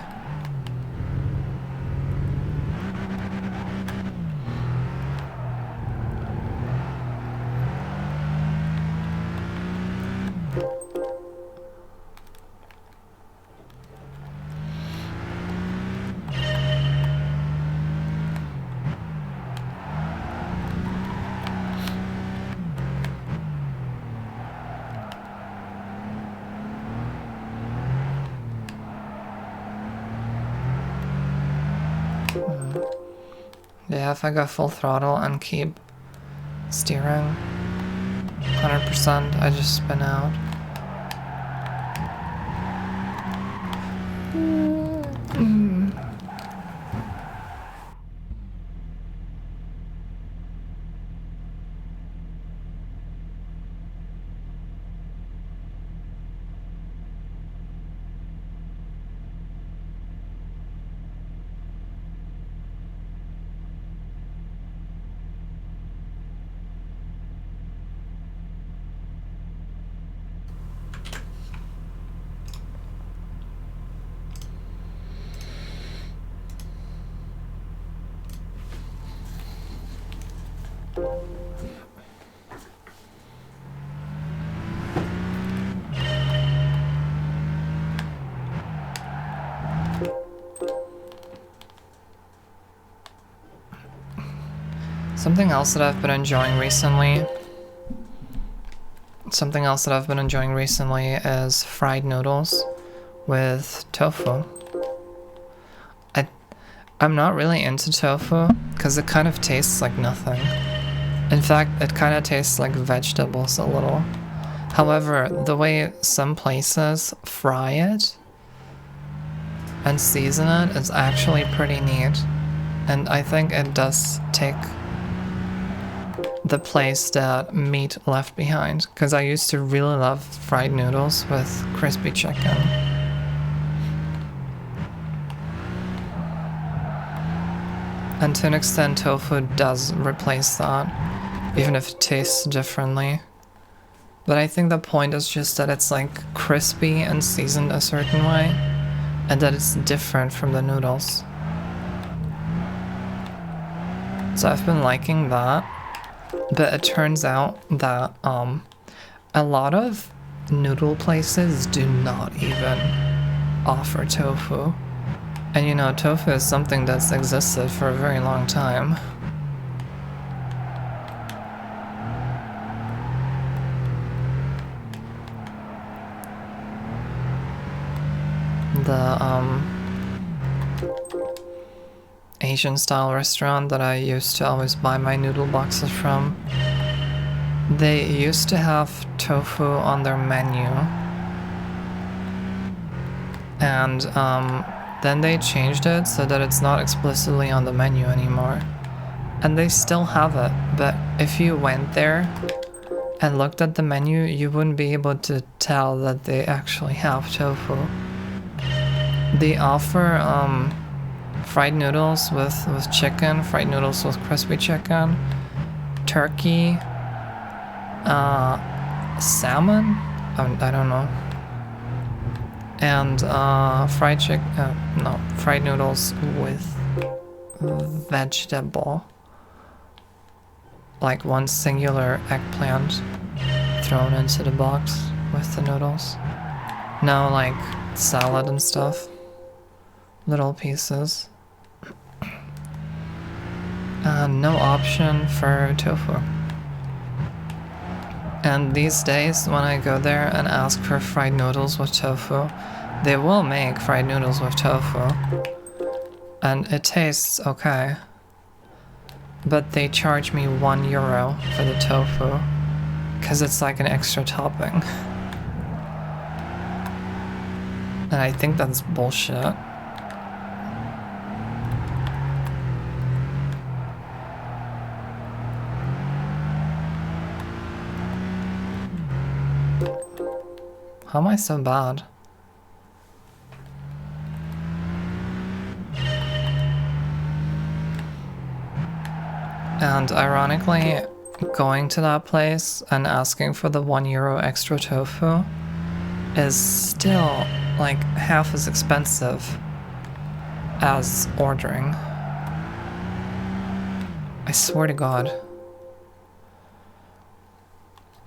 Yeah, if I go full throttle and keep steering 100%, I just spin out. Something else that I've been enjoying recently is fried noodles with tofu. I'm not really into tofu because it kind of tastes like nothing. In fact, it kind of tastes like vegetables a little. However, the way some places fry it and season it is actually pretty neat. And I think it does take the place that meat left behind, because I used to really love fried noodles with crispy chicken. And to an extent, tofu does replace that, even if it tastes differently. But I think the point is just that it's like crispy and seasoned a certain way, and that it's different from the noodles. So I've been liking that, but it turns out that a lot of noodle places do not even offer tofu. And you know, tofu is something that's existed for a very long time. The Asian style restaurant that I used to always buy my noodle boxes from, they used to have tofu on their menu. And then they changed it so that it's not explicitly on the menu anymore. And they still have it, but if you went there and looked at the menu, you wouldn't be able to tell that they actually have tofu. They offer fried noodles with chicken, fried noodles with crispy chicken, turkey, salmon, I don't know, and fried noodles with vegetable, like one singular eggplant thrown into the box with the noodles. No, like salad and stuff, little pieces. No option for tofu. And these days, when I go there and ask for fried noodles with tofu, they will make fried noodles with tofu. And it tastes okay. But they charge me €1 for the tofu, because it's like an extra topping. And I think that's bullshit. How am I so bad? And ironically, going to that place and asking for the €1 extra tofu is still like half as expensive as ordering. I swear to God.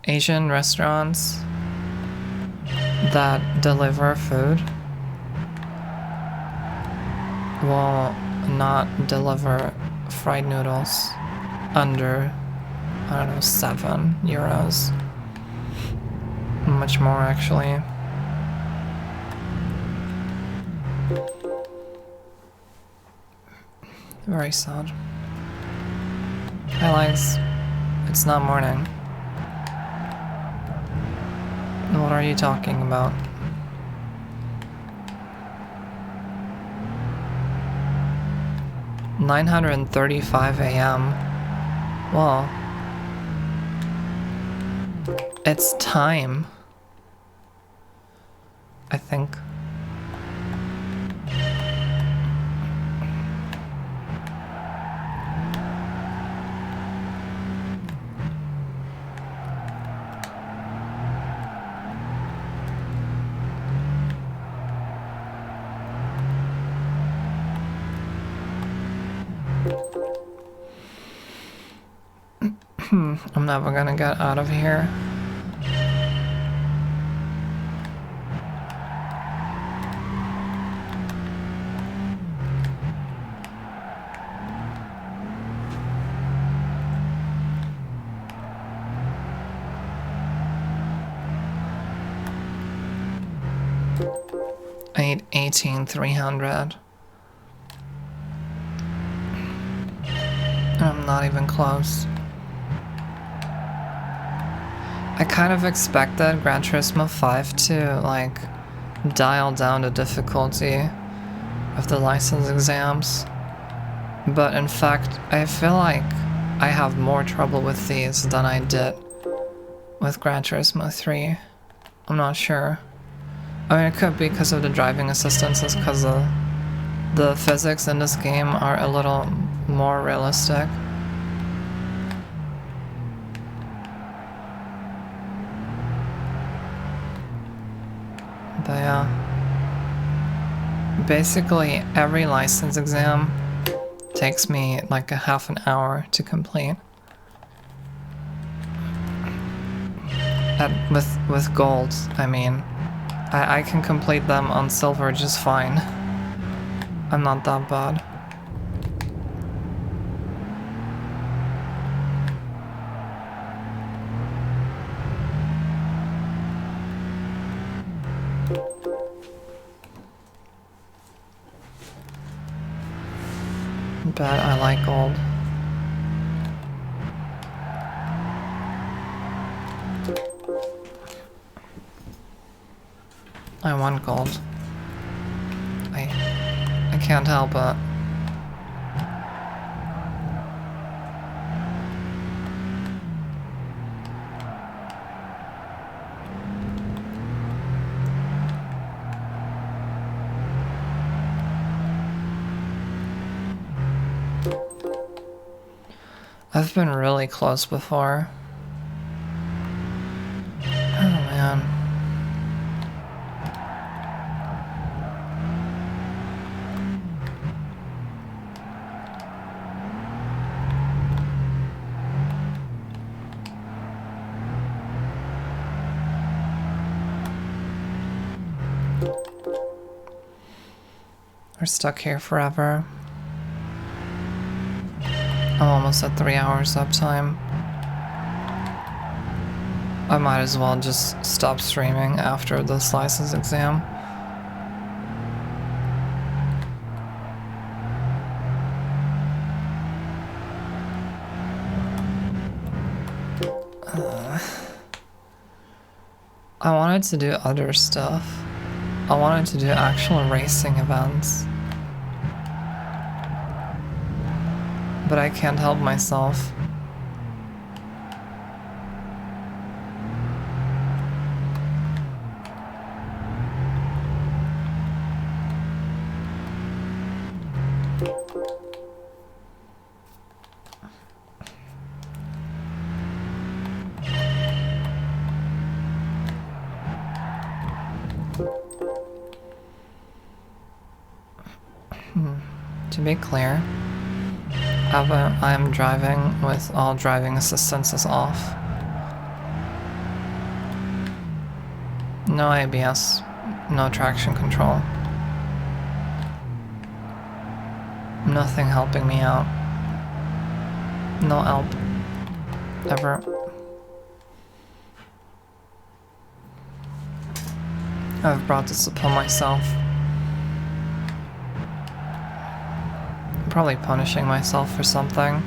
Asian restaurants that deliver food will not deliver fried noodles under, I don't know, €7. Much more, actually. Very sad. Hi, Legs. It's not morning. What are you talking about? $9:35 a.m. Well, it's time, I think. I'm never gonna get out of here. I need 18,300. I'm not even close. I kind of expected Gran Turismo 5 to, like, dial down the difficulty of the license exams. But in fact, I feel like I have more trouble with these than I did with Gran Turismo 3. I'm not sure. I mean, it could be because of the driving assistances, because the physics in this game are a little more realistic. But yeah. Basically, every license exam takes me like a half an hour to complete. With gold, I mean. I can complete them on silver just fine. I'm not that bad. But I like gold. I want gold. I can't help it. I've been really close before. Oh man. We're stuck here forever. I'm almost at 3 hours uptime. I might as well just stop streaming after this license exam. I wanted to do other stuff. I wanted to do actual racing events. But I can't help myself. To be clear, I am driving with all driving assistances off. No ABS, no traction control. Nothing helping me out. No help. Ever. I've brought this upon myself. I'm probably punishing myself for something.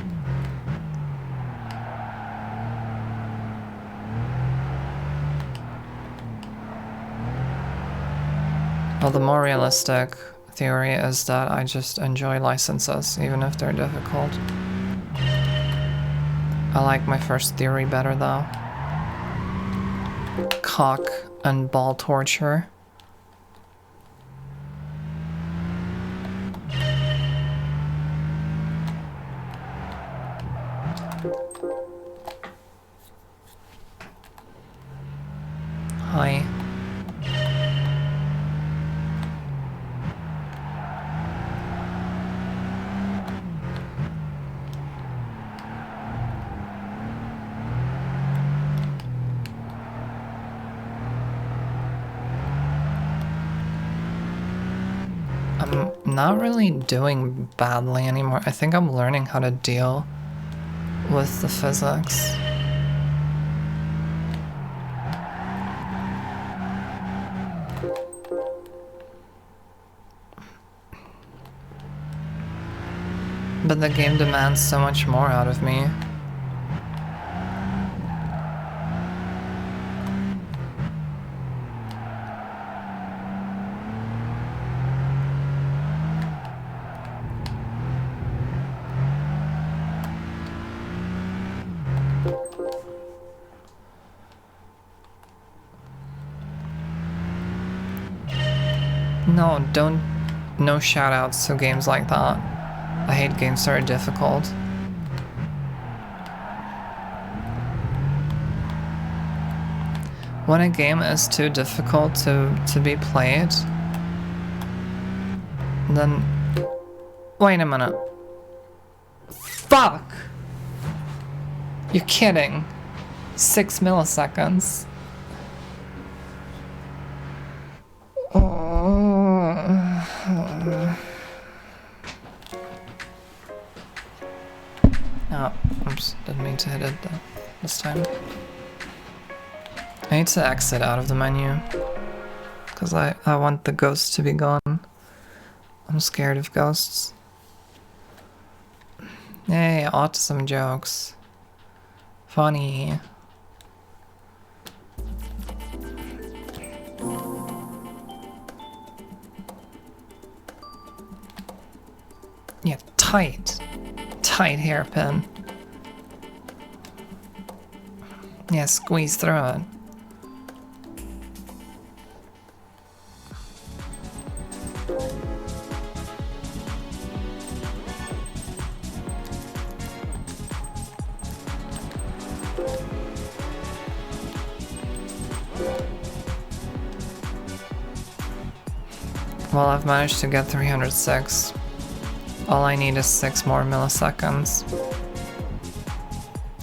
Well, the more realistic theory is that I just enjoy licenses, even if they're difficult. I like my first theory better, though. Cock and ball torture. Hi. I'm not really doing badly anymore. I think I'm learning how to deal with the physics. But the game demands so much more out of me. No, don't... No shoutouts to games like that. I hate games that are difficult. When a game is too difficult to be played, then... Wait a minute. Fuck! You're kidding. 6 milliseconds. Oh, oops, didn't mean to hit it this time. I need to exit out of the menu, because I want the ghosts to be gone. I'm scared of ghosts. Yay, autism jokes. Funny. Yeah, tight. Tight hairpin. Yeah, squeeze through it. Well, I've managed to get 306. All I need is 6 more milliseconds.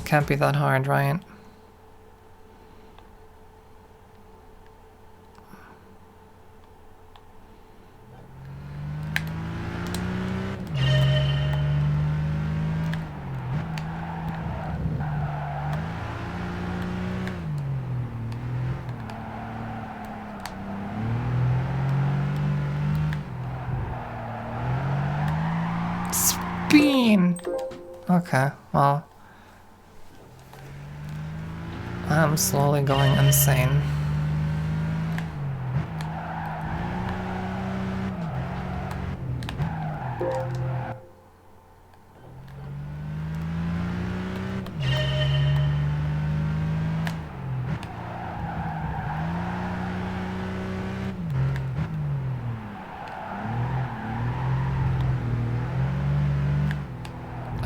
Can't be that hard, right? Spin! Okay, well... I'm slowly going insane.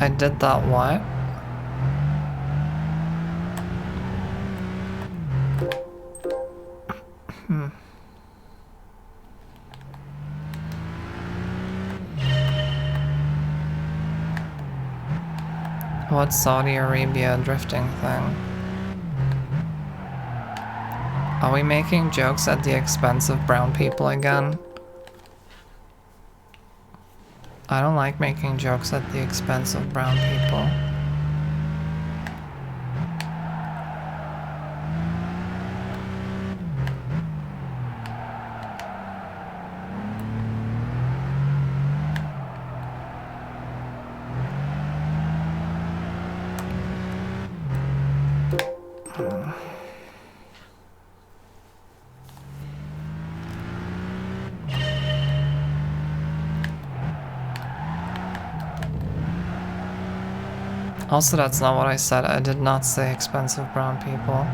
I did that what? What Saudi Arabia drifting thing? Are we making jokes at the expense of brown people again? I don't like making jokes at the expense of brown people. Also, that's not what I said. I did not say expensive brown people.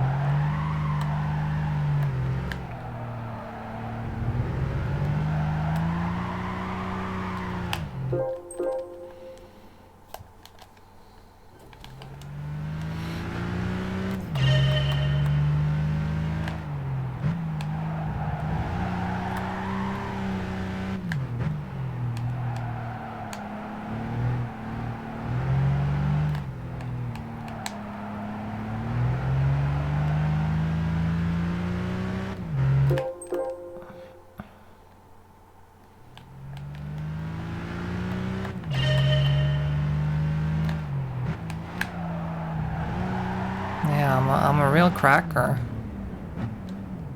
Yeah, I'm a real cracker.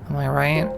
Am I right?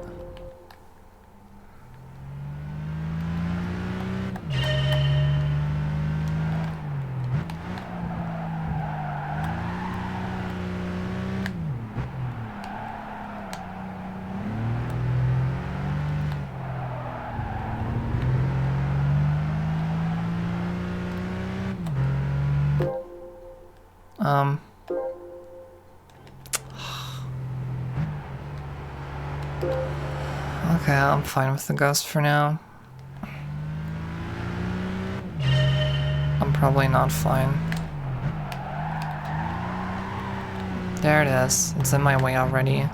Okay, I'm fine with the ghost for now. I'm probably not fine. There it is. It's in my way already.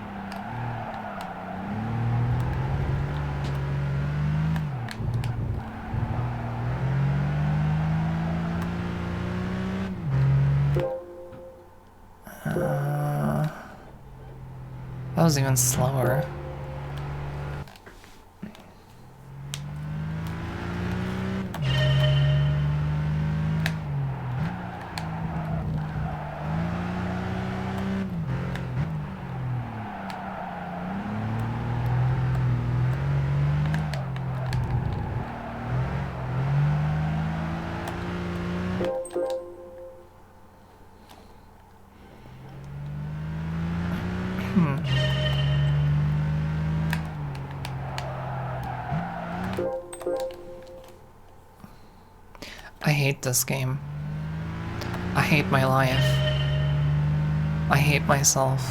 That was even slower. I hate this game. I hate my life. I hate myself.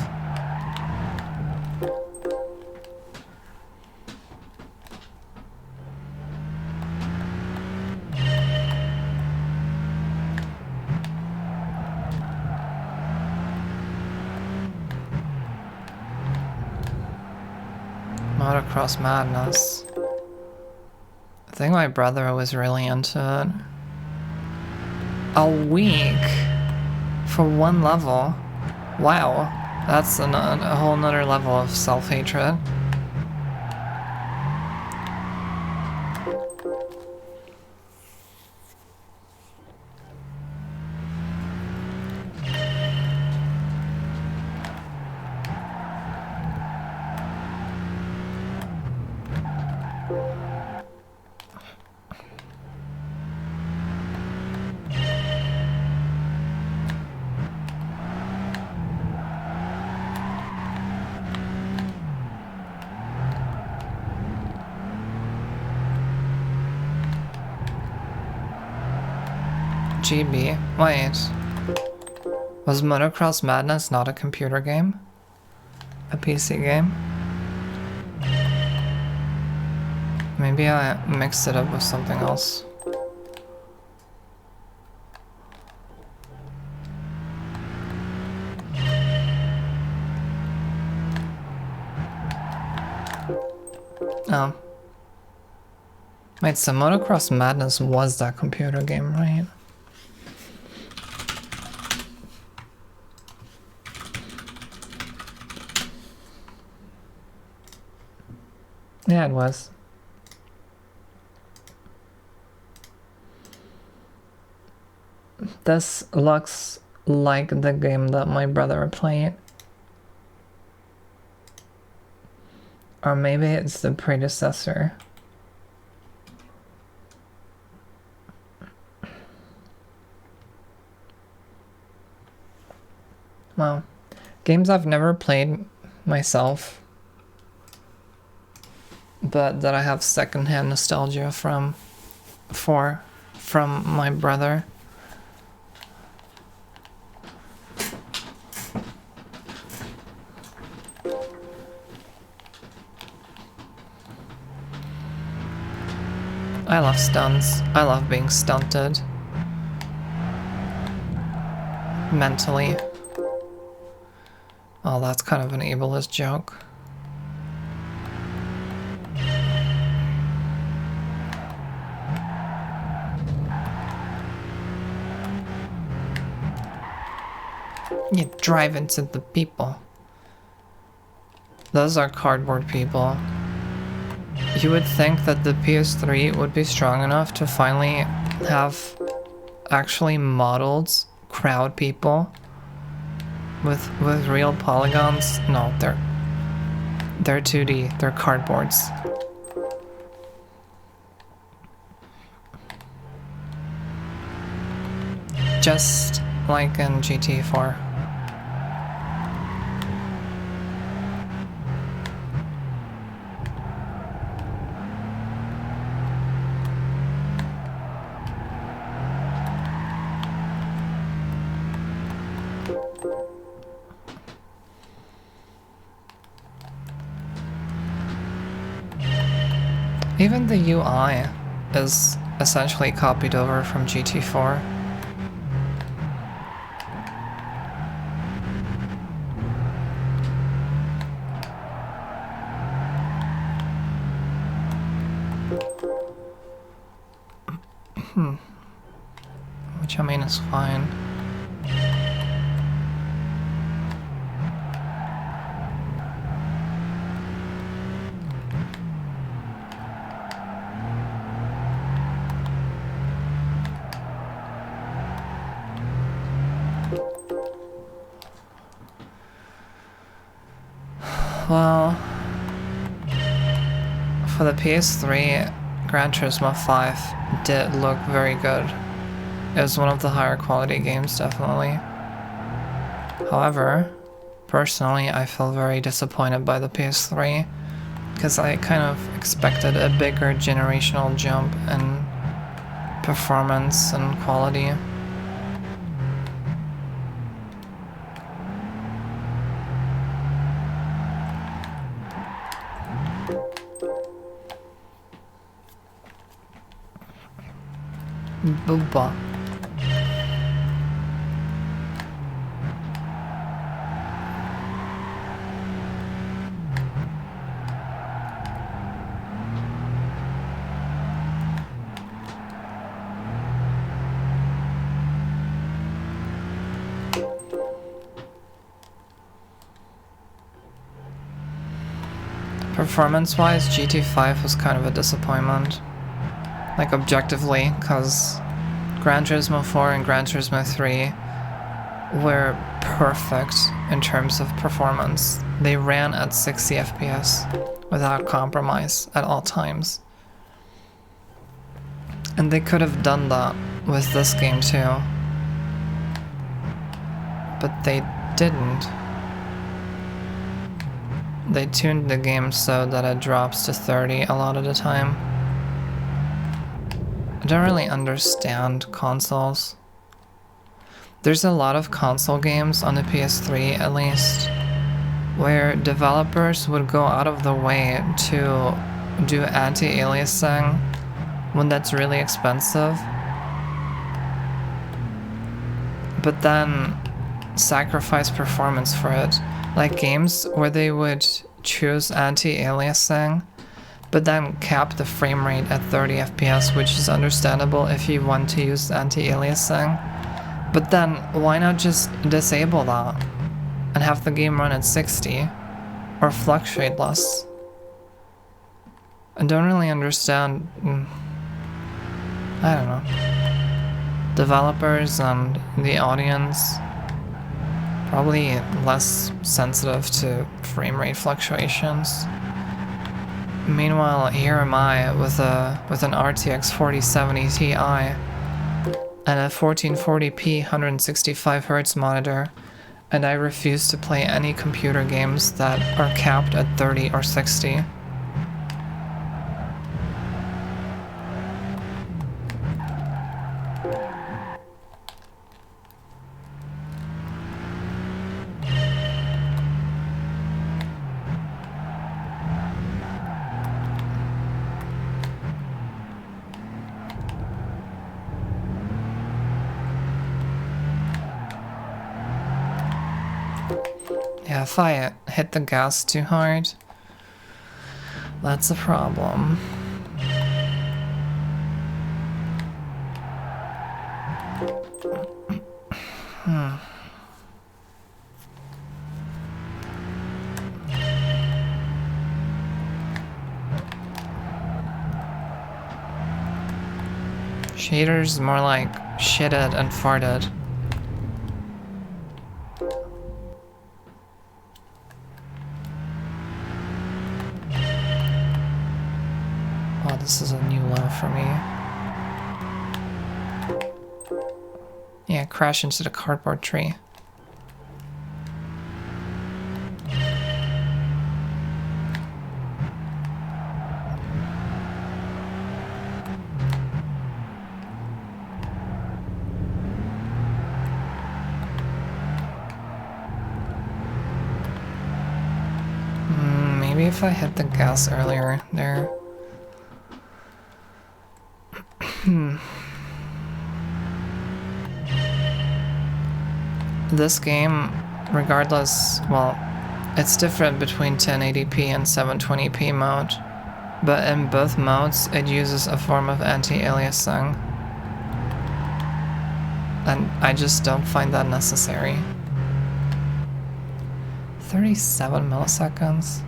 Motocross Madness. I think my brother was really into it. A week for one level. Wow, that's a whole nother level of self-hatred. GB. Wait. Was Motocross Madness not a computer game? A PC game? Maybe I mixed it up with something else. Oh. Wait, so Motocross Madness was that computer game, right? Yeah, it was. This looks like the game that my brother played. Or maybe it's the predecessor. Well, games I've never played myself, but that I have secondhand nostalgia from my brother. I love stunts. I love being stunted. Mentally. Oh, that's kind of an ableist joke. You drive into the people. Those are cardboard people. You would think that the PS3 would be strong enough to finally have actually modeled crowd people with real polygons. No, they're 2D. They're cardboards. Just like in GT4. Even the UI is essentially copied over from GT4. Which I mean is fine. Well, for the PS3, Gran Turismo 5 did look very good. It was one of the higher quality games, definitely. However, personally, I feel very disappointed by the PS3 because I kind of expected a bigger generational jump in performance and quality. Booba. Performance-wise, GT5 was kind of a disappointment. Like, objectively, because Gran Turismo 4 and Gran Turismo 3 were perfect in terms of performance. They ran at 60 FPS without compromise at all times. And they could have done that with this game too. But they didn't. They tuned the game so that it drops to 30 a lot of the time. I don't really understand consoles. There's a lot of console games on the PS3 at least, where developers would go out of the way to do anti-aliasing when that's really expensive, but then sacrifice performance for it. Like games where they would choose anti-aliasing but then cap the frame rate at 30 FPS, which is understandable if you want to use anti-aliasing. But then why not just disable that and have the game run at 60 or fluctuate less? I don't really understand, I don't know, developers and the audience probably less sensitive to frame rate fluctuations. Meanwhile, here am I with an RTX 4070 Ti and a 1440p 165Hz monitor, and I refuse to play any computer games that are capped at 30 or 60. Yeah, if I hit the gas too hard, that's a problem. Shaders more like shitted and farted. Oh, this is a new low for me. Yeah, crash into the cardboard tree. Maybe if I hit the gas earlier there. This game, regardless, well, it's different between 1080p and 720p mode, but in both modes it uses a form of anti-aliasing, and I just don't find that necessary. 37 milliseconds?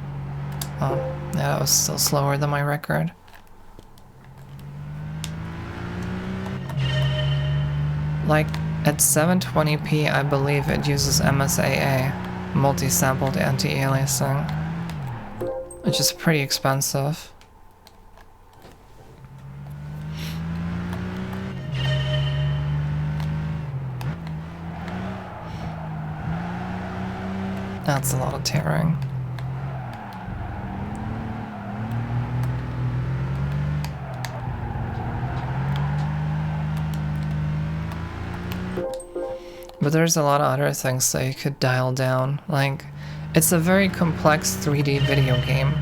Oh, yeah, that was still slower than my record. Like, at 720p, I believe it uses MSAA, multi-sampled anti-aliasing, which is pretty expensive. That's a lot of tearing. But there's a lot of other things that you could dial down. Like, it's a very complex 3D video game.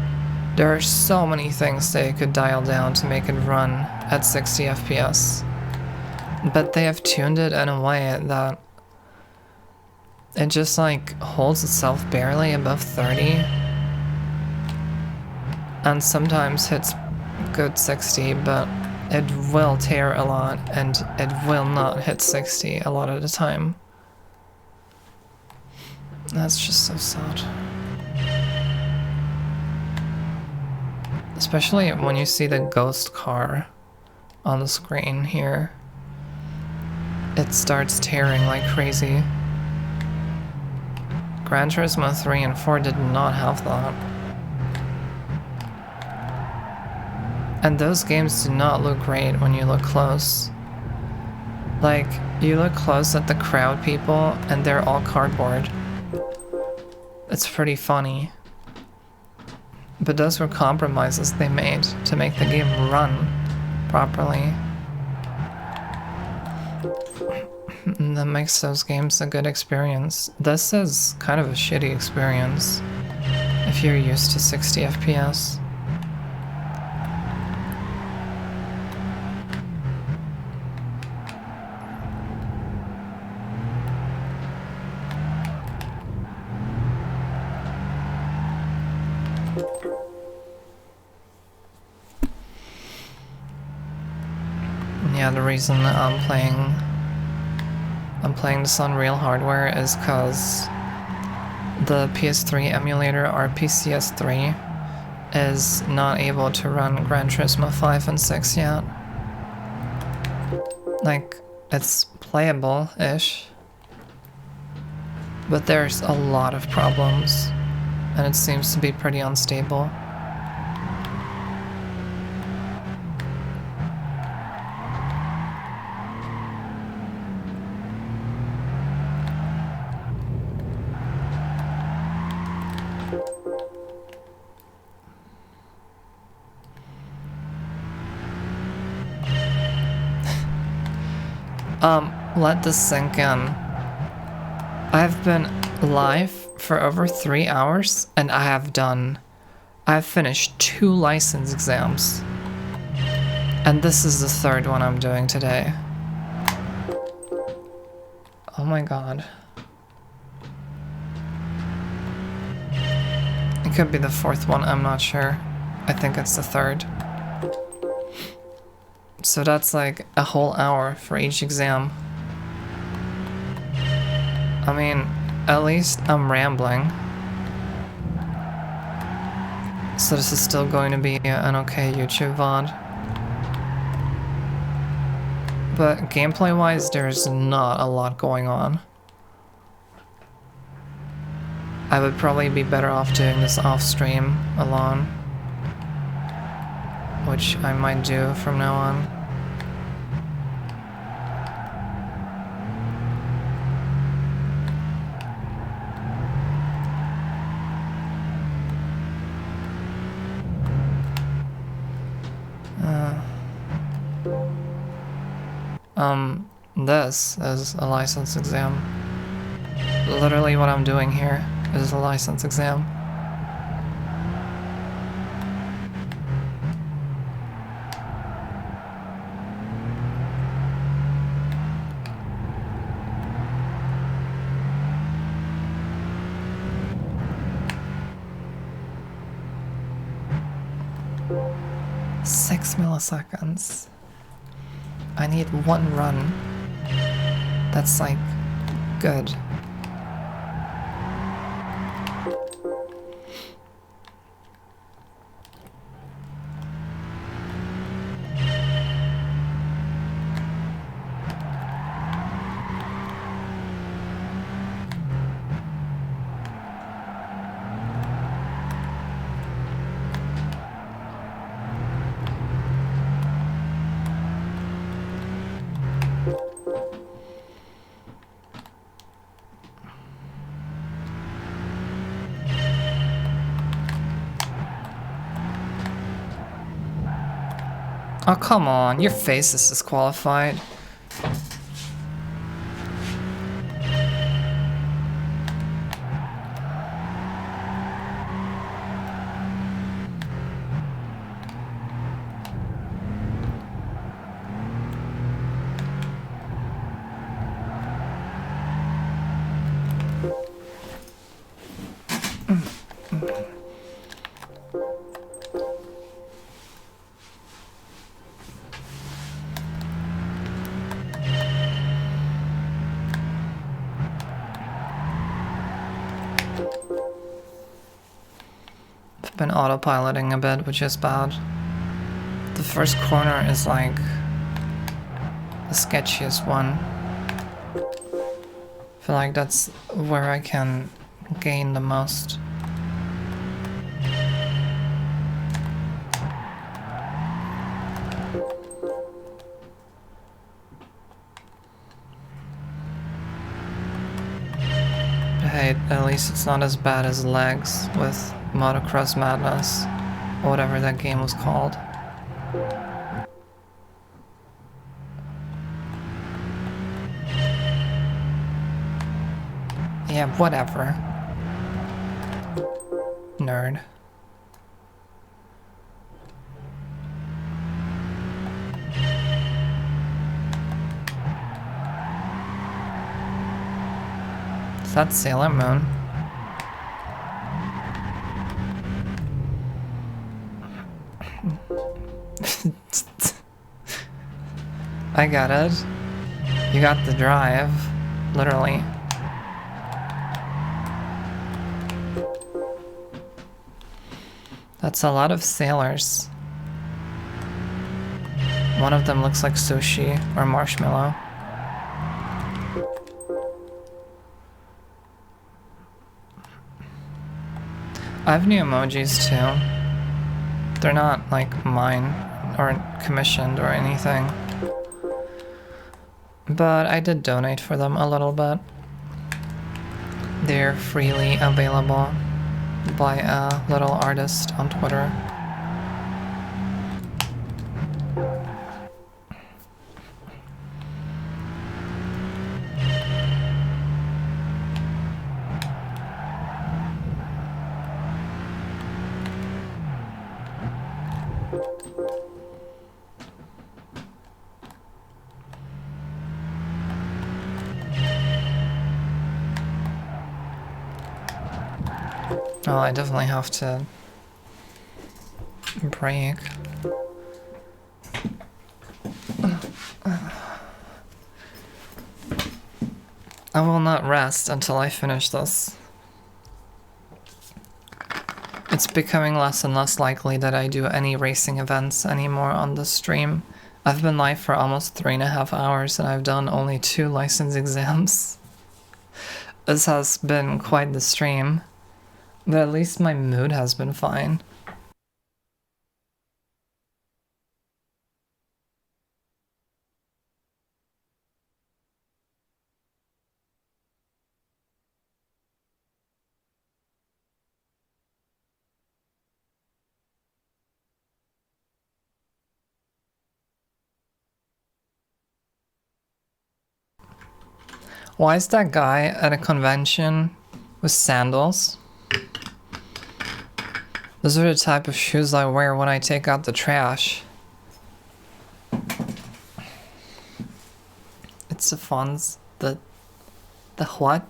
There are so many things that you could dial down to make it run at 60 FPS. But they have tuned it in a way that it just like holds itself barely above 30. And sometimes hits good 60, but it will tear a lot and it will not hit 60 a lot of the time. That's just so sad. Especially when you see the ghost car on the screen here. It starts tearing like crazy. Gran Turismo 3 and 4 did not have that. And those games do not look great when you look close. Like, you look close at the crowd people and they're all cardboard. It's pretty funny. But those were compromises they made to make the game run properly. And that makes those games a good experience. This is kind of a shitty experience if you're used to 60 FPS. Yeah, the reason I'm playing this on real hardware is because the PS3 emulator RPCS3 is not able to run Gran Turismo 5 and 6 yet. Like, it's playable-ish, but there's a lot of problems, and it seems to be pretty unstable. Let this sink in. I've been live for over 3 hours, and I've finished 2 license exams. And this is the 3rd one I'm doing today. Oh my god. It could be the 4th one, I'm not sure. I think it's the 3rd. So that's like a whole hour for each exam. I mean, at least I'm rambling. So this is still going to be an okay YouTube VOD. But gameplay-wise, there's not a lot going on. I would probably be better off doing this off-stream alone. Which I might do from now on. This is a license exam. Literally what I'm doing here is a license exam. Six milliseconds. I need 1 run. That's like good. Oh, come on, your face is disqualified. Been autopiloting a bit, which is bad. The first corner is like the sketchiest one. I feel like that's where I can gain the most. But hey, at least it's not as bad as Legs with Motocross Madness, or whatever that game was called. Yeah, whatever. Nerd. Is that Sailor Moon? I got it. You got the drive, literally. That's a lot of sailors. One of them looks like sushi or marshmallow. I have new emojis too. They're not like mine or commissioned or anything. But I did donate for them a little bit. They're freely available by a little artist on Twitter. Oh, I definitely have to break. I will not rest until I finish this. It's becoming less and less likely that I do any racing events anymore on the stream. I've been live for almost 3.5 hours and I've done only 2 license exams. This has been quite the stream. But at least my mood has been fine. Why is that guy at a convention with sandals? Those are the type of shoes I wear when I take out the trash. It's the funds. The what?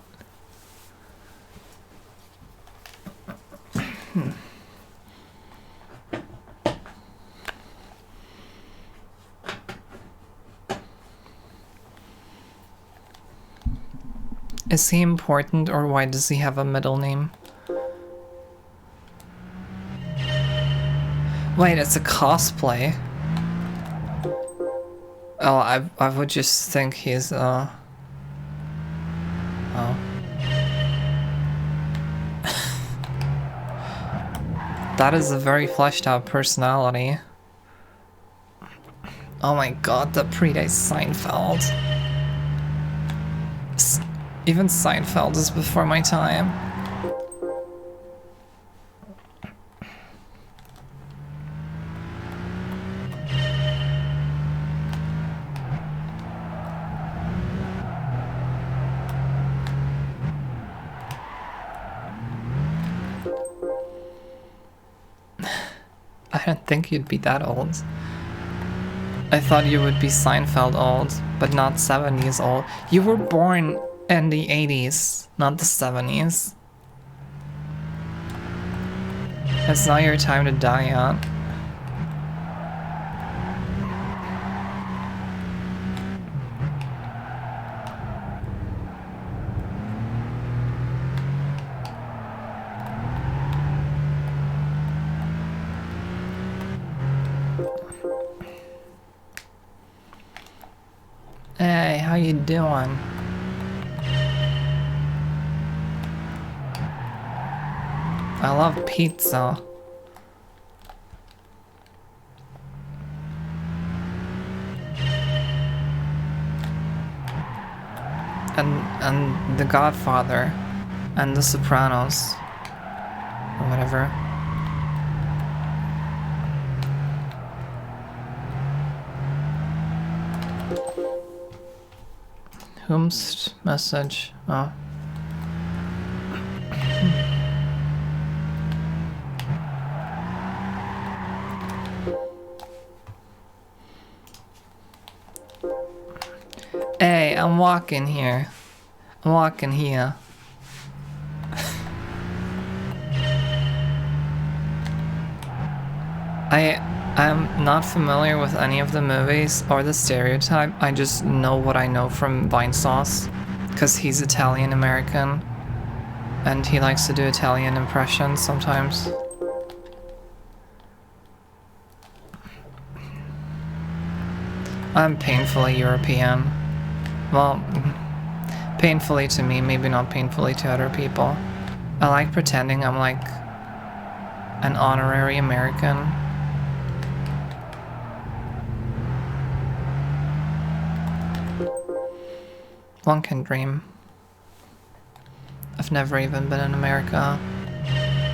Is he important or why does he have a middle name? Wait, it's a cosplay. Oh, I would just think he's oh. That is a very fleshed out personality. Oh my god, that predates Seinfeld. Even Seinfeld is before my time. I don't think you'd be that old. I thought you would be Seinfeld old, but not 70s old. You were born in the 80s, not the 70s. It's not your time to die yet. Hey, how you doing? I love pizza. And The Godfather and The Sopranos or whatever. Whomst message? Oh. Hey, I'm walking here. I'm walking here. I'm not familiar with any of the movies or the stereotype. I just know what I know from Vinesauce, because he's Italian American, and he likes to do Italian impressions sometimes. I'm painfully European. Well, painfully to me, maybe not painfully to other people. I like pretending I'm like an honorary American. One can dream. I've never even been in America,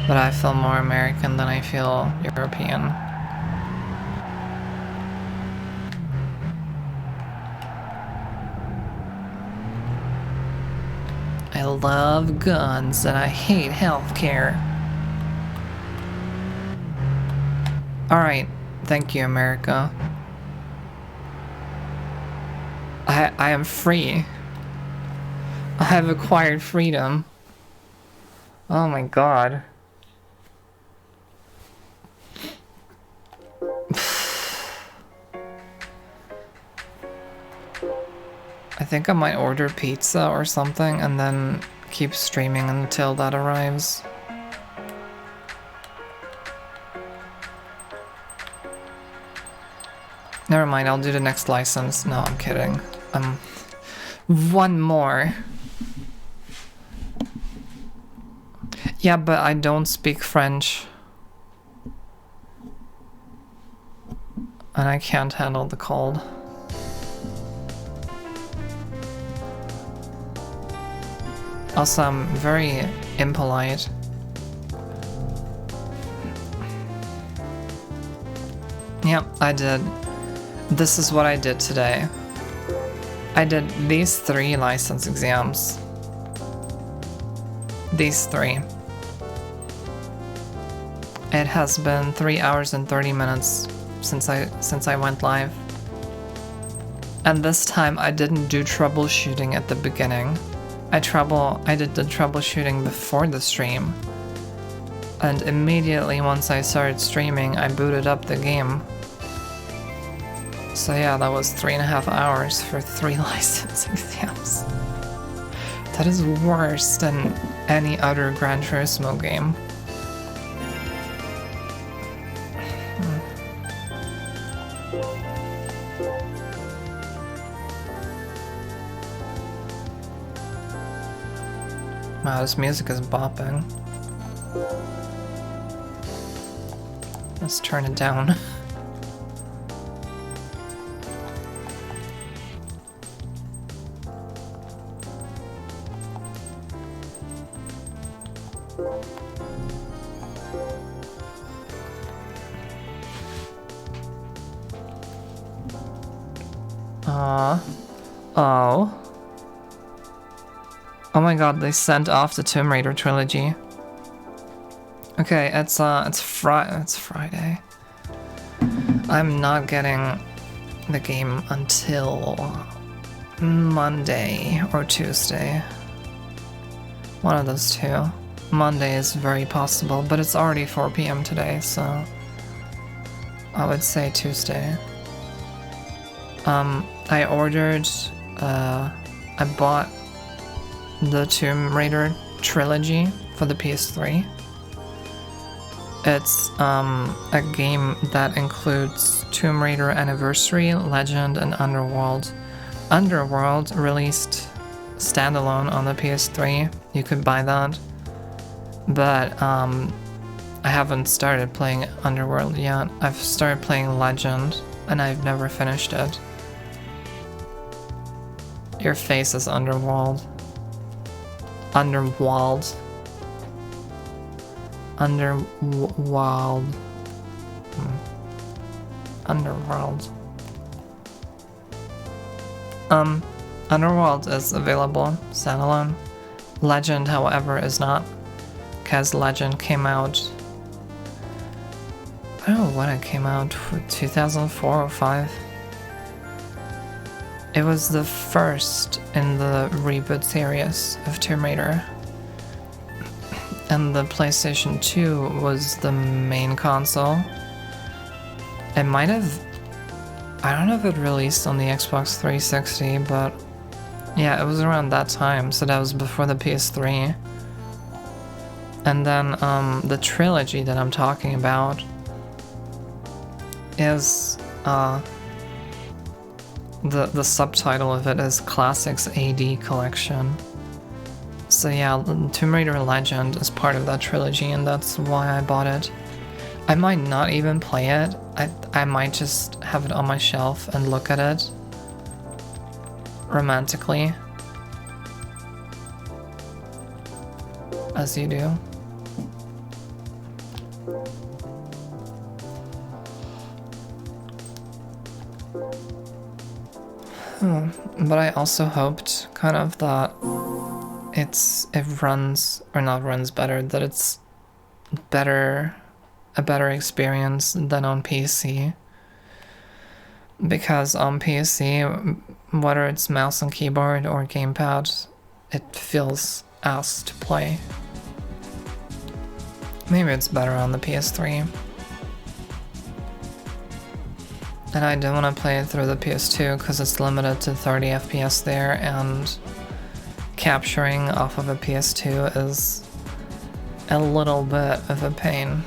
but I feel more American than I feel European. I love guns and I hate healthcare. Alright, thank you, America. I am free. I have acquired freedom. Oh my god. I think I might order pizza or something and then keep streaming until that arrives. Never mind, I'll do the next license. No, I'm kidding. One more. Yeah, but I don't speak French. And I can't handle the cold. Also, I'm very impolite. Yep, I did. This is what I did today. I did these 3 license exams. These 3. It has been 3 hours and 30 minutes since I went live. And this time I didn't do troubleshooting at the beginning. I did the troubleshooting before the stream. And immediately once I started streaming, I booted up the game. So yeah, that was 3.5 hours for 3 license exams. That is worse than any other Gran Turismo game. Wow, this music is bopping. Let's turn it down. Oh. Oh my god, they sent off the Tomb Raider trilogy. Okay, it's Friday. I'm not getting the game until Monday or Tuesday. One of those two. Monday is very possible, but it's already 4 PM today, so I would say Tuesday. I bought the Tomb Raider trilogy for the PS3. It's a game that includes Tomb Raider Anniversary, Legend, and Underworld. Underworld released standalone on the PS3. You could buy that. But I haven't started playing Underworld yet. I've started playing Legend, and I've never finished it. Your face is Underworld. Underworld. Underworld. Underworld. Underworld is available standalone. Legend, however, is not, because Legend came out, I don't know when it came out, 2004 or 5. It was the first in the reboot series of Tomb Raider. And the PlayStation 2 was the main console. It might have, I don't know if it released on the Xbox 360, but yeah, it was around that time, so that was before the PS3. And then the trilogy that I'm talking about is the subtitle of it is Classics AD Collection. So yeah, Tomb Raider Legend is part of that trilogy, and that's why I bought it. I might not even play it. I might just have it on my shelf and look at it romantically, as you do. But I also hoped kind of that it runs, or not runs better, that it's a better experience than on PC. Because on PC, whether it's mouse and keyboard or gamepad, it feels ass to play. Maybe it's better on the PS3. And I do want to play it through the PS2 because it's limited to 30 FPS there, and capturing off of a PS2 is a little bit of a pain.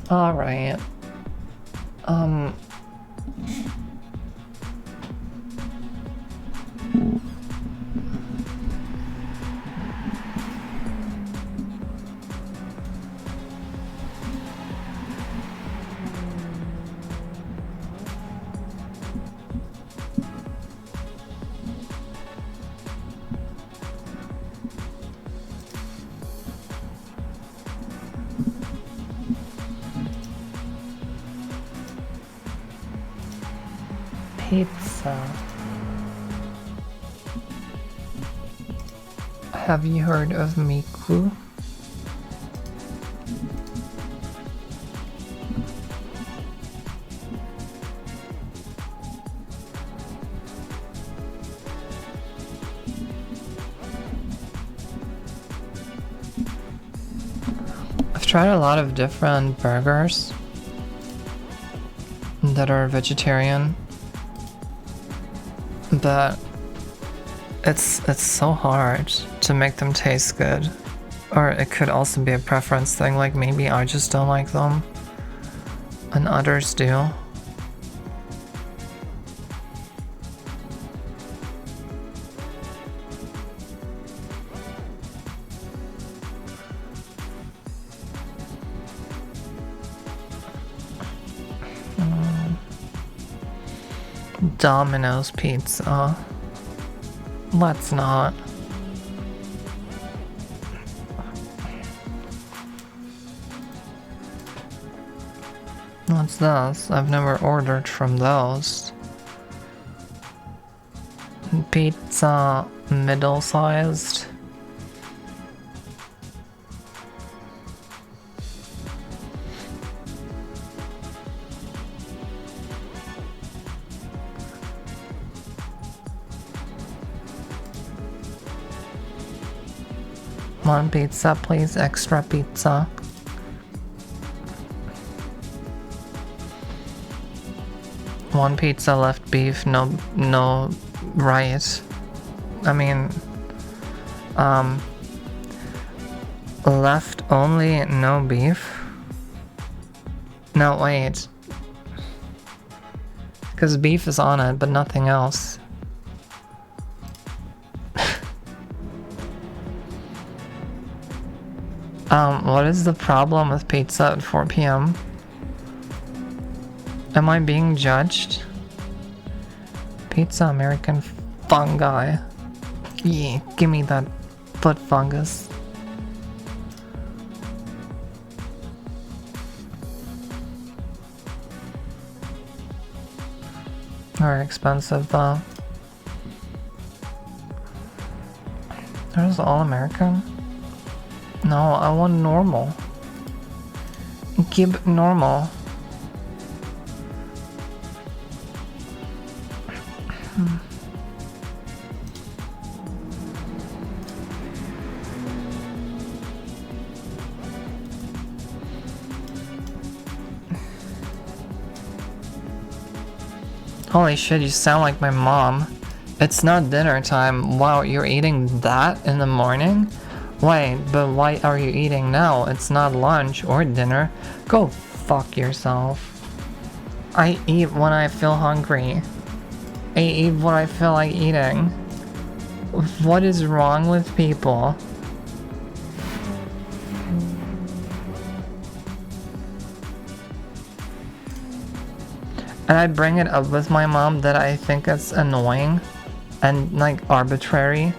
All right. Pizza. Have you heard of Miku? I've tried a lot of different burgers that are vegetarian, but it's so hard to make them taste good. Or it could also be a preference thing, like maybe I just don't like them and others do. Domino's pizza. Let's not. What's this? I've never ordered from those. Pizza middle-sized. One pizza, please. Extra pizza. One pizza, left beef, no rice. I mean, left only, no beef. No, wait. Because beef is on it, but nothing else. What is the problem with pizza at 4 p.m.? Am I being judged? Pizza American fungi. Yeah, give me that foot fungus. Very expensive though. There's all American. No, I want normal. Give normal. Holy shit, you sound like my mom. It's not dinner time. Wow, you're eating that in the morning? Wait, but why are you eating now? It's not lunch or dinner. Go fuck yourself. I eat when I feel hungry. I eat what I feel like eating. What is wrong with people? And I bring it up with my mom that I think it's annoying and like arbitrary.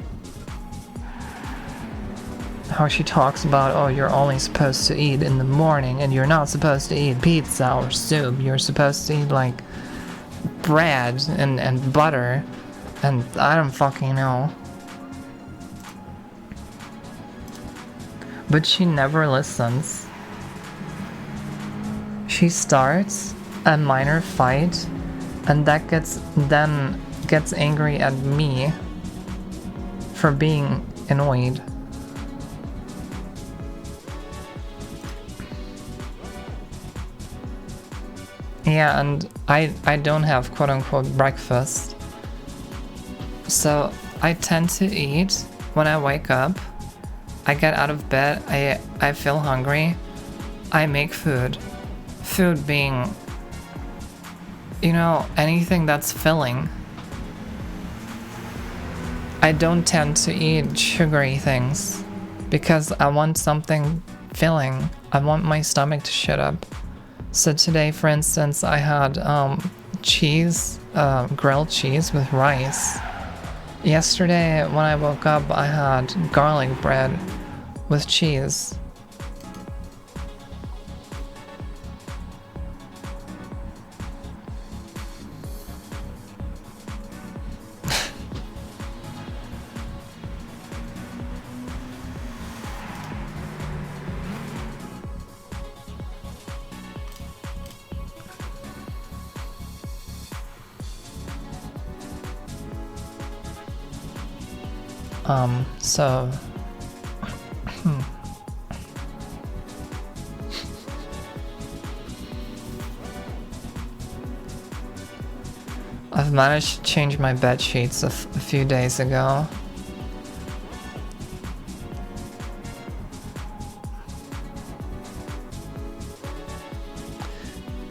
How she talks about, oh, you're only supposed to eat in the morning and you're not supposed to eat pizza or soup. You're supposed to eat like bread and butter, and I don't fucking know. But she never listens. She starts a minor fight and that gets angry at me for being annoyed. Yeah, and I don't have quote-unquote breakfast. So I tend to eat when I wake up. I get out of bed, I feel hungry, I make food. Food being, you know, anything that's filling. I don't tend to eat sugary things because I want something filling. I want my stomach to shut up. So today, for instance, I had cheese, grilled cheese with rice. Yesterday, when I woke up, I had garlic bread with cheese. So I've managed to change my bed sheets a few days ago.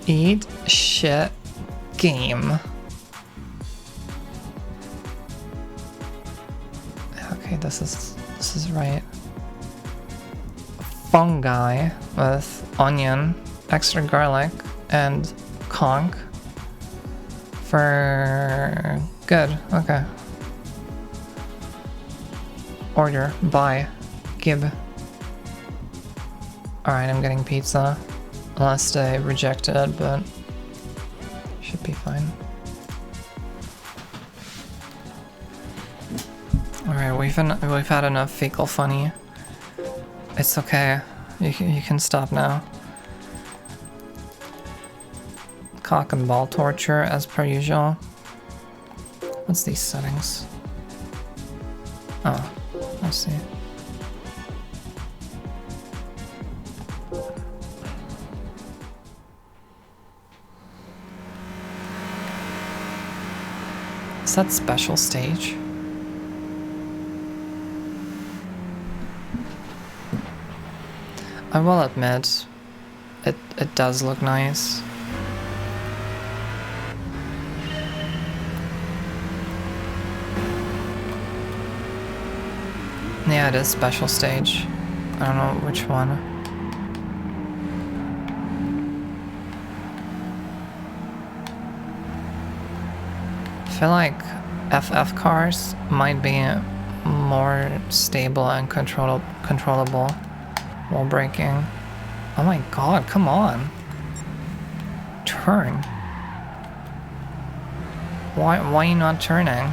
Eat shit game. Okay, this is right. Fungi with onion, extra garlic, and conch. For good, okay. Order, buy, gib. Alright, I'm getting pizza. Unless they reject it, but should be fine. Alright, we've had enough fecal funny. It's okay. You can stop now. Cock and ball torture as per usual. What's these settings? Oh, I see. Is that special stage? I will admit, it does look nice. Yeah, it is special stage. I don't know which one. I feel like FF cars might be more stable and controllable while braking. Oh my god, come on. Turn. Why are you not turning?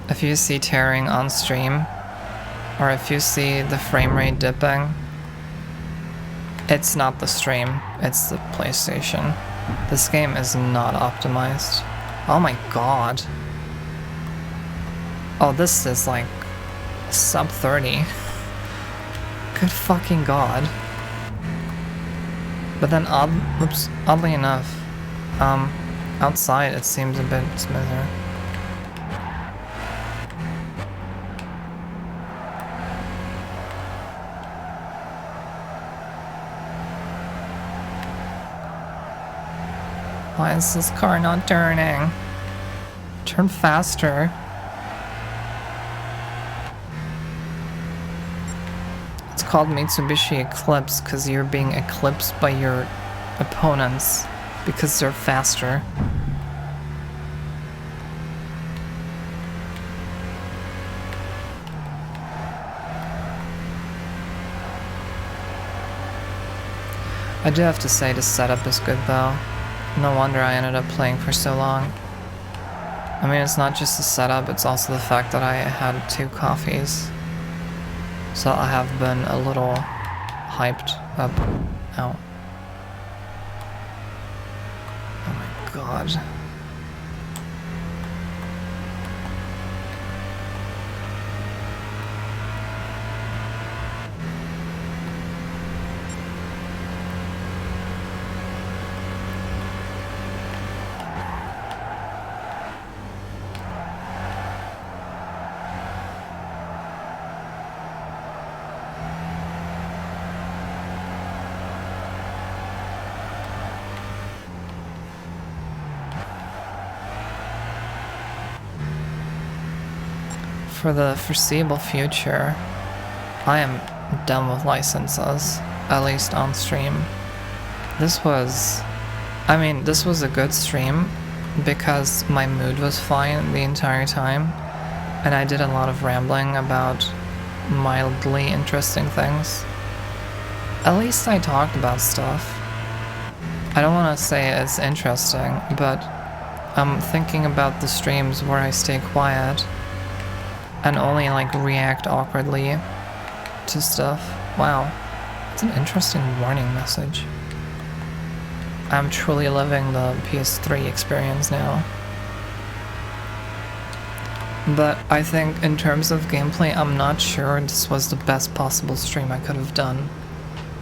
If you see tearing on stream, or if you see the frame rate dipping, it's not the stream, it's the PlayStation. This game is not optimized. Oh my god. Oh, this is like sub 30. Good fucking god. But then oddly enough, outside it seems a bit smoother. Why is this car not turning? Turn faster. It's called Mitsubishi Eclipse because you're being eclipsed by your opponents because they're faster. I do have to say the setup is good though. No wonder I ended up playing for so long. I mean, it's not just the setup, it's also the fact that I had 2 coffees. So I have been a little hyped up. Ow. Oh my god. For the foreseeable future, I am done with licenses, at least on stream. This was a good stream because my mood was fine the entire time, and I did a lot of rambling about mildly interesting things. At least I talked about stuff. I don't want to say it's interesting, but I'm thinking about the streams where I stay quiet and only like react awkwardly to stuff. Wow, it's an interesting warning message. I'm truly living the PS3 experience now. But I think in terms of gameplay, I'm not sure this was the best possible stream I could have done.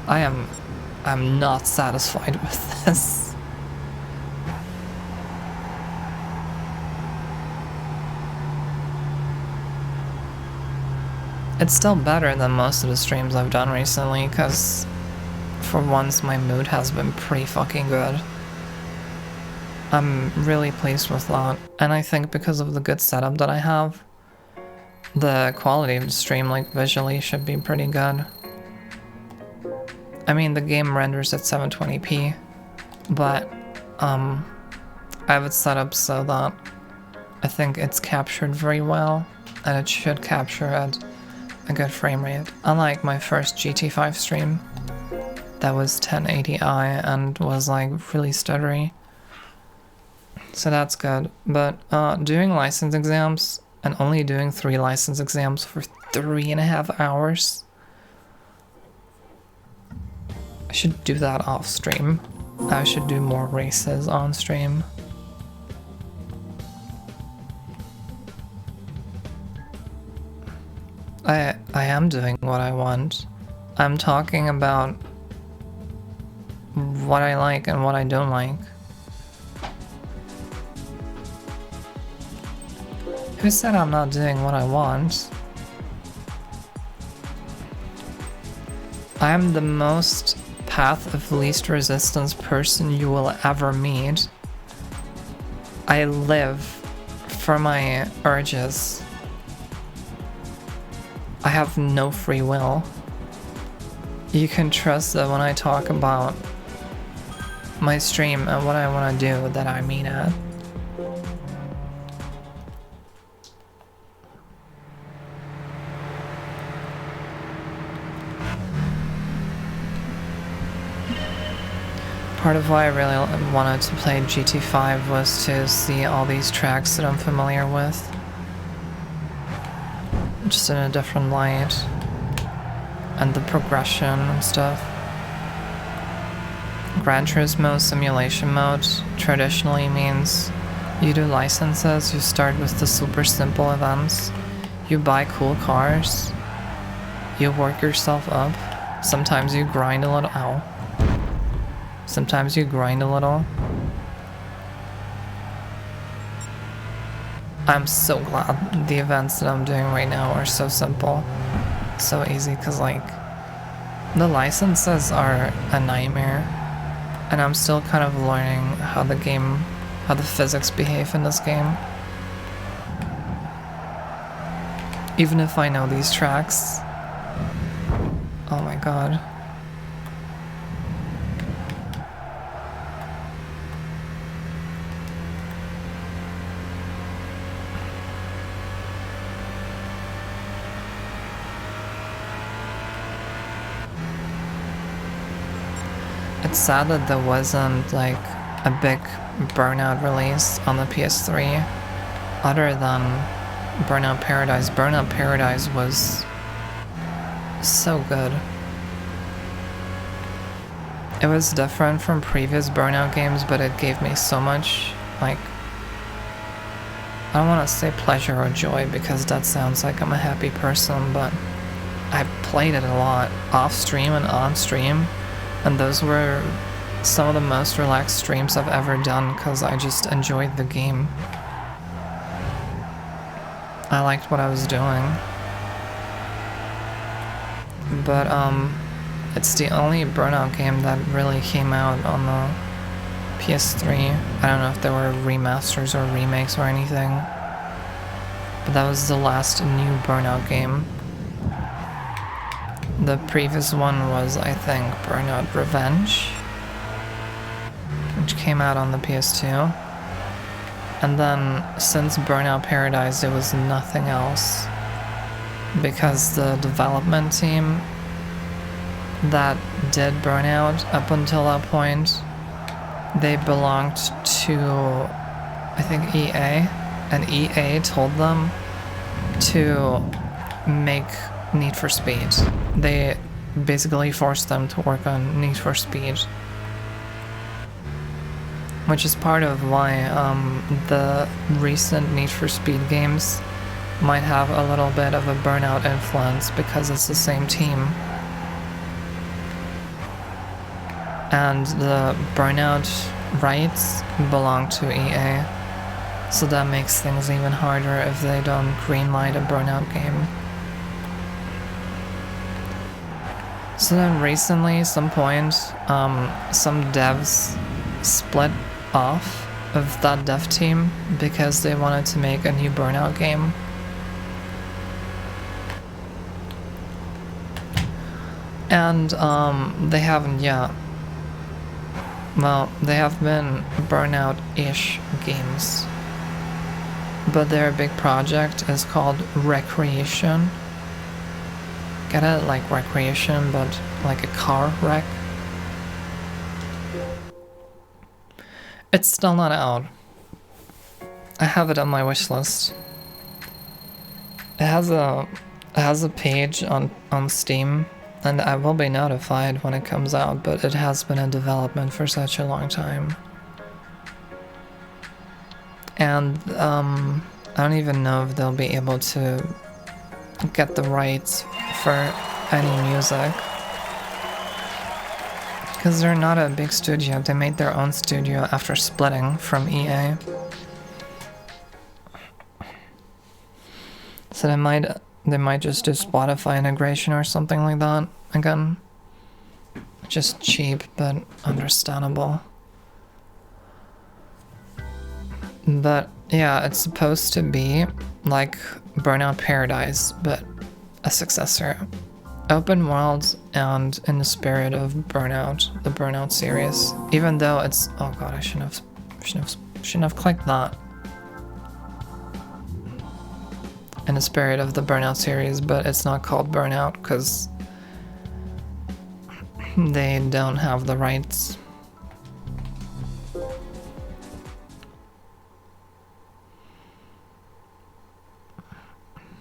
I'm not satisfied with this. It's still better than most of the streams I've done recently, because for once my mood has been pretty fucking good. I'm really pleased with that, and I think because of the good setup that I have, the quality of the stream, like visually, should be pretty good. I mean, the game renders at 720p, but I have it set up so that I think it's captured very well, and it should capture at a good frame rate. Unlike my first GT5 stream, that was 1080i and was like really stuttery. So that's good. But doing license exams and only doing 3 license exams for 3.5 hours. I should do that off stream. I should do more races on stream. I am doing what I want. I'm talking about what I like and what I don't like. Who said I'm not doing what I want? I am the most path of least resistance person you will ever meet. I live for my urges. I have no free will. You can trust that when I talk about my stream and what I want to do, that I mean it. Part of why I really wanted to play GT5 was to see all these tracks that I'm familiar with. Just in a different light. And the progression and stuff. Gran Turismo simulation mode traditionally means you do licenses, you start with the super simple events, you buy cool cars, you work yourself up, sometimes you grind a little, ow. Sometimes you grind a little. I'm so glad the events that I'm doing right now are so simple, so easy, because like, the licenses are a nightmare, and I'm still kind of learning how the physics behave in this game. Even if I know these tracks. Oh my god. It's sad that there wasn't like a big Burnout release on the PS3 other than Burnout Paradise. Burnout Paradise was so good. It was different from previous Burnout games, but it gave me so much, like, I don't want to say pleasure or joy because that sounds like I'm a happy person, but I played it a lot off stream and on stream, and those were some of the most relaxed streams I've ever done because I just enjoyed the game. I liked what I was doing. But it's the only Burnout game that really came out on the PS3. I don't know if there were remasters or remakes or anything, but that was the last new Burnout game. The previous one was, I think, Burnout Revenge, which came out on the PS2. And then, since Burnout Paradise, there was nothing else, because the development team that did Burnout up until that point, they belonged to, I think, EA, and EA told them to make Need for Speed. They basically forced them to work on Need for Speed, which is part of why the recent Need for Speed games might have a little bit of a Burnout influence, because it's the same team. And the Burnout rights belong to EA, so that makes things even harder if they don't greenlight a Burnout game. So then recently, some devs split off of that dev team because they wanted to make a new Burnout game. And they haven't yet. Well, they have been Burnout-ish games, but their big project is called Recreation. Get it? Like recreation, but like a car wreck. It's still not out. I have it on my wish list. It has a page on Steam, and I will be notified when it comes out, but it has been in development for such a long time. And I don't even know if they'll be able to get the rights for any music, because they're not a big studio. They made their own studio after splitting from EA. So they might just do Spotify integration or something like that. Again, just cheap, but understandable. But yeah, it's supposed to be like Burnout Paradise, but a successor. Open world and in the spirit of Burnout, the Burnout series. Even though it's, oh god, I shouldn't have clicked that. In the spirit of the Burnout series, but it's not called Burnout because they don't have the rights.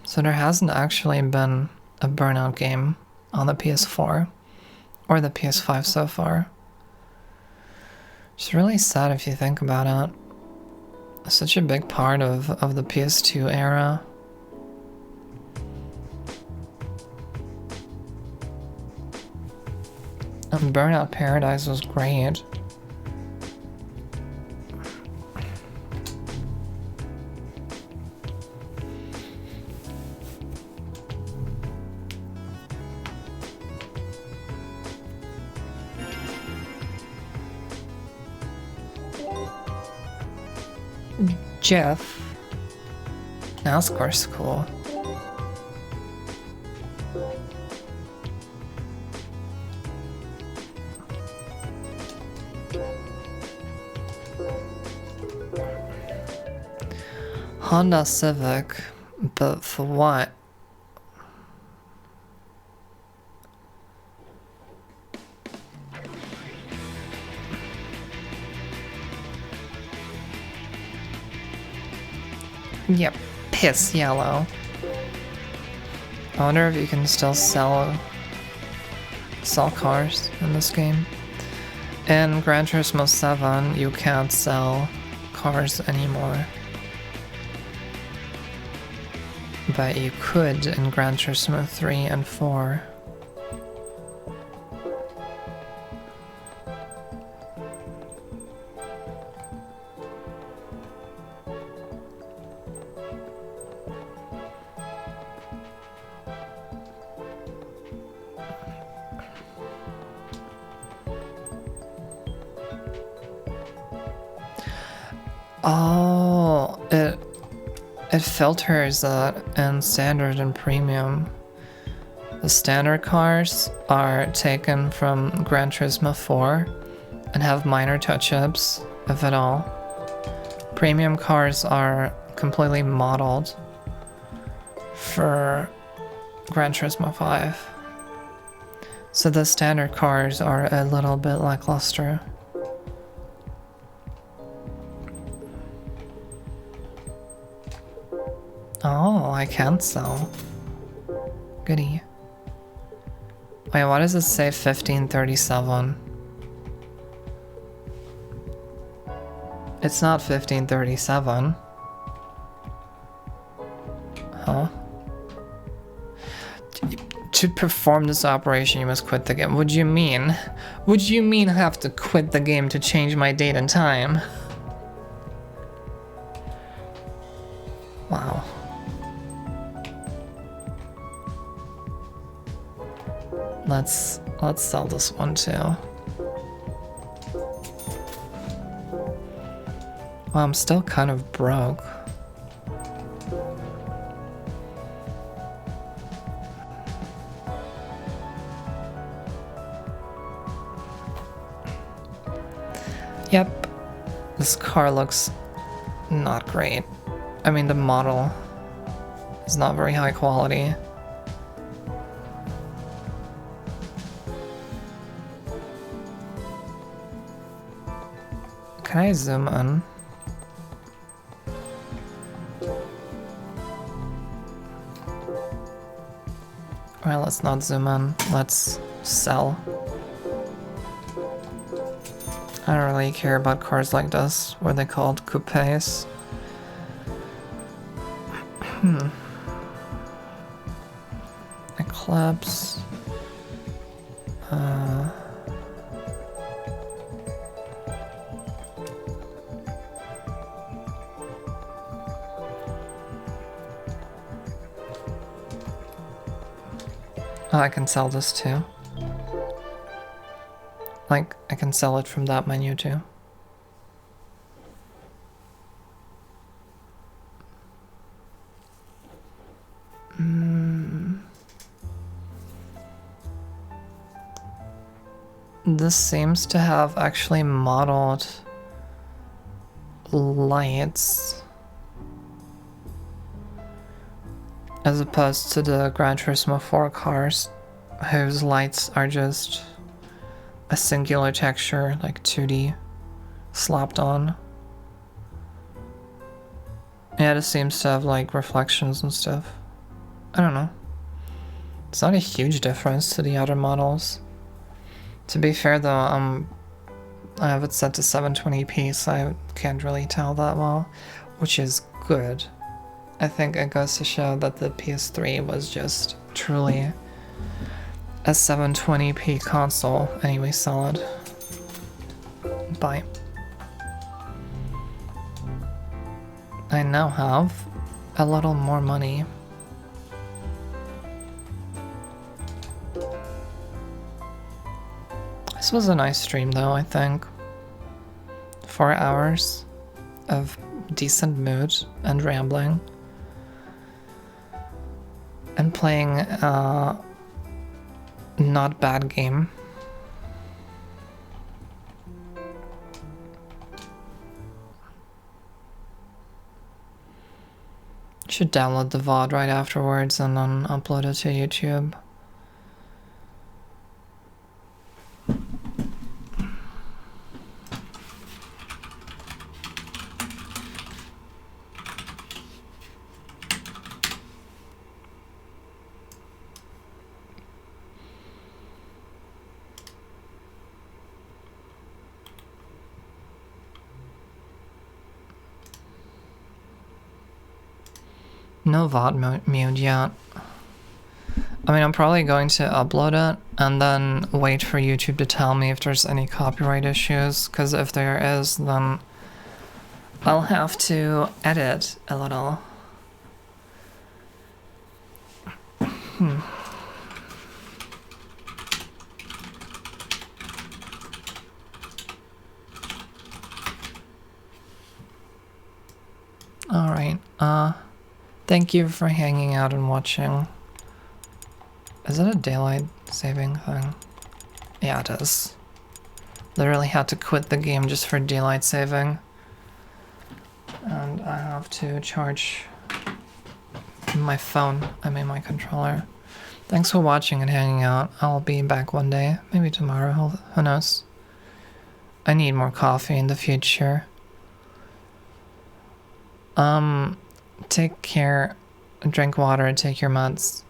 So there hasn't actually been a Burnout game on the PS4 or the PS5 so far. It's really sad if you think about it. It's such a big part of the PS2 era. And Burnout Paradise was great. Jeff. NASCAR's cool. Honda Civic, but for what? Yep, piss yellow. I wonder if you can still sell cars in this game. In Gran Turismo 7, you can't sell cars anymore. But you could in Gran Turismo 3 and 4. Oh, it filters that in standard and premium. The standard cars are taken from Gran Turismo 4 and have minor touch-ups, if at all. Premium cars are completely modeled for Gran Turismo 5. So the standard cars are a little bit lackluster. Oh, I can't sell. Goody. Wait, why does it say 1537? It's not 1537. Huh? To perform this operation, you must quit the game. What do you mean? What do you mean I have to quit the game to change my date and time? Wow. Let's sell this one too. Well, I'm still kind of broke. Yep, this car looks not great. I mean, the model is not very high quality. Can I zoom in? Alright, let's not zoom in. Let's sell. I don't really care about cars like this. What are they called? Coupes? Eclipse. Oh, I can sell this too. Like, I can sell it from that menu too. This seems to have actually modeled lights as opposed to the Gran Turismo 4 cars whose lights are just a singular texture, like 2D, slapped on. Yeah, it seems to have like reflections and stuff. I don't know. It's not a huge difference to the other models. To be fair though, I'm I have it set to 720p, so I can't really tell that well, which is good. I think it goes to show that the PS3 was just truly a 720p console. Anyway, solid. Bye. I now have a little more money. This was a nice stream though, I think. 4 hours of decent mood and rambling. And playing a not bad game. Should download the VOD right afterwards and then upload it to YouTube. No VOD mode yet. I mean, I'm probably going to upload it and then wait for YouTube to tell me if there's any copyright issues, because if there is, then I'll have to edit a little. Alright, thank you for hanging out and watching. Is it a daylight saving thing? Yeah, it is. Literally had to quit the game just for daylight saving. And I have to charge my phone, I mean my controller. Thanks for watching and hanging out. I'll be back one day, maybe tomorrow, who knows. I need more coffee in the future. Take care, drink water, take your meds.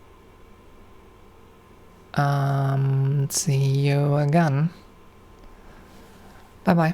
See you again. Bye-bye.